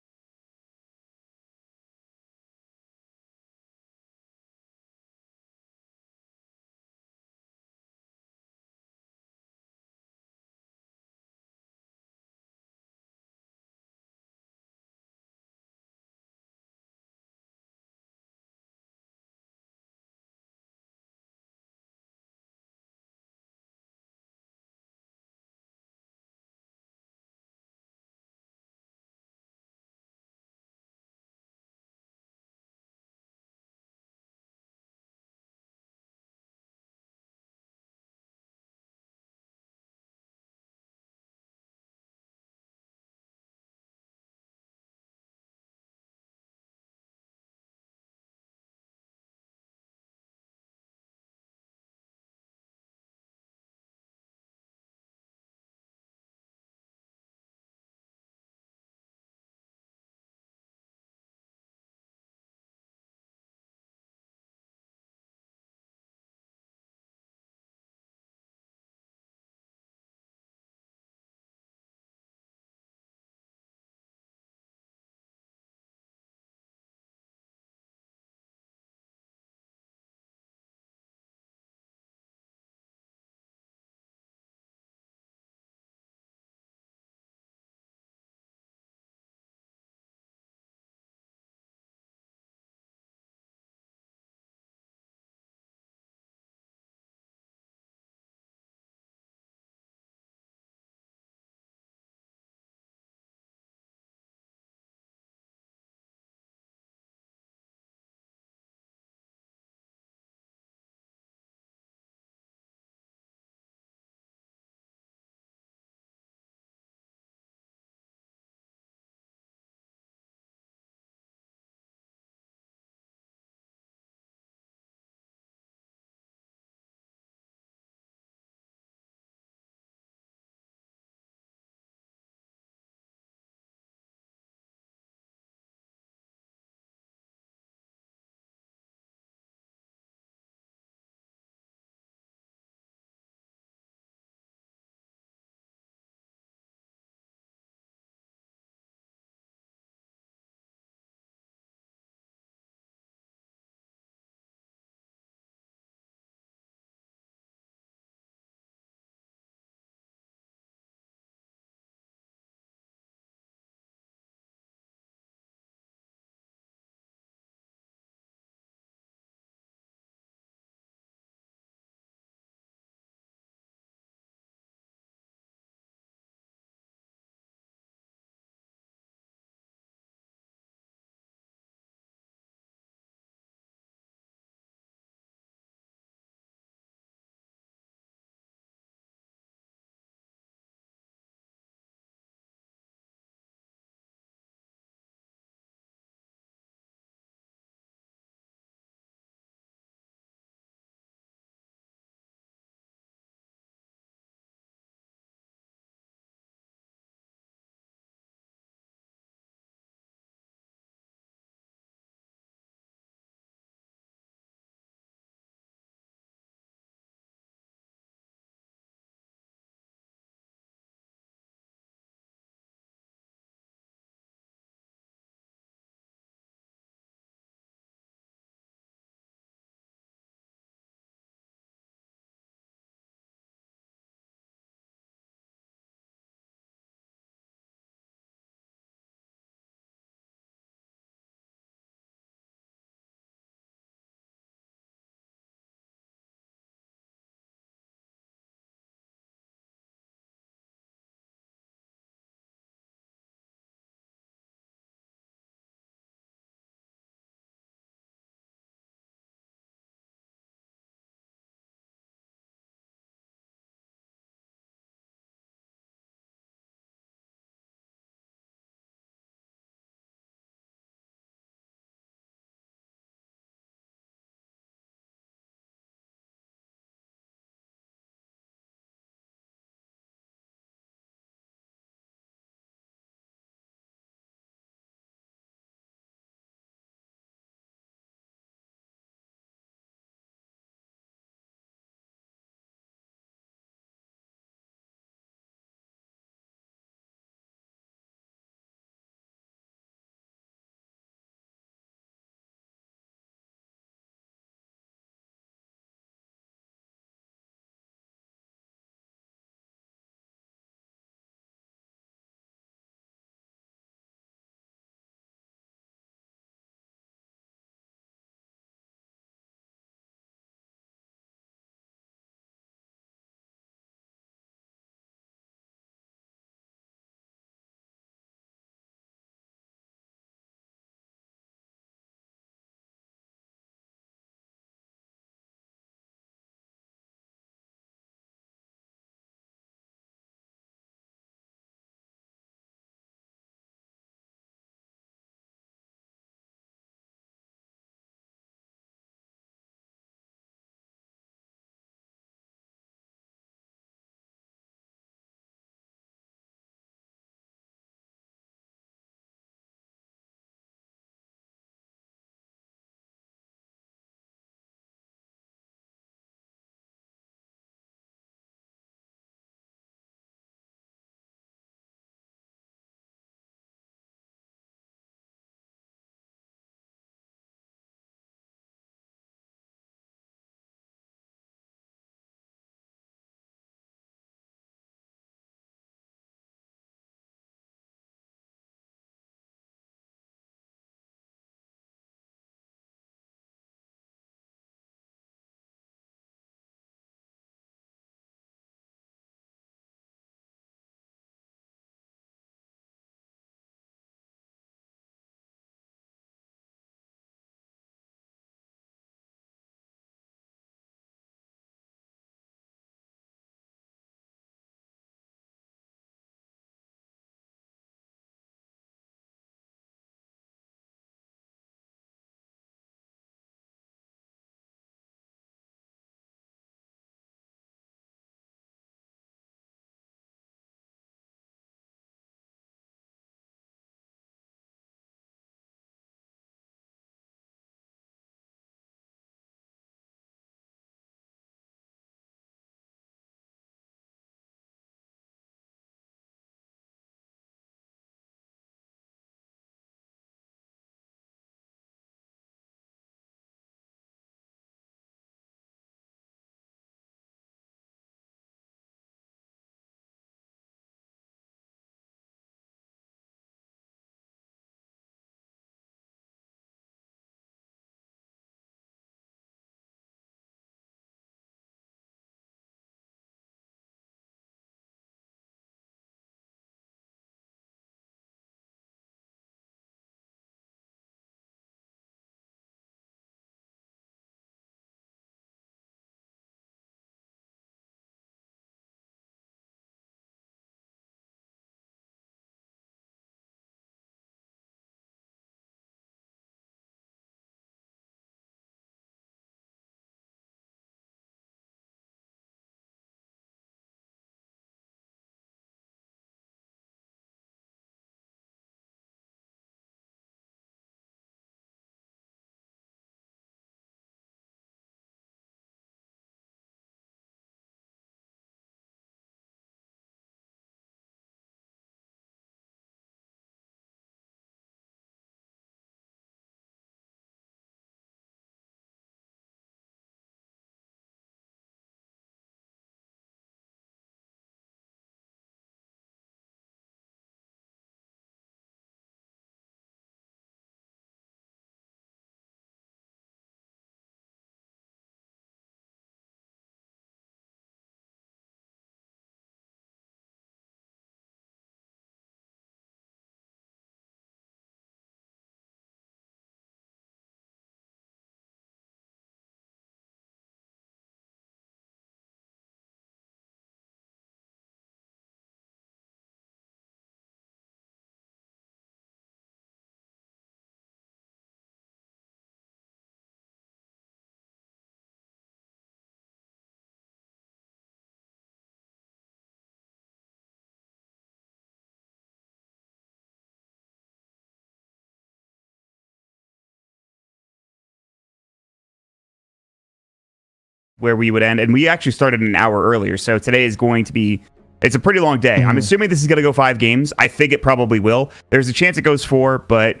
where we would end, and we actually started an hour earlier. So today is going to be, it's a pretty long day. I'm assuming this is going to go 5 games. I think it probably will. There's a chance it goes 4, but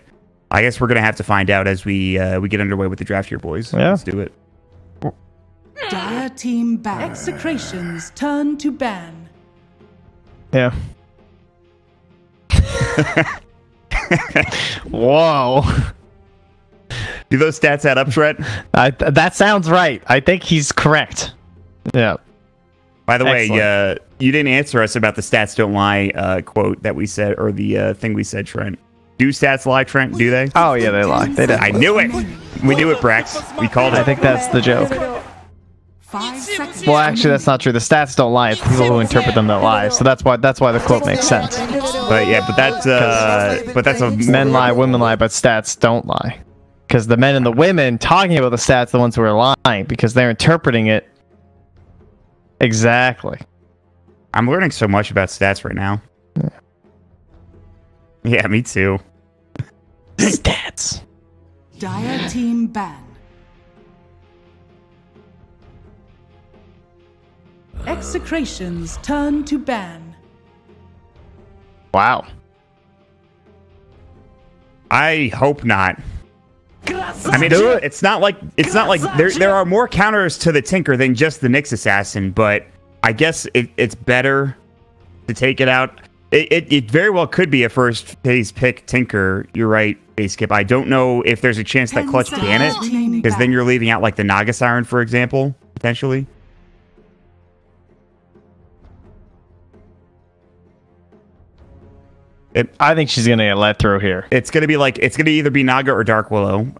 I guess we're going to have to find out as we get underway with the draft here, boys. Yeah. Let's do it. Dire team ban. Execration's turn to ban. Yeah. Whoa. Do those stats add up, Shred? That sounds right. I think he's correct. Yeah. By the way, Excellent. you didn't answer us about the stats don't lie quote that we said, or the thing we said, Trent. Do stats lie, Trent? Do they? Oh, yeah, they lie. They did. I knew it. We knew it, Brax. We called it. I think that's the joke. 5 seconds. Well, actually, that's not true. The stats don't lie. It's people who interpret them that lie. So that's why the quote makes sense. But yeah, but that's a Men lie, women lie, but stats don't lie. Because the men and the women talking about the stats are the ones who are lying because they're interpreting it exactly. I'm learning so much about stats right now. Yeah, me too. Stats. Dire team ban. Execration's turn to ban. Wow. I hope not. I mean, it's not like there are more counters to the Tinker than just the Nyx Assassin, but I guess it's better to take it out. It very well could be a first phase pick Tinker. You're right, Baseskip. I don't know if there's a chance that Clutch ban it, because then you're leaving out like the Naga Siren, for example, potentially. I think she's gonna get let through here. It's gonna be like it's gonna either be Naga or Dark Willow,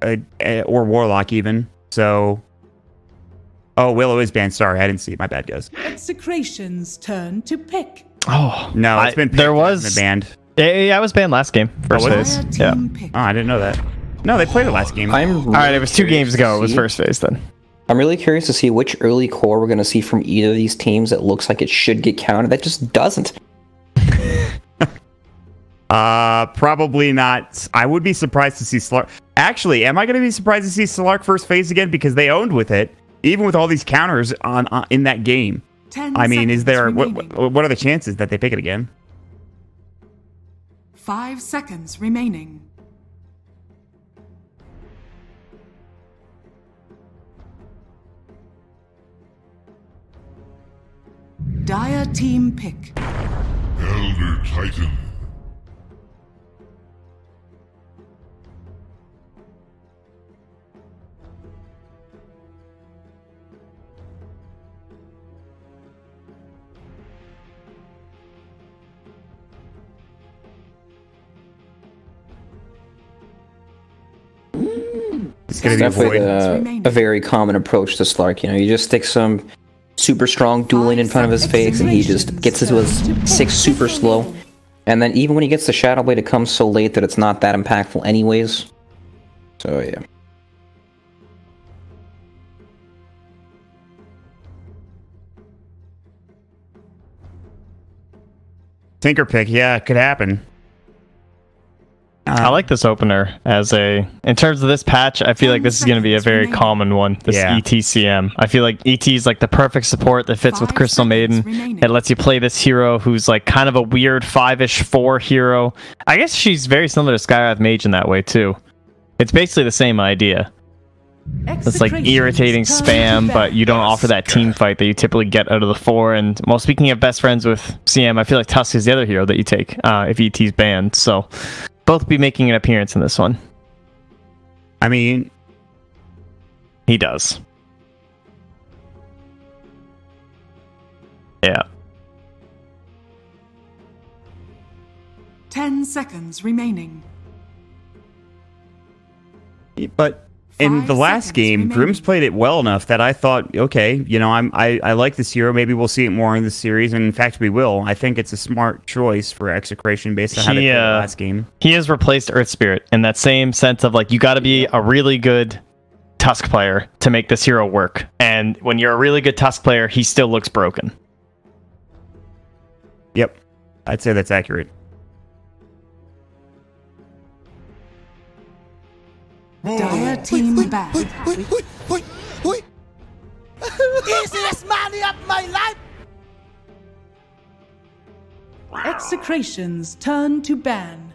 or Warlock even. So, oh, Willow is banned. Sorry, I didn't see it. My bad, guys. Execration's turn to pick. Oh no, it's been there was banned. Yeah, I was banned last game. First phase. Yeah. Oh, I didn't know that. No, they played it last game. All right, it was 2 games ago. It was first phase then. I'm really curious to see which early core we're going to see from either of these teams that looks like it should get counted. That just doesn't. Probably not. I would be surprised to see Slark. Actually, am I going to be surprised to see Slark first phase again? Because they owned with it, even with all these counters on in that game. I mean, is there what are the chances that they pick it again? 5 seconds remaining. Dire team pick. Elder Titan. It's going It's to be definitely a very common approach to Slark. You know, you just stick some super strong dueling in front of his face, and he just gets into his 6 super slow. And then even when he gets the Shadow Blade, it comes so late that it's not that impactful anyways. So yeah. Tinker pick, yeah, it could happen. I like this opener in terms of this patch. I feel like this is going to be a very common one. This ETCM. I feel like ET is like the perfect support that fits with Crystal Maiden. It lets you play this hero who's like kind of a weird 5-ish 4 hero. I guess she's very similar to Skywrath Mage in that way too. It's basically the same idea. It's like irritating spam, but you don't offer that team fight that you typically get out of the 4. And well, speaking of best friends with CM, I feel like Tusk is the other hero that you take if ET's banned. So both be making an appearance in this one. I mean, he does. Yeah. 10 seconds remaining. But in the last game, Grimm's played it well enough that I thought, okay, you know, I like this hero. Maybe we'll see it more in the series, and in fact, we will. I think it's a smart choice for Execration based on how they played the last game. He has replaced Earth Spirit in that same sense of like you got to be a really good Tusk player to make this hero work, and when you're a really good Tusk player, he still looks broken. Yep, I'd say that's accurate. Dire team back. Easiest money of my life. Execration's turn to ban.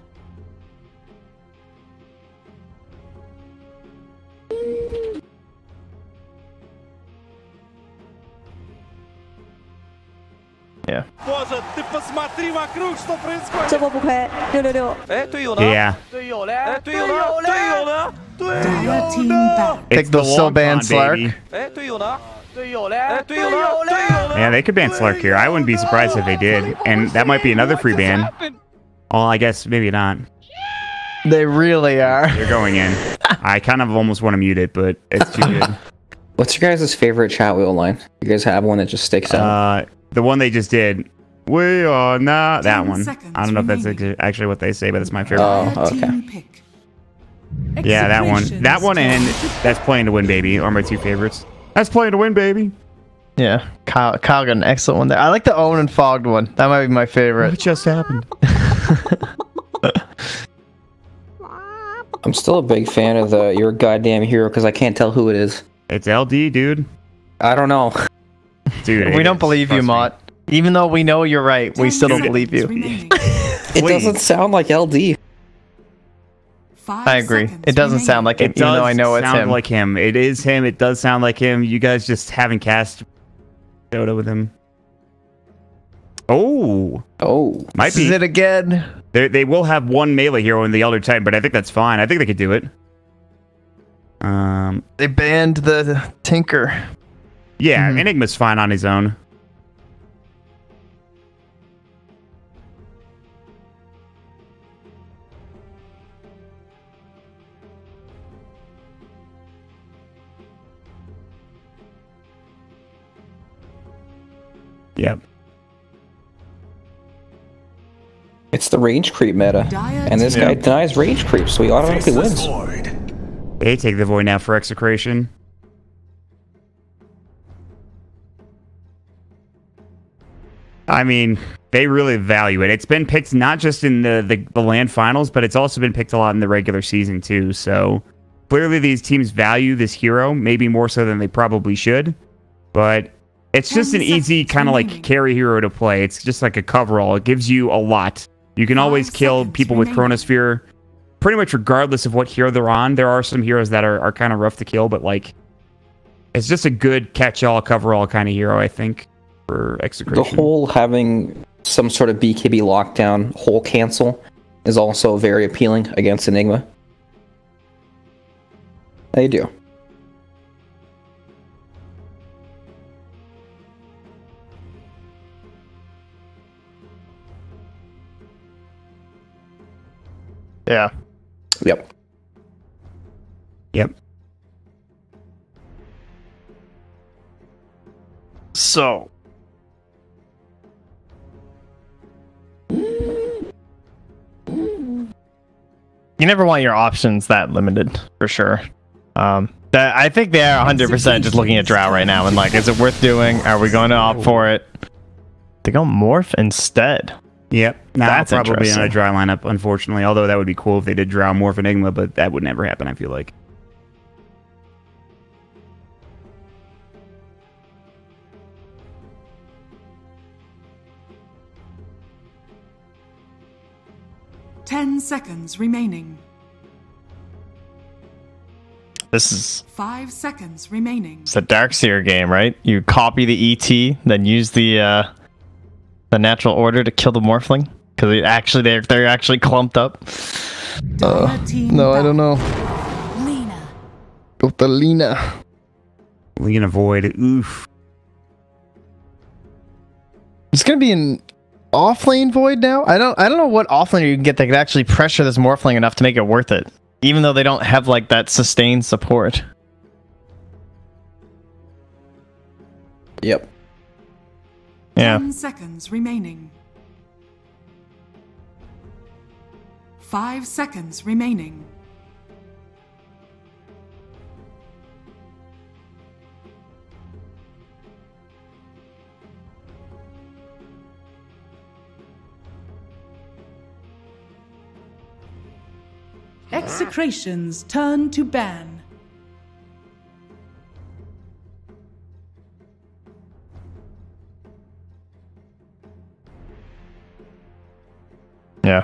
Yeah. Боже, ты посмотри вокруг, что происходит. 这波不亏，666。哎，队友呢？ Yeah. 队友嘞？哎，队友呢？队友呢？队 Dire 友 team 呢？ ban. It's Take the still long ban con, Slark. baby. 哎，队友呢？队友嘞？哎，队友呢？队友呢？ Yeah, they could ban Slark here. I wouldn't be surprised if they did. And that might be another free ban. Oh, I guess maybe not. They really are. They're going in. I kind of almost want to mute it, but it's too good. What's your guys' favorite chat wheel line? You guys have one that just sticks out? The one they just did. We are not that 10 one. seconds I don't know if that's remaining. actually what they say, but it's my favorite. Oh, Dire okay. team pick. Yeah, that one. That Execration's one and turn to pick. that's playing to win, baby. Are my two favorites. That's playing to win, baby. Yeah, Kyle got an excellent one there. I like the Owen and Fogged one. That might be my favorite. What just happened? I'm still a big fan of the You're a Goddamn Hero because I can't tell who it is. It's LD, dude. I don't know. Dude, We it don't is. believe you, Trust me. Mott. Even though we know you're right, we 10 still don't seconds believe you. remaining. It Please. doesn't sound like LD. 5 I agree. seconds It doesn't sound remaining. like him, It even though I does know it's sound him. like him. It is him. It does sound like him. You guys just haven't cast Dota with him. Oh, Oh. might This is be. it again. They will have one melee hero in the Elder Titan, but I think that's fine. I think they could do it. They banned the Tinker. Yeah, Mhm. Enigma's fine on his own. Yep. It's the range creep meta. Dire And this team guy denies range creep, so he automatically wins. They take the void now for Execration. I mean, they really value it. It's been picked not just in the land finals, but it's also been picked a lot in the regular season too. So clearly these teams value this hero, maybe more so than they probably should. But it's just an 10 easy seconds kind of like remaining. carry hero to play. It's just like a coverall. It gives you a lot. You can 5 always kill seconds people with remaining. Chronosphere pretty much regardless of what hero they're on. There are some heroes that are kind of rough to kill, but like it's just a good catch-all, cover-all kind of hero, I think, for Execration. The whole having some sort of BKB lockdown, whole cancel, is also very appealing against Enigma. They do. Yeah. Yep. Yep. So. You never want your options that limited, for sure. I think they are 100% just looking at Drow right now and like, is it worth doing? Are we going to opt for it? They go Morph instead. Yep. Now That's probably in a interesting. dry lineup, unfortunately. Although that would be cool if they did Drow Morph Enigma, but that would never happen, I feel like. Ten seconds remaining. This is 5 seconds remaining. it's a Darkseer game, right? You copy the ET, then use the natural order to kill the Morphling because they're actually clumped up. Dire team No, I don't ban. know. Lena. Go to Lena. Lean Void. Oof. It's gonna be an offlane void now. I don't know what offlane you can get that could actually pressure this Morphling enough to make it worth it, even though they don't have like that sustained support. Yep. Yeah. 10 seconds remaining. 5 seconds remaining. Execration's turn to ban. Yeah.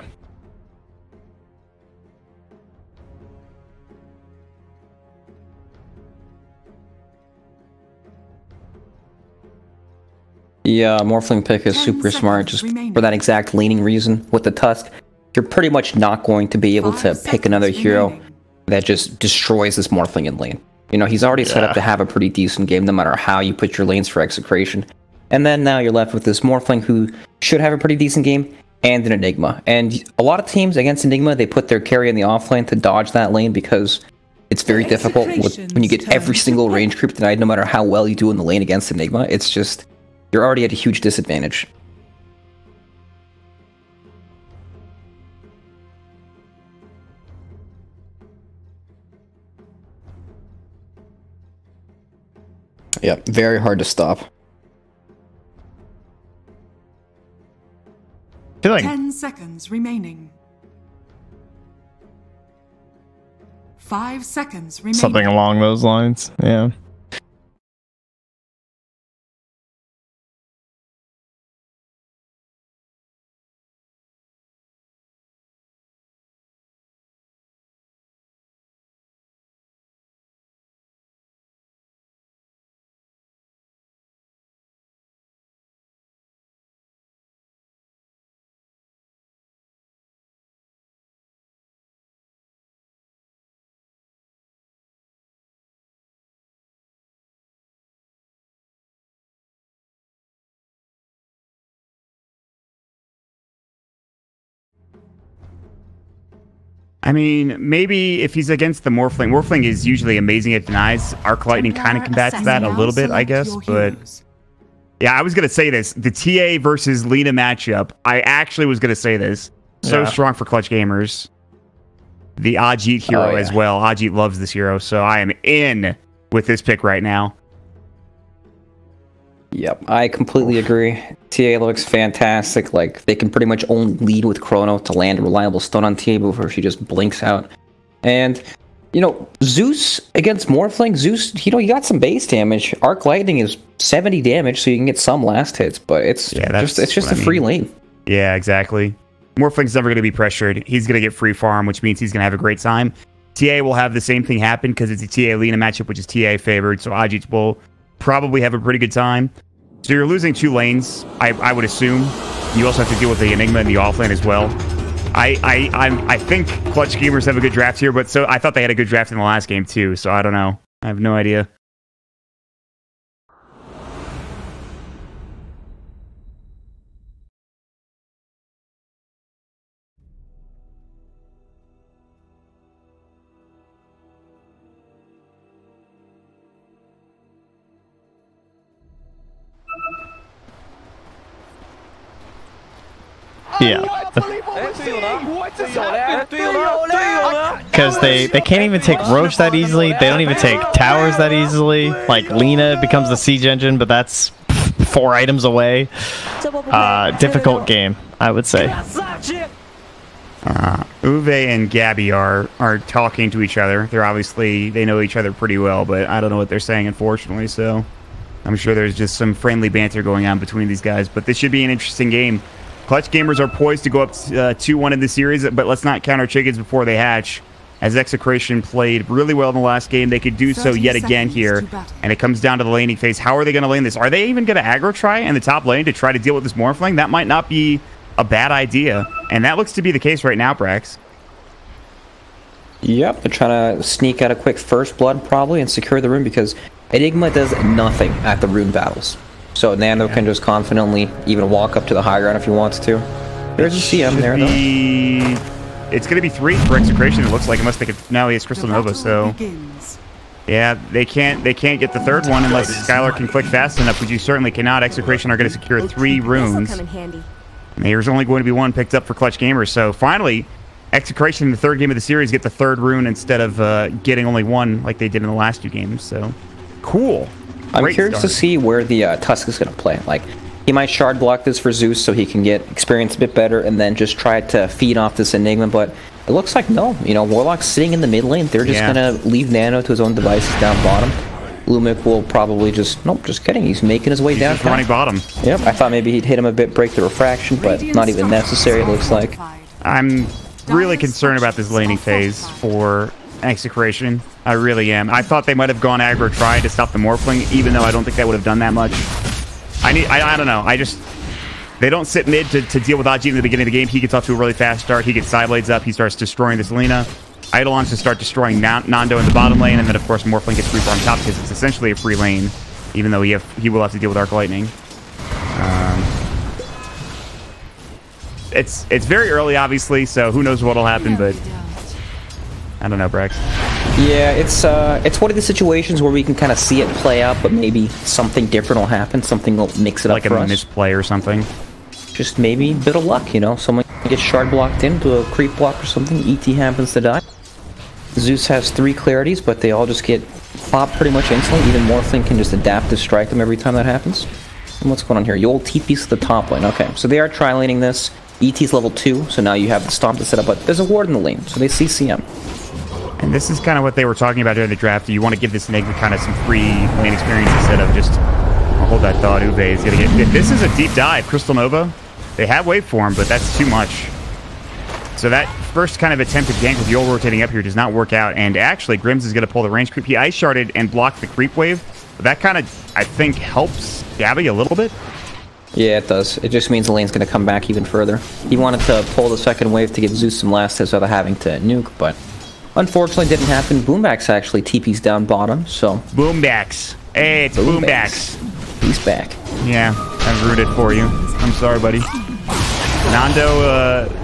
Yeah, Morphling pick is super smart just for that exact laning reason. With the Tusk, you're pretty much not going to be able to pick another hero that just destroys this Morphling in lane. You know, he's already set up to have a pretty decent game no matter how you put your lanes for Execration. And then now you're left with this Morphling who should have a pretty decent game and an Enigma. And a lot of teams against Enigma, they put their carry in the offlane to dodge that lane because it's very difficult when you get every single range creep denied no matter how well you do in the lane against Enigma. It's just... you're already at a huge disadvantage. Yep, very hard to stop. I feel like 10 seconds remaining. 5 seconds remaining. something along those lines. Yeah. I mean, maybe if he's against the Morphling. Morphling is usually amazing at denies. Arc Lightning kind of combats that a little bit, I guess. But yeah, I was going to say this. The TA versus Lina matchup, I actually was going to say this. So strong for Clutch Gamers. The Ajit hero as well. Ajit loves this hero, so I am in with this pick right now. Yep, I completely agree. TA looks fantastic. Like, they can pretty much only lead with Chrono to land a reliable stun on TA before she just blinks out. And, you know, Zeus against Morphling, Zeus, you know, he got some base damage. Arc Lightning is 70 damage, so you can get some last hits, but it's just a free lane. Yeah, exactly. Morphling's never going to be pressured. He's going to get free farm, which means he's going to have a great time. TA will have the same thing happen because it's a TA-Lina matchup, which is TA favored, so Ajit will probably have a pretty good time. So you're losing 2 lanes, I would assume. You also have to deal with the Enigma in the offlane as well. I think Clutch Gamers have a good draft here, but so I thought they had a good draft in the last game too, so I don't know. I have no idea. Yeah. Because they can't even take Roche that easily. They don't even take towers that easily. Like, Lina becomes the siege engine, but that's 4 items away. Difficult game, I would say. Uwe and Gabby are talking to each other. They know each other pretty well, but I don't know what they're saying, unfortunately, so I'm sure there's just some friendly banter going on between these guys, but this should be an interesting game. Clutch Gamers are poised to go up 2-1 in the series, but let's not count our chickens before they hatch. As Execration played really well in the last game, they could do so yet again here, and it comes down to the laning phase. How are they going to lane this? Are they even going to aggro try in the top lane to try to deal with this Morphling? That might not be a bad idea, and that looks to be the case right now, Brax. Yep, they're trying to sneak out a quick first blood probably and secure the rune because Enigma does nothing at the rune battles. So Nando can just confidently even walk up to the high ground if he wants to. There's a CM there, though. It's going to be 3 for Execration, it looks like, unless they could... Now he has Crystal Nova, so... Yeah, they can't get the third one unless Skylar can click fast enough, which you certainly cannot. Execration are going to secure 3 runes. There's only going to be 1 picked up for Clutch Gamers, so finally, Execration in the 3rd game of the series get the 3rd rune instead of getting only 1 like they did in the last 2 games, so... Cool. I'm curious to see where the Tusk is going to play. Like, he might shard block this for Zeus so he can get experience a bit better and then just try to feed off this Enigma, but it looks like no. You know, Warlock's sitting in the mid lane. They're just going to leave Nano to his own devices down bottom. Lumik will probably just... Nope, just kidding. He's making his way down. Just running bottom. Yep, I thought maybe he'd hit him a bit, break the refraction, but not even necessary, it looks like. I'm really concerned about this laning phase for Execration. I really am. I thought they might have gone aggro trying to stop the Morphling, even though I don't think that would have done that much. I don't know. They don't sit mid to deal with Aji in the beginning of the game. He gets off to a really fast start. He gets side blades up. He starts destroying this Lina. Eidolons to start destroying Nando in the bottom lane, and then of course Morphling gets free farm top because it's essentially a free lane, even though he will have to deal with Arc Lightning. It's very early, obviously, so who knows what'll happen, but I don't know, Brax. Yeah, it's one of the situations where we can kind of see it play out, but maybe something different will happen. Something will mix it up for us. Like a misplay or something. Just maybe a bit of luck, you know. Someone gets shard blocked into a creep block or something. ET happens to die. Zeus has 3 clarities, but they all just get popped pretty much instantly. Even Morphling can just adapt to strike them every time that happens. And what's going on here? You'll TP's to the top lane. Okay, so they are tri-laning this. ET's level 2, so now you have the stomp to set up, but there's a ward in the lane, so they see CM. And this is kind of what they were talking about during the draft. You want to give this Enigma kind of some free lane experience instead of just... I'll hold that thought. Uwe is going to get... This is a deep dive. Crystal Nova. They have waveform, but that's too much. So that first kind of attempted gank with Yule rotating up here does not work out. And actually, Grims is going to pull the range creep. He ice sharded and blocked the creep wave. But that kind of, I think, helps Gabby a little bit. Yeah, it does. It just means the lane's going to come back even further. He wanted to pull the second wave to give Zeus some last hits without having to nuke, but unfortunately didn't happen. Boombax actually TP's down bottom, so... Boombax. Hey, it's Boombax. He's back. Yeah, I've rooted for you. I'm sorry, buddy. Nando,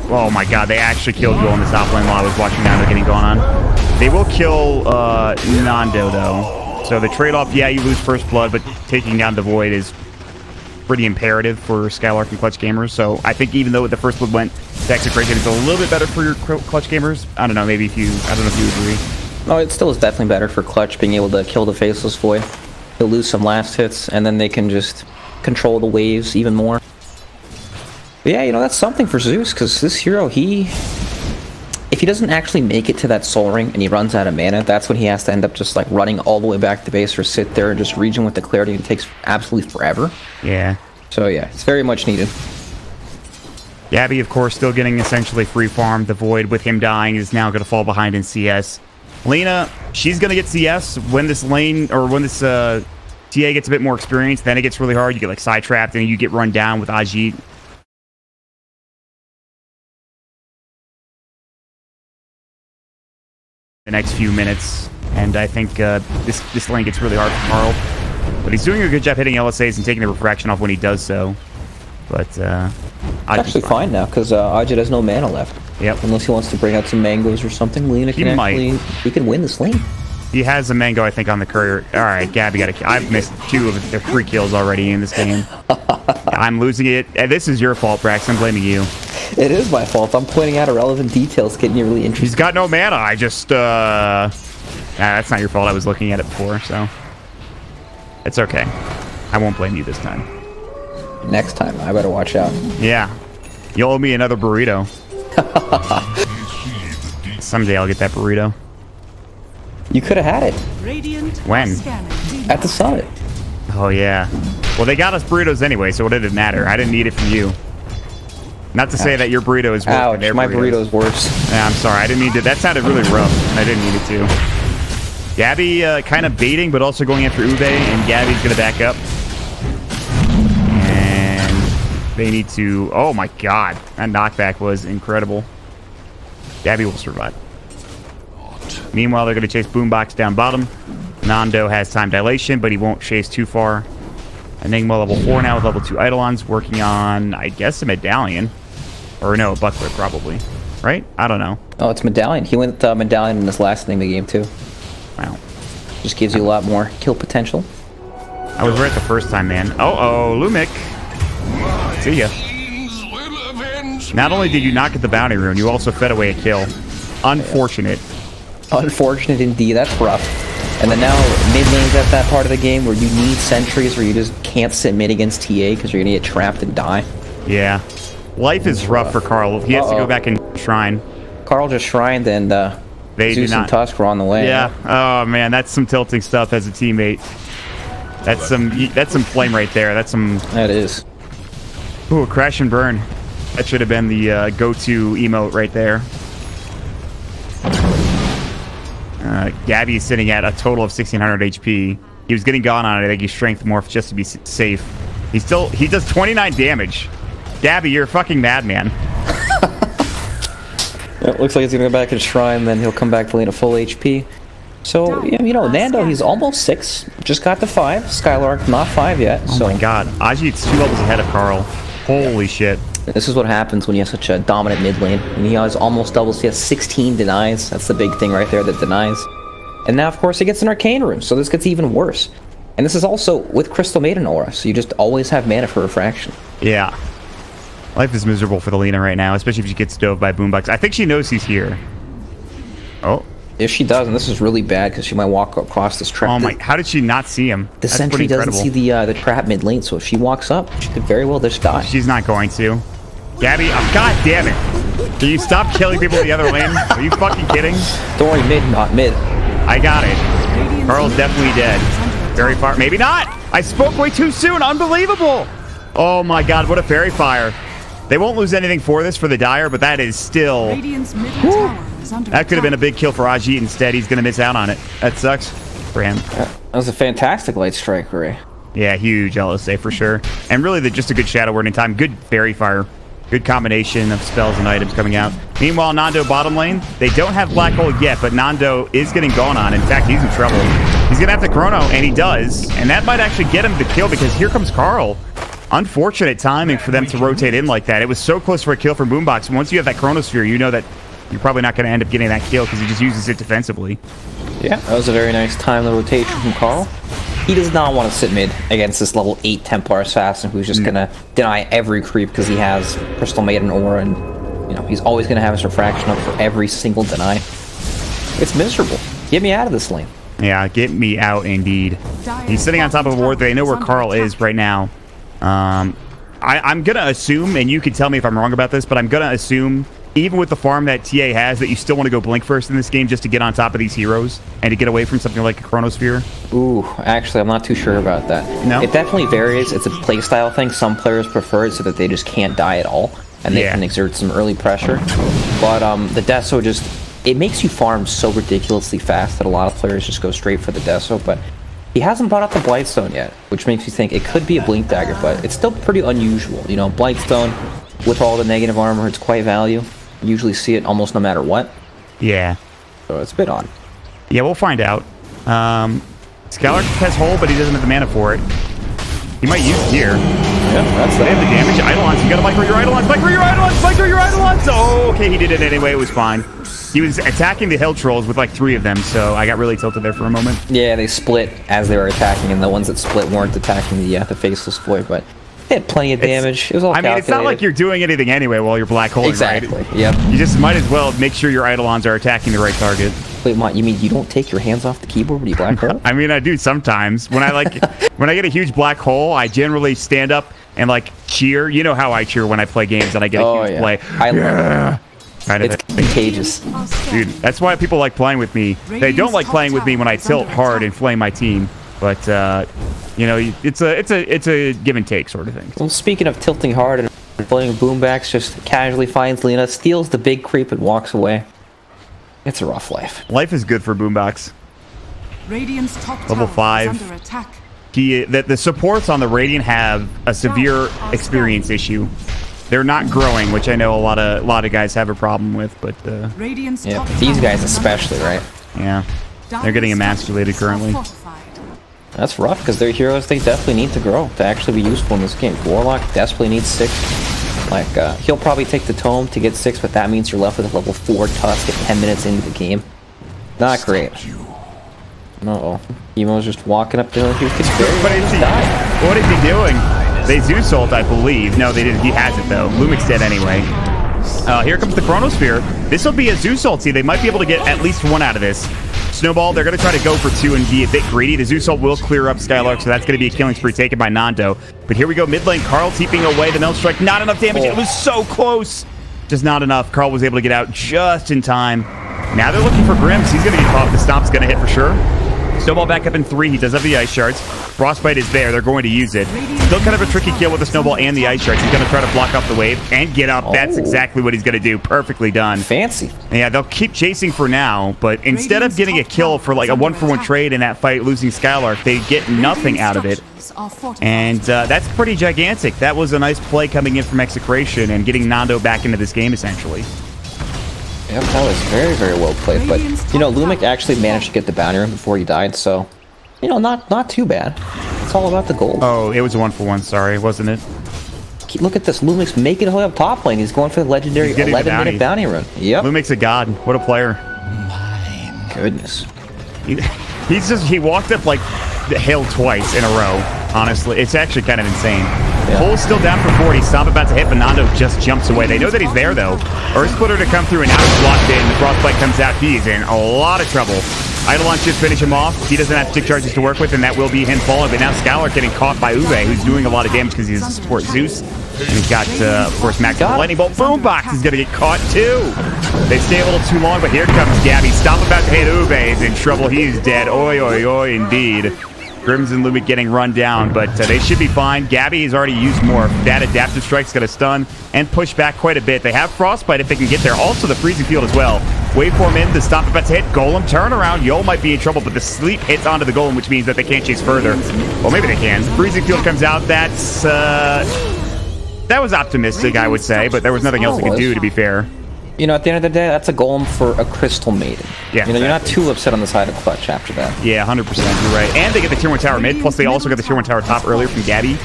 oh my god, they actually killed Joel in the top lane while I was watching Nando getting going on. They will kill Nando, though. So the trade-off, yeah, you lose first blood, but taking down the Void is pretty imperative for Skylark and Clutch gamers. So I think even though the first blood went to Execration, it's a little bit better for your Clutch gamers. I don't know, maybe if you, I don't know if you agree. Oh, it still is definitely better for Clutch being able to kill the Faceless Void. He'll lose some last hits, and then they can just control the waves even more. But yeah, you know, that's something for Zeus, because this hero, if he doesn't actually make it to that Soul Ring and he runs out of mana, that's when he has to end up just like running all the way back to base or sit there and just regen with the clarity. It takes absolutely forever. Yeah. So yeah, it's very much needed. Gabby, of course, still getting essentially free farm. The Void, with him dying, is now going to fall behind in CS. Lena, she's going to get CS when this lane, or when this TA gets a bit more experience. Then it gets really hard. You get like side-trapped and you get run down with Ajit. The next few minutes, and I think this lane gets really hard for Carl. But he's doing a good job hitting LSAs and taking the refraction off when he does so. But it's actually fine now, because Ajit has no mana left. Yep. Unless he wants to bring out some mangoes or something, Lena can he can win this lane. He has a mango, I think, on the courier. All right, Gabby got a kill. I've missed 2 of their 3 kills already in this game. I'm losing it. This is your fault, Brax. I'm blaming you. It is my fault. I'm pointing out irrelevant details, getting you really interested. He's got no mana. I just, that's not your fault. I was looking at it before, so. It's okay. I won't blame you this time. Next time, I better watch out. Yeah. You'll owe me another burrito. Someday I'll get that burrito. You could have had it. When? At the summit. Oh, yeah. Well, they got us burritos anyway, so what did it matter? I didn't need it from you. Not to say that your burrito is worse than their my burrito's worse. Yeah, I'm sorry. I didn't mean to. That sounded really rough, and I didn't mean it to. Gabby kind of baiting, but also going after Uwe, and Gabby's going to back up. And they need to... Oh, my God. That knockback was incredible. Gabby will survive. Meanwhile, they're going to chase Boombox down bottom. Nando has time dilation, but he won't chase too far. Enigma level 4 now with level 2 Eidolons, working on, I guess, a medallion. Or no, a buckler, probably. Right? I don't know. Oh, it's medallion. He went medallion in this last thing of the game, too. Wow. Just gives you a lot more kill potential. I was right the first time, man. Uh-oh, Lumic. See ya. Not only did you not get the bounty rune, you also fed away a kill. Unfortunate. Unfortunate indeed. That's rough. And then now, mid lane's at that part of the game where you need sentries, where you just can't sit mid against TA because you're going to get trapped and die. Yeah. Life is rough for Carl. He has to go back and shrine. Carl just shrined, and Zeus and Tusk were on the way. Yeah. Oh, man, that's some tilting stuff as a teammate. That's some flame right there. That's some... That is. Ooh, a crash and burn. That should have been the go-to emote right there. Gabby is sitting at a total of 1600 HP. He was getting gone on it. I think he strength morph just to be safe. He does 29 damage. Gabby, you're a fucking madman. It looks like he's gonna go back to the shrine, then he'll come back to lane a full HP. So, yeah, you know, Nando, he's almost 6. Just got to 5. Skylark, not 5 yet. Oh my god. Ajit's 2 levels ahead of Carl. Holy shit. This is what happens when you have such a dominant mid lane. And he has almost doubles. He has 16 denies. That's the big thing right there, that denies. And now, of course, he gets an Arcane Rune, so this gets even worse. And this is also with Crystal Maiden Aura, so you just always have mana for Refraction. Yeah. Life is miserable for the Lina right now, especially if she gets dove by Boombox. I think she knows he's here. Oh. If she does, and this is really bad because she might walk across this trap. Oh my! How did she not see him? The sentry doesn't see the trap mid lane, so if she walks up, she could very well just die. She's not going to. Gabby, god damn it! Can you stop killing people in the other lane? Are you fucking kidding? Don't worry, mid, not mid. I got it. Carl's definitely dead. Very far. Maybe not. I spoke way too soon. Unbelievable. Oh my god! What a fairy fire. They won't lose anything for this for the Dire, but that is still... That could have been a big kill for Ajit. Instead, he's going to miss out on it. That sucks for him. That was a fantastic light strike, Ray. Yeah, huge LSA for sure. And really, just a good Shadow Word in time. Good Fairy Fire. Good combination of spells and items coming out. Meanwhile, Nando bottom lane, they don't have Black Hole yet, but Nando is getting gone on. In fact, he's in trouble. He's going to have to Chrono, and he does. And that might actually get him the kill because here comes Carl. Unfortunate timing for them to rotate in like that. It was so close for a kill from Boombox. Once you have that Chronosphere, you know that you're probably not going to end up getting that kill because he just uses it defensively. Yeah, that was a very nice time, the rotation from Carl. He does not want to sit mid against this level 8 Templar Assassin who's just going to deny every creep because he has Crystal Maiden Aura, and you know he's always going to have his Refraction up for every single deny. It's miserable. Get me out of this lane. Yeah, get me out indeed. He's sitting on top of a ward. They know where Carl is right now. I'm going to assume, and you can tell me if I'm wrong about this, but I'm going to assume, even with the farm that TA has, that you still want to go Blink first in this game just to get on top of these heroes and to get away from something like a Chronosphere. Ooh, actually, I'm not too sure about that. No? It definitely varies. It's a playstyle thing. Some players prefer it so that they just can't die at all, and they can exert some early pressure. But the Deso just... It makes you farm so ridiculously fast that a lot of players just go straight for the Deso, but... He hasn't brought out the Blightstone yet, which makes you think it could be a Blink Dagger, but it's still pretty unusual. You know, Blightstone, with all the negative armor, it's quite value. You usually see it almost no matter what. Yeah. So it's a bit odd. Yeah, we'll find out. Skylark has Hole, but he doesn't have the mana for it. He might use it here. Yeah, that's They have the damage. Eidolons, you gotta micro your Eidolons, micro your Eidolons, micro your Eidolons! Oh, okay, he did it anyway, it was fine. He was attacking the Hill Trolls with like 3 of them, so I got really tilted there for a moment. Yeah, they split as they were attacking, and the ones that split weren't attacking the Faceless Void, but they had plenty of damage. It was all calculated. It's not like you're doing anything anyway while you're black holing, exactly, right? Yep. You just might as well make sure your Eidolons are attacking the right target. Wait, what, you mean you don't take your hands off the keyboard when you black hole? I mean, I do sometimes. When I when I get a huge black hole, I generally stand up and like cheer. You know how I cheer when I play games and I get a huge play. I love it. Kind of it's contagious. Dude, that's why people like playing with me. They don't like playing with me when I tilt hard and flame my team. But, you know, it's a give and take sort of thing. Well, speaking of tilting hard and playing Boombox, just casually finds Lina, steals the big creep and walks away. It's a rough life. Life is good for Boombox. Radiant's top Level 5. under attack. The supports on the Radiant have a severe experience issue. They're not growing, which I know a lot of guys have a problem with, but yeah, these guys especially, right? Yeah, they're getting emasculated currently. That's rough because their heroes, they definitely need to grow to actually be useful in this game. Warlock desperately needs 6. Like he'll probably take the tome to get 6, but that means you're left with a level 4 Tusk at 10 minutes into the game. Not great. Uh-oh. Emo's just walking up the hill. He could What is he doing? They Zeus ult, I believe. No, they didn't. He has it, though. Lumik's dead anyway. Here comes the Chronosphere. This will be a Zeus ult. See, they might be able to get at least 1 out of this. Snowball, they're going to try to go for 2 and be a bit greedy. The Zeus ult will clear up Skylark, so that's going to be a killing spree taken by Nando. But here we go. Mid lane, Carl teeping away. The Melt Strike, not enough damage. It was so close. Just not enough. Carl was able to get out just in time. Now they're looking for Grims. He's going to get caught. The stomp's going to hit for sure. Snowball back up in 3. He does have the ice shards. Frostbite is there. They're going to use it. Still kind of a tricky kill with the snowball and the ice shards. He's going to try to block off the wave and get up. That's exactly what he's going to do. Perfectly done. Fancy. Yeah, they'll keep chasing for now, but instead of getting a kill for like a 1-for-1 trade in that fight, losing Skylark, they get nothing out of it. And that's pretty gigantic. That was a nice play coming in from Execration and getting Nando back into this game, essentially. Yep, that was very, very well played. But, you know, Lumic actually managed to get the bounty room before he died, so, you know, not too bad. It's all about the gold. Oh, it was a 1-for-1, sorry, wasn't it? Look at this. Lumic's making it up top lane. He's going for the legendary 11-minute bounty run. Yep. Lumic's a god. What a player. My goodness. He walked up like hail twice in a row, honestly. It's actually kind of insane. Yeah. Cole's still down for 40. Stomp about to hit, but Nando just jumps away. They know that he's there, though. Earth Splitter to come through, and now he's blocked in. The Frostbite comes out. He is in a lot of trouble. Eidolon should finish him off. He doesn't have stick charges to work with, and that will be him falling. But now Skylark getting caught by Uwe, who's doing a lot of damage because he's a support Zeus. And he's got, of course, Max with the Lightning Bolt. Boombox is going to get caught, too. They stay a little too long, but here comes Gabby. Stomp about to hit Uwe. Is in trouble. He's dead. Oi, oi, oi, indeed. Grims and Lumic getting run down, but they should be fine. Gabby has already used more. That adaptive strike's going to stun and push back quite a bit. They have Frostbite if they can get there. Also the freezing field as well. Waveform in, the Stomp about to hit. Golem turnaround. Yol might be in trouble, but the sleep hits onto the Golem, which means that they can't chase further. Well, maybe they can. Freezing field comes out. That's that was optimistic, I would say, but there was nothing else they could do, to be fair. You know, at the end of the day, that's a golem for a Crystal Maiden. Yeah, you know, you're not too upset on the side of Clutch after that. Yeah, 100%. You're right. And they get the Tier 1 tower mid, plus they also got the Tier 1 tower top earlier from Gabby.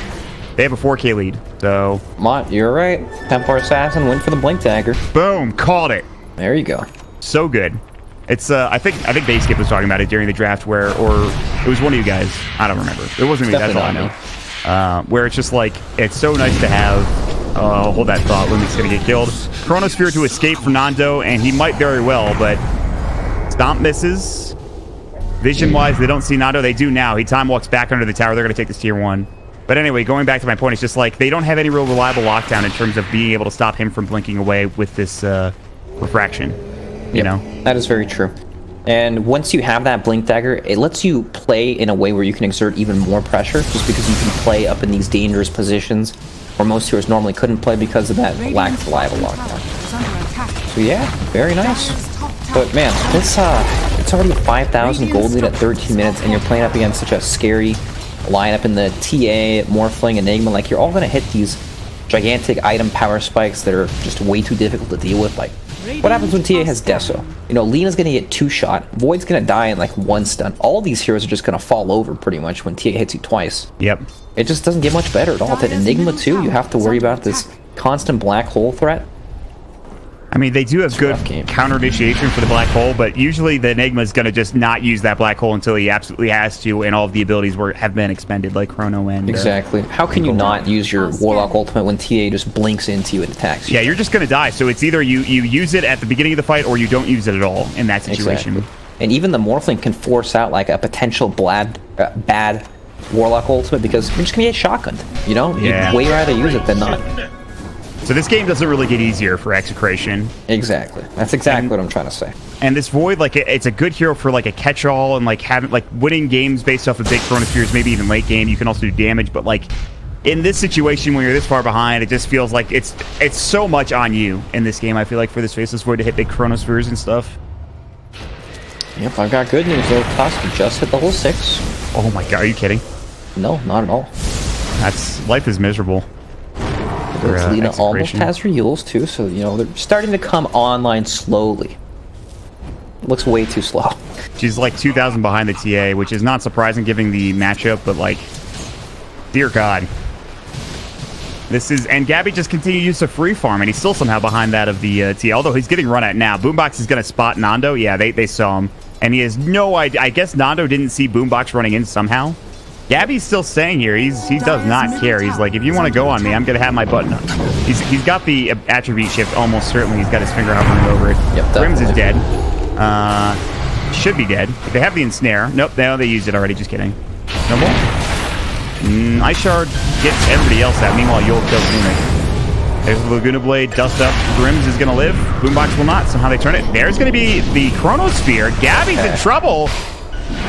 They have a 4K lead, so... Mott, you're right. Templar Assassin went for the Blink Dagger. Boom! Called it. There you go. So good. It's, I think Baseskip was talking about it during the draft where, or it was one of you guys. I don't remember. It wasn't me, that's all I know. Where it's just like, it's so nice to have... hold that thought. Lumic's going to get killed. Chronosphere to escape from Nando, and he might very well, but Stomp misses. Vision-wise, they don't see Nando. They do now. He time walks back under the tower. They're going to take this Tier 1. But anyway, going back to my point, it's just like they don't have any real reliable lockdown in terms of being able to stop him from blinking away with this refraction. You know? That is very true. And once you have that Blink Dagger, it lets you play in a way where you can exert even more pressure, just because you can play up in these dangerous positions where most heroes normally couldn't play because of that lack of reliable lockdown. So yeah, very nice. But man, it's already 5,000 gold lead at 13 minutes, and you're playing up against such a scary lineup in the TA, Morphling, Enigma. Like, you're all going to hit these gigantic item power spikes that are just way too difficult to deal with. Like, what happens when TA has Deso? You know, Lena's going to get 2 shot, Void's going to die in like 1 stun. All these heroes are just going to fall over pretty much when TA hits you twice. Yep. It just doesn't get much better at all. That Enigma too, you have to worry about this constant black hole threat. I mean, they do have good counter initiation for the black hole, but usually the Enigma is going to just not use that black hole until he absolutely has to, and all of the abilities have been expended, like Chrono and... Exactly. How can you not use your Warlock ultimate when TA just blinks into you and attacks you? Yeah, you're just going to die, so it's either you use it at the beginning of the fight or you don't use it at all in that situation. Exactly. And even the Morphling can force out like a potential bad Warlock ultimate because you're just going to get shotgunned, you know? Yeah. You'd way rather use it than not. So this game doesn't really get easier for Execration. Exactly. That's exactly what I'm trying to say. And this Void, like, it's a good hero for like a catch-all and like having like winning games based off of big Chronospheres, maybe even late game. You can also do damage, but like in this situation when you're this far behind, it just feels like it's so much on you in this game. I feel like for this Faceless Void to hit big Chronospheres and stuff. Yep, I've got good news though. Tusk just hit the whole 6. Oh my god, are you kidding? No, not at all. Life is miserable. Lena almost has her Yules too, so you know they're starting to come online slowly. Looks way too slow. She's like 2,000 behind the TA, which is not surprising given the matchup, but like, dear God. This is, and Gabby just continued to use a free farm, and he's still somehow behind that of the TA, although he's getting run at now. Boombox is going to spot Nando. Yeah, they saw him, and he has no idea. I guess Nando didn't see Boombox running in somehow. Gabby's still staying here. He does not care. He's like, if you want to go on me, I'm going to have my button up. He's got the attribute shift almost certainly. He's got his finger hovering over it. Yep, Grims is dead. Should be dead. They have the ensnare. Nope, they used it already. Just kidding. No more? Ice Shard gets everybody else out. Meanwhile, Yol kills Lumic. There's the Laguna Blade. Dust up. Grims is going to live. Boombox will not. Somehow they turn it. There's going to be the Chronosphere. Gabby's in trouble.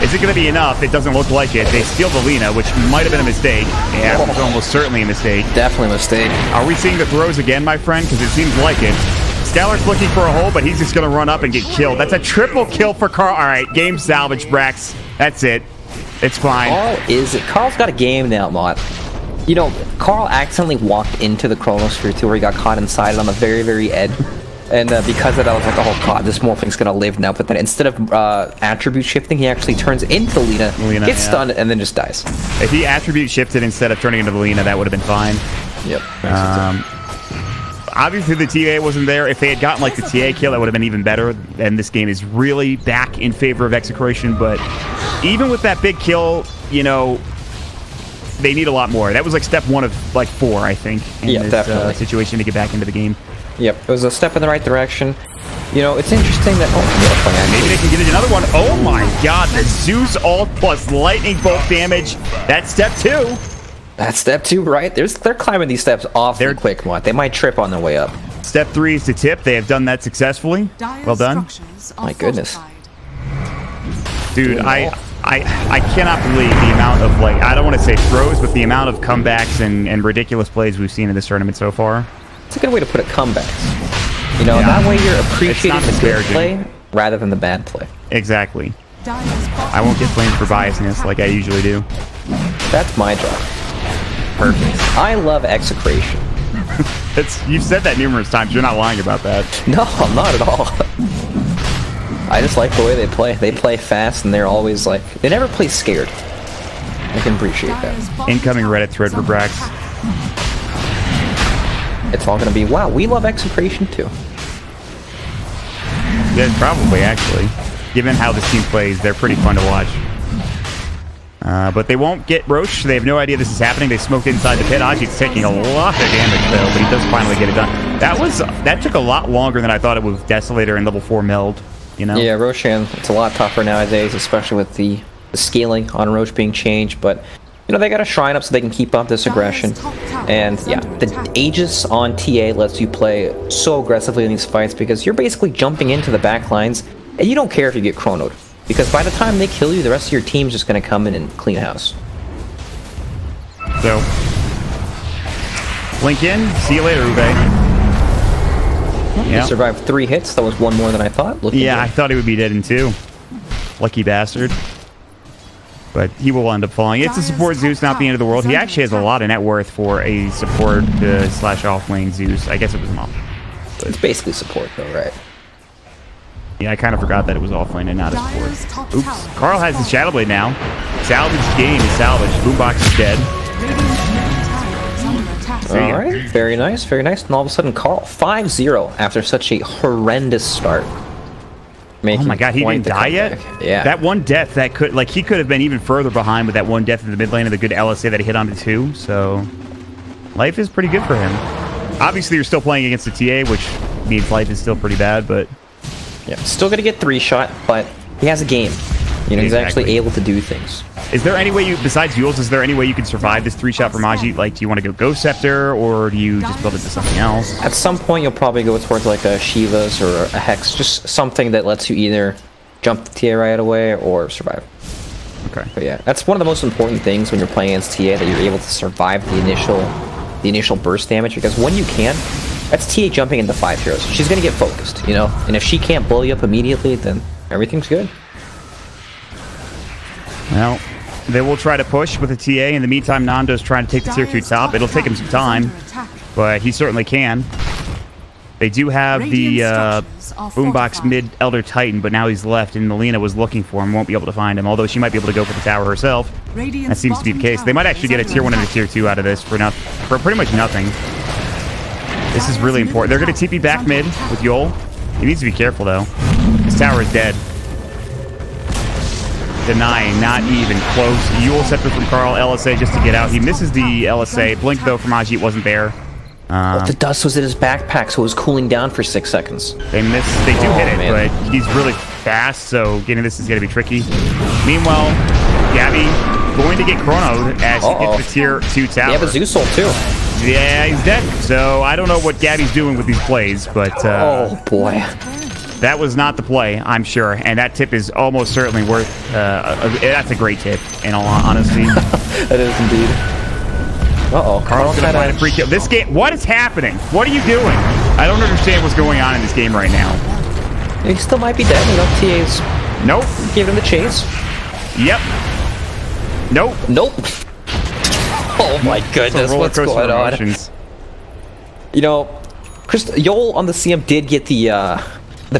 Is it going to be enough? It doesn't look like it. They steal the Lina, which might have been a mistake. Yeah, it was almost certainly a mistake. Definitely a mistake. Are we seeing the throws again, my friend? Because it seems like it. Stellar's looking for a hole, but he's just going to run up and get killed. That's a triple kill for Carl. All right, game salvage, Brax. That's it. It's fine. Carl's got a game now, Mott. You know, Carl accidentally walked into the Chronosphere too, where he got caught inside it on the very, very edge. And because of that, I was like, oh god, this Morphling's gonna live now. But then instead of attribute shifting, he actually turns into Lina, gets stunned, and then just dies. If he attribute shifted instead of turning into the Lina, that would have been fine. Yep. Obviously, the TA wasn't there. If they had gotten like the TA kill, that would have been even better. And this game is really back in favor of Execration. But even with that big kill, you know, they need a lot more. That was like step 1 of like 4, I think, in this situation to get back into the game. Yep, it was a step in the right direction. You know, it's interesting that... Oh, maybe they can get another one. Oh my god, the Zeus ult plus lightning bolt damage. That's step 2. That's step 2, right? They're climbing these steps awfully quick, Mott. They might trip on their way up. Step 3 is the tip. They have done that successfully. Well done. My goodness. Dude, I cannot believe the amount of, like, I don't want to say throws, but the amount of comebacks and ridiculous plays we've seen in this tournament so far. It's a good way to put it, comebacks. You know, that way you're appreciating the good play rather than the bad play. Exactly. I won't get blamed for biasness like I usually do. That's my job. Perfect. I love Execration. You've said that numerous times. You're not lying about that. No, not at all. I just like the way they play. They play fast, and they're always like... They never play scared. I can appreciate that. Incoming Reddit thread for Brax. It's all going to be, wow, we love Execration too. Yeah, probably, actually. Given how this team plays, they're pretty fun to watch. But they won't get Roche. They have no idea this is happening. They smoked inside the pit. Ajit's taking a lot of damage, though, but he does finally get it done. That took a lot longer than I thought it would with Desolator and level 4 meld, you know? Yeah, Roshan, it's a lot tougher nowadays, especially with the scaling on Roche being changed, but you know, they got a shrine up so they can keep up this aggression. And yeah, the Aegis on TA lets you play so aggressively in these fights because you're basically jumping into the back lines, and you don't care if you get chronoed. Because by the time they kill you, the rest of your team's just going to come in and clean house. So, blink in. See you later, Ube. Yeah. He survived 3 hits. That was 1 more than I thought. Yeah, I thought he would be dead in 2. Lucky bastard. But he will end up falling. It's a support Zeus, not the end of the world. He actually has a lot of net worth for a support slash off-lane Zeus. I guess it was an off. It's basically support, though, right? Yeah, I kind of forgot that it was off-lane and not a support. Oops. Carl has his Shadowblade now. Salvage game is salvaged. Boombox is dead. Alright, very nice, very nice. And all of a sudden, Carl 5-0 after such a horrendous start. Oh my god, he didn't die yet? Yeah. That one death, that could, like, he could have been even further behind with that one death in the mid lane of the good LSA that he hit onto 2, so life is pretty good for him. Obviously, you're still playing against the TA, which means life is still pretty bad, but... Yeah, still gonna get 3-shot, but he has a game. You know, he's actually able to do things. Is there any way you, besides Yules, is there any way you can survive this 3-shot from Ajit? Like, do you want to go Ghost Scepter, or do you just build it to something else? At some point, you'll probably go towards like a Shiva's or a Hex, just something that lets you either jump the TA right away or survive. Okay. But yeah, that's one of the most important things when you're playing against TA, that you're able to survive the initial burst damage, because when you can, that's TA jumping into 5 heroes. She's gonna get focused, you know? And if she can't blow you up immediately, then everything's good. Well, they will try to push with a TA. In the meantime, Nando's trying to take the tier 2 top. It'll take him some time, but he certainly can. They do have the Boombox mid Elder Titan, but now he's left, and Melina was looking for him, won't be able to find him, although she might be able to go for the tower herself. That seems to be the case. They might actually get a tier 1 and a tier 2 out of this for pretty much nothing. This is really important. They're going to TP back mid with Yol. He needs to be careful, though. His tower is dead. Denying, not even close. Yule Scepter from Carl, LSA just to get out. He misses the LSA. Blink, though, from Ajit wasn't there. The dust was in his backpack, so it was cooling down for 6 seconds. They do hit it, but he's really fast, so getting this is going to be tricky. Meanwhile, Gabby going to get chronoed as he gets the tier 2 tower. They have a Zeus ult, too. Yeah, he's dead. So I don't know what Gabby's doing with these plays, but... oh, boy. That was not the play, I'm sure. And that tip is almost certainly worth... that's a great tip, in all honesty. That is indeed. Uh-oh, Carl's gonna find a free kill. This game... What is happening? What are you doing? I don't understand what's going on in this game right now. He still might be dead. You know, TA's... Nope. Giving him the chase. Yep. Nope. Nope. Oh my goodness, what's going on? You know, Yol on the CM did get the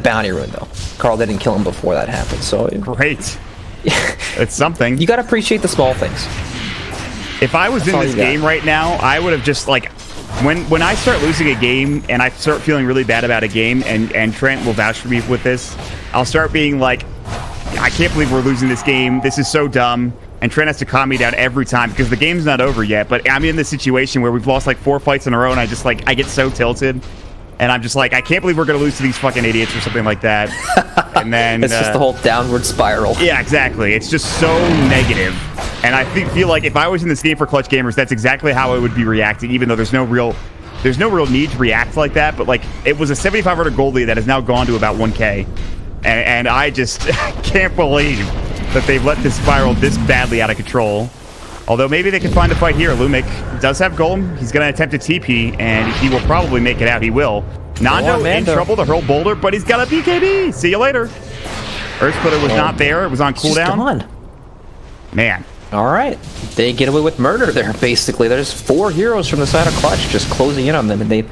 bounty rune though. Carl didn't kill him before that happened, so great. It's something. You gotta appreciate the small things. If I was in this game right now, I would have just like when I start losing a game and I start feeling really bad about a game, and Trent will vouch for me with this, I'll start being like, I can't believe we're losing this game. This is so dumb. And Trent has to calm me down every time because the game's not over yet. But I'm in this situation where we've lost like 4 fights in a row, and I get so tilted. And I'm just like, I can't believe we're going to lose to these fucking idiots or something like that. And then... it's just the whole downward spiral. Yeah, exactly. It's just so negative. And I feel like if I was in this game for Clutch Gamers, that's exactly how I would be reacting, even though there's no real need to react like that. But like, it was a 7,500 gold lead that has now gone to about 1K. And I just can't believe that they've let this spiral this badly out of control. Although maybe they can find a fight here. Lumik does have Golem. He's going to attempt a TP, and he will probably make it out. He will. Nando in trouble to hurl Boulder, but he's got a BKB. See you later. Earthsplitter was not there. It was on cooldown. Man. All right. They get away with murder there, basically. There's 4 heroes from the side of Clutch just closing in on them, and they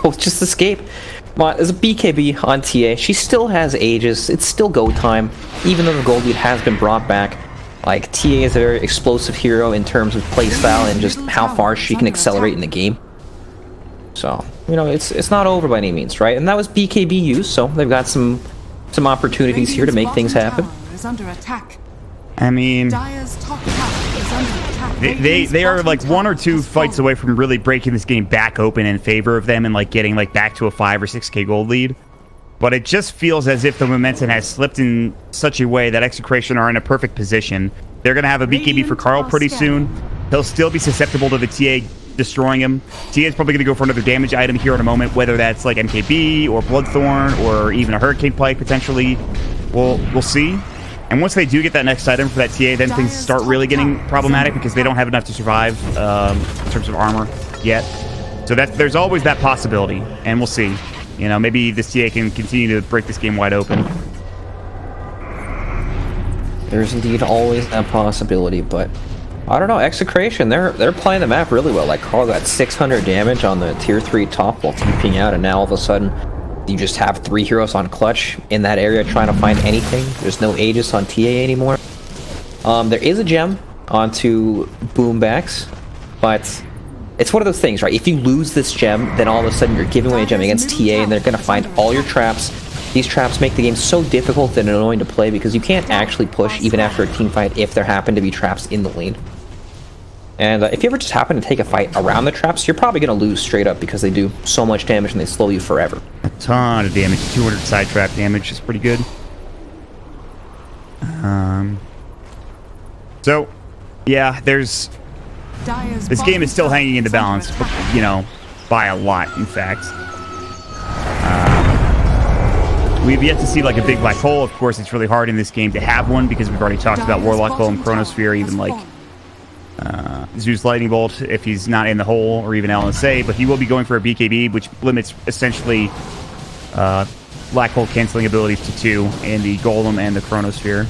both just escape. There's a BKB on TA. She still has Aegis. It's still go time, even though the gold lead has been brought back. Like, TA is a very explosive hero in terms of playstyle and just how far she can accelerate in the game. So, you know, it's not over by any means, right? And that was BKB use, so they've got some opportunities here to make things happen. I mean, they are like 1 or 2 fights away from really breaking this game back open in favor of them and like getting like back to a 5 or 6K gold lead. But it just feels as if the momentum has slipped in such a way that Execration are in a perfect position. They're going to have a BKB for Carl pretty soon. He'll still be susceptible to the TA destroying him. TA is probably going to go for another damage item here in a moment, whether that's like MKB or Bloodthorn or even a Hurricane Pike potentially. We'll see. And once they do get that next item for that TA, then things start really getting problematic because they don't have enough to survive in terms of armor yet. So there's always that possibility, and we'll see. You know, maybe this TA can continue to break this game wide open. There's indeed always that possibility, but I don't know. Execration, they're playing the map really well. Like, Carl got 600 damage on the tier 3 top while TPing out, and now all of a sudden you just have 3 heroes on Clutch in that area trying to find anything. There's no Aegis on TA anymore. There is a gem onto Boombacks, but it's one of those things, right? If you lose this gem, then all of a sudden you're giving away a gem against TA, and they're going to find all your traps. These traps make the game so difficult and annoying to play because you can't actually push even after a team fight if there happen to be traps in the lane. And if you ever just happen to take a fight around the traps, you're probably going to lose straight up because they do so much damage and they slow you forever. A ton of damage. 200 side trap damage is pretty good. So, yeah, this game is still hanging in the balance, you know, by a lot, in fact. We've yet to see like a big black hole. Of course, it's really hard in this game to have one because we've already talked about Warlock Golem, Chronosphere, even like Zeus Lightning Bolt if he's not in the hole, or even LSA, but he will be going for a BKB, which limits essentially black hole canceling abilities to 2 in the Golem and the Chronosphere.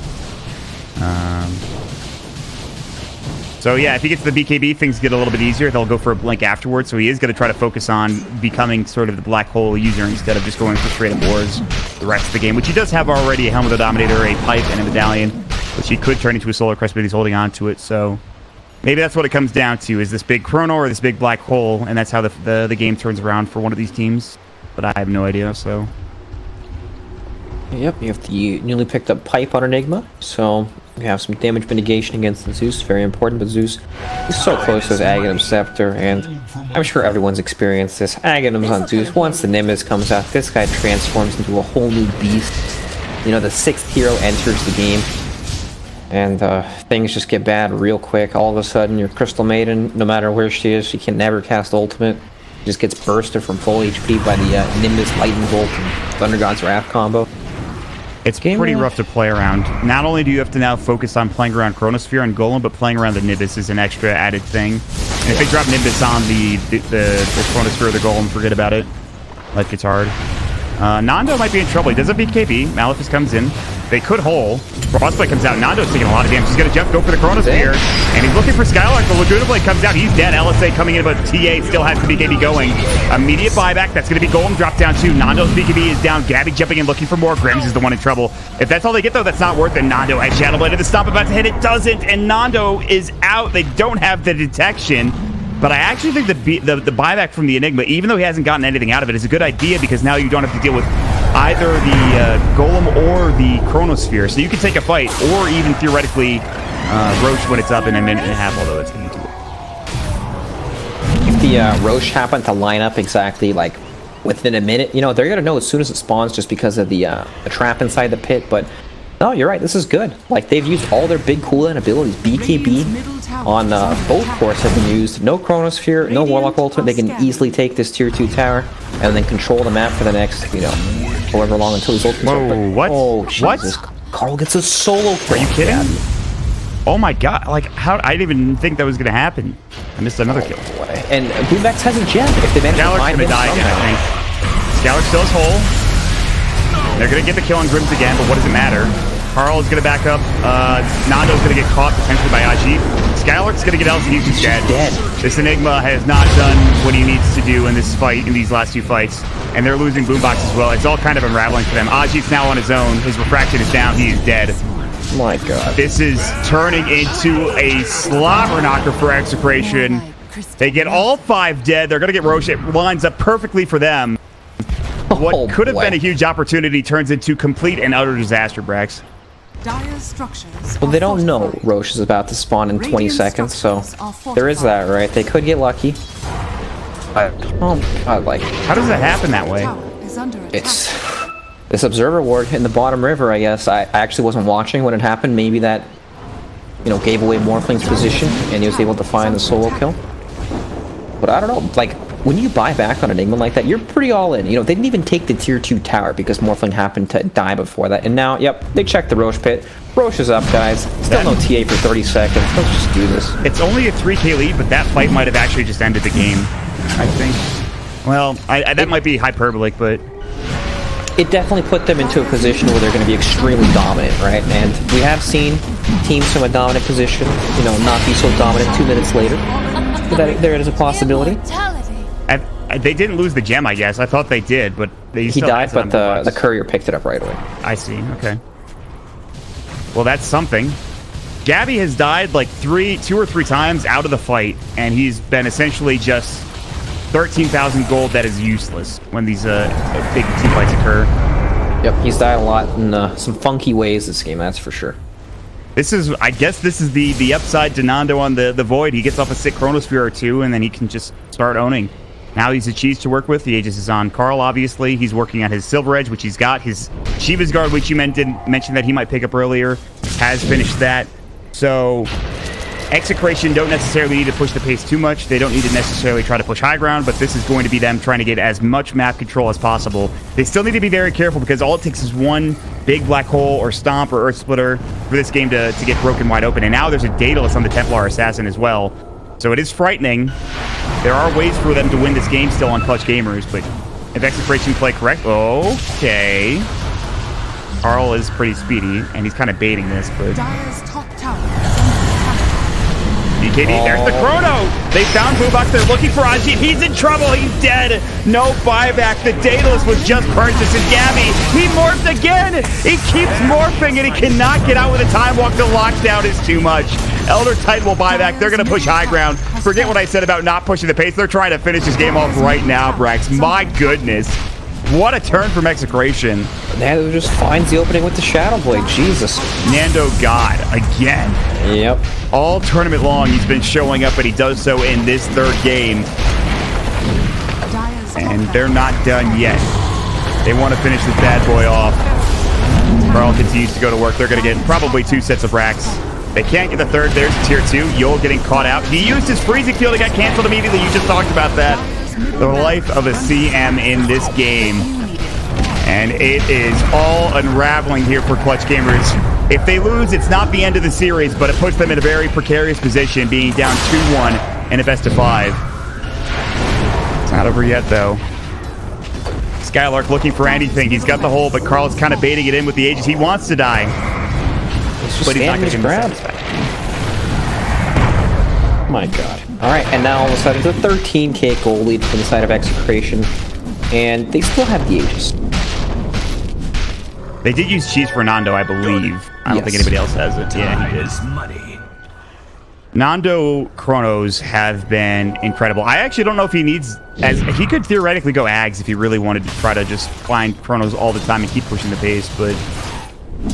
So yeah, if he gets the BKB, things get a little bit easier. They'll go for a blink afterwards, so he is going to try to focus on becoming sort of the black hole user instead of just going for straight up wars the rest of the game, which he does have already: a Helm of the Dominator, a Pipe, and a Medallion, which he could turn into a Solar Crest, but he's holding on to it. So maybe that's what it comes down to, is this big Chrono or this big black hole, and that's how the game turns around for one of these teams. But I have no idea, so... Yep, you have the newly picked up Pipe on Enigma, so we have some damage mitigation against the Zeus, very important, but Zeus is so close to his Aghanim Scepter, and I'm sure everyone's experienced this. Aghanim's on Zeus. Once the Nimbus comes out, this guy transforms into a whole new beast. You know, the 6th hero enters the game, and things just get bad real quick. All of a sudden, your Crystal Maiden, no matter where she is, she can never cast ultimate. Just gets bursted from full HP by the Nimbus Lightning Bolt and Thunder God's Wrath combo. It's pretty rough to play around. Not only do you have to now focus on playing around Chronosphere and Golem, but playing around the Nimbus is an extra added thing. And if they drop Nimbus on the Chronosphere or the Golem, forget about it. Life gets hard. Nando might be in trouble. He doesn't beat KB. Maleficus comes in. They could hole. Frostbite comes out. Nando's taking a lot of damage. He's going to jump, go for the Chronosphere. And he's looking for Skylark. The Laguna Blade comes out. He's dead. LSA coming in, but TA still has the BKB going. Immediate buyback. That's going to be Golem drop down too. Nando's BKB is down. Gabby jumping in, looking for more. Grims is the one in trouble. If that's all they get, though, that's not worth it. Nando has Shadow Blade at the stomp, about to hit. It doesn't. And Nando is out. They don't have the detection. But I actually think the buyback from the Enigma, even though he hasn't gotten anything out of it, is a good idea because now you don't have to deal with either the Golem or the Chronosphere. So you can take a fight, or even theoretically Roche when it's up in a minute and a half, although it's going to do it. If the Roche happened to line up exactly like within a minute, you know, they're going to know as soon as it spawns just because of the trap inside the pit. But no, you're right. This is good. Like, they've used all their big cooldown abilities. BKB on both cores have been used. No Chronosphere, no Warlock Ultimate. They can easily take this tier 2 tower and then control the map for the next, you know, however long until his ultimate. Whoa, what? Oh, Jesus. What? Carl gets a solo kill. Are you kidding? Oh my god, like, how? I didn't even think that was going to happen. I missed another kill. And Boombax has a gem if they manage to find him die again, I think. Skylark still has hole. They're going to get the kill on Grims again, but what does it matter? Carl is going to back up. Nando's going to get caught potentially by Ajit. Skylark's going to get LCD. He's dead. This Enigma has not done what he needs to do in this fight, in these last two fights. And they're losing Boombox as well. It's all kind of unraveling for them. Ajit's now on his own. His refraction is down. He is dead. My god. This is turning into a slobber knocker for Execration. They get all 5 dead. They're going to get Roche. It lines up perfectly for them. What could have been a huge opportunity turns into complete and utter disaster, Brax. Well, they don't know Roche is about to spawn in 20 seconds, so there is that, right? They could get lucky. But, oh my god, like... How does that happen that way? It's... This Observer Ward in the bottom river, I guess. I actually wasn't watching when it happened. Maybe that, you know, gave away Morphling's position, and he was able to find the solo kill. But I don't know, like... When you buy back on Enigma like that, you're pretty all in. You know, they didn't even take the tier 2 tower because Morphling happened to die before that. And now, yep, they checked the Roche pit. Roche is up, guys. Still no TA for 30 seconds. Let's just do this. It's only a 3k lead, but that fight might have actually just ended the game, I think. Well, that might be hyperbolic, but... It definitely put them into a position where they're going to be extremely dominant, right? And we have seen teams from a dominant position, you know, not be so dominant 2 minutes later. But there is a possibility. They didn't lose the gem, I guess. I thought they did, but he died, but the courier picked it up right away. I see. Okay. Well, that's something. Gabby has died like 2 or 3 times out of the fight, and he's been essentially just 13,000 gold that is useless when these big team fights occur. Yep, he's died a lot in some funky ways this game, that's for sure. This is, I guess, this is the upside to Nando on the Void. He gets off a sick Chronosphere or 2, and then he can just start owning. Now he's a cheese to work with. The Aegis is on Carl, obviously. He's working on his Silver Edge, which he's got. His Shiva's Guard, which you mentioned that he might pick up earlier, has finished that. So Execration don't necessarily need to push the pace too much. They don't need to necessarily try to push high ground, but this is going to be them trying to get as much map control as possible. They still need to be very careful because all it takes is one big black hole or stomp or earth splitter for this game to get broken wide open. And now there's a Daedalus on the Templar Assassin as well. So it is frightening. There are ways for them to win this game still on Clutch Gamers, but if Execration play correct... Okay. Carl is pretty speedy, and he's kind of baiting this, but... BKB, there's the Chrono! They found Boombox, they're looking for Ajit, he's in trouble, he's dead! No buyback, the Daedalus was just purchased, and Gabby, he morphed again! He keeps morphing, and he cannot get out with a time walk, the lockdown is too much. Elder Titan will buy back, they're gonna push high ground. Forget what I said about not pushing the pace, they're trying to finish this game off right now, Brax. My goodness. What a turn from Execration. Nando just finds the opening with the Shadow Blade. Jesus. Nando God again. Yep. All tournament long, he's been showing up, and he does so in this 3rd game. And they're not done yet. They want to finish this bad boy off. Carl continues to go to work. They're going to get probably 2 sets of racks. They can't get the 3rd. There's tier 2. Yol getting caught out. He used his freezing field. It got canceled immediately. You just talked about that. the life of a CM in this game. And it is all unraveling here for Clutch Gamers. If they lose, it's not the end of the series, but it puts them in a very precarious position, being down 2-1 in a best of 5. It's not over yet, though. Skylark looking for anything. He's got the hole, but Carl's kind of baiting it in with the Aegis. He wants to die. But he's not going to grab. My god. Alright, and now all of a sudden it's a 13k gold lead from the side of Execration. And they still have the Aegis. They did use cheese for Nando, I believe. I don't think anybody else has it. Yeah, he did. Nando Chronos have been incredible. I actually don't know if he needs... he could theoretically go Ags if he really wanted to try to just find Chronos all the time and keep pushing the pace, but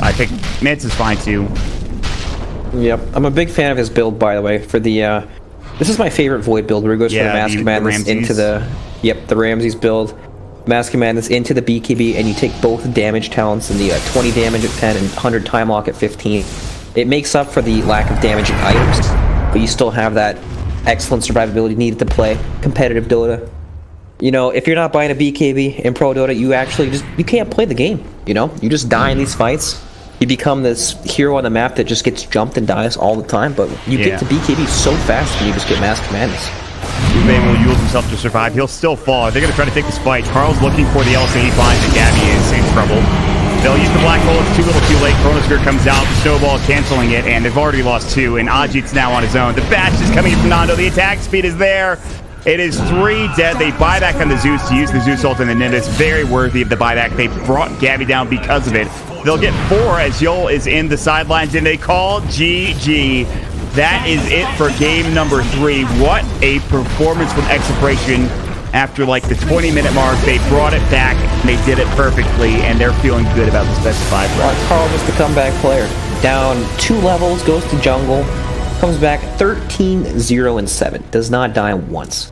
I think Mance is fine too. Yep, I'm a big fan of his build, by the way. For the this is my favorite Void build, where he goes for the Mask Madness into the... Yep, the Ramses build. Mask Madness into the BKB, and you take both damage talents and the 20 damage at 10 and 100 time lock at 15. It makes up for the lack of damaging items, but you still have that excellent survivability needed to play competitive Dota. You know, if you're not buying a BKB in Pro Dota, you actually you can't play the game, you know? You just die in these fights. You become this hero on the map that just gets jumped and dies all the time, but you get to BKB so fast when you just get Mask Madness. Ube will use himself to survive. He'll still fall. They're going to try to take this fight. Carl's looking for the LC. He finds that Gabby is in trouble. They'll use the black hole. It's too little too late. Chronosphere comes out. The snowball canceling it, and they've already lost 2. And Ajit's now on his own. The bash is coming in from Nando. The attack speed is there. It is 3 dead. They buy back on the Zeus to use the Zeus ult and the Nimbus. Very worthy of the buyback. They brought Gabby down because of it. They'll get 4 as Yol is in the sidelines, and they call GG. That is it for game number 3. What a performance from Execration. After like the 20-minute mark, they brought it back. And they did it perfectly, and they're feeling good about this best of 5 round. Carl is the comeback player. Down 2 levels, goes to jungle, comes back 13-0-7. Does not die once.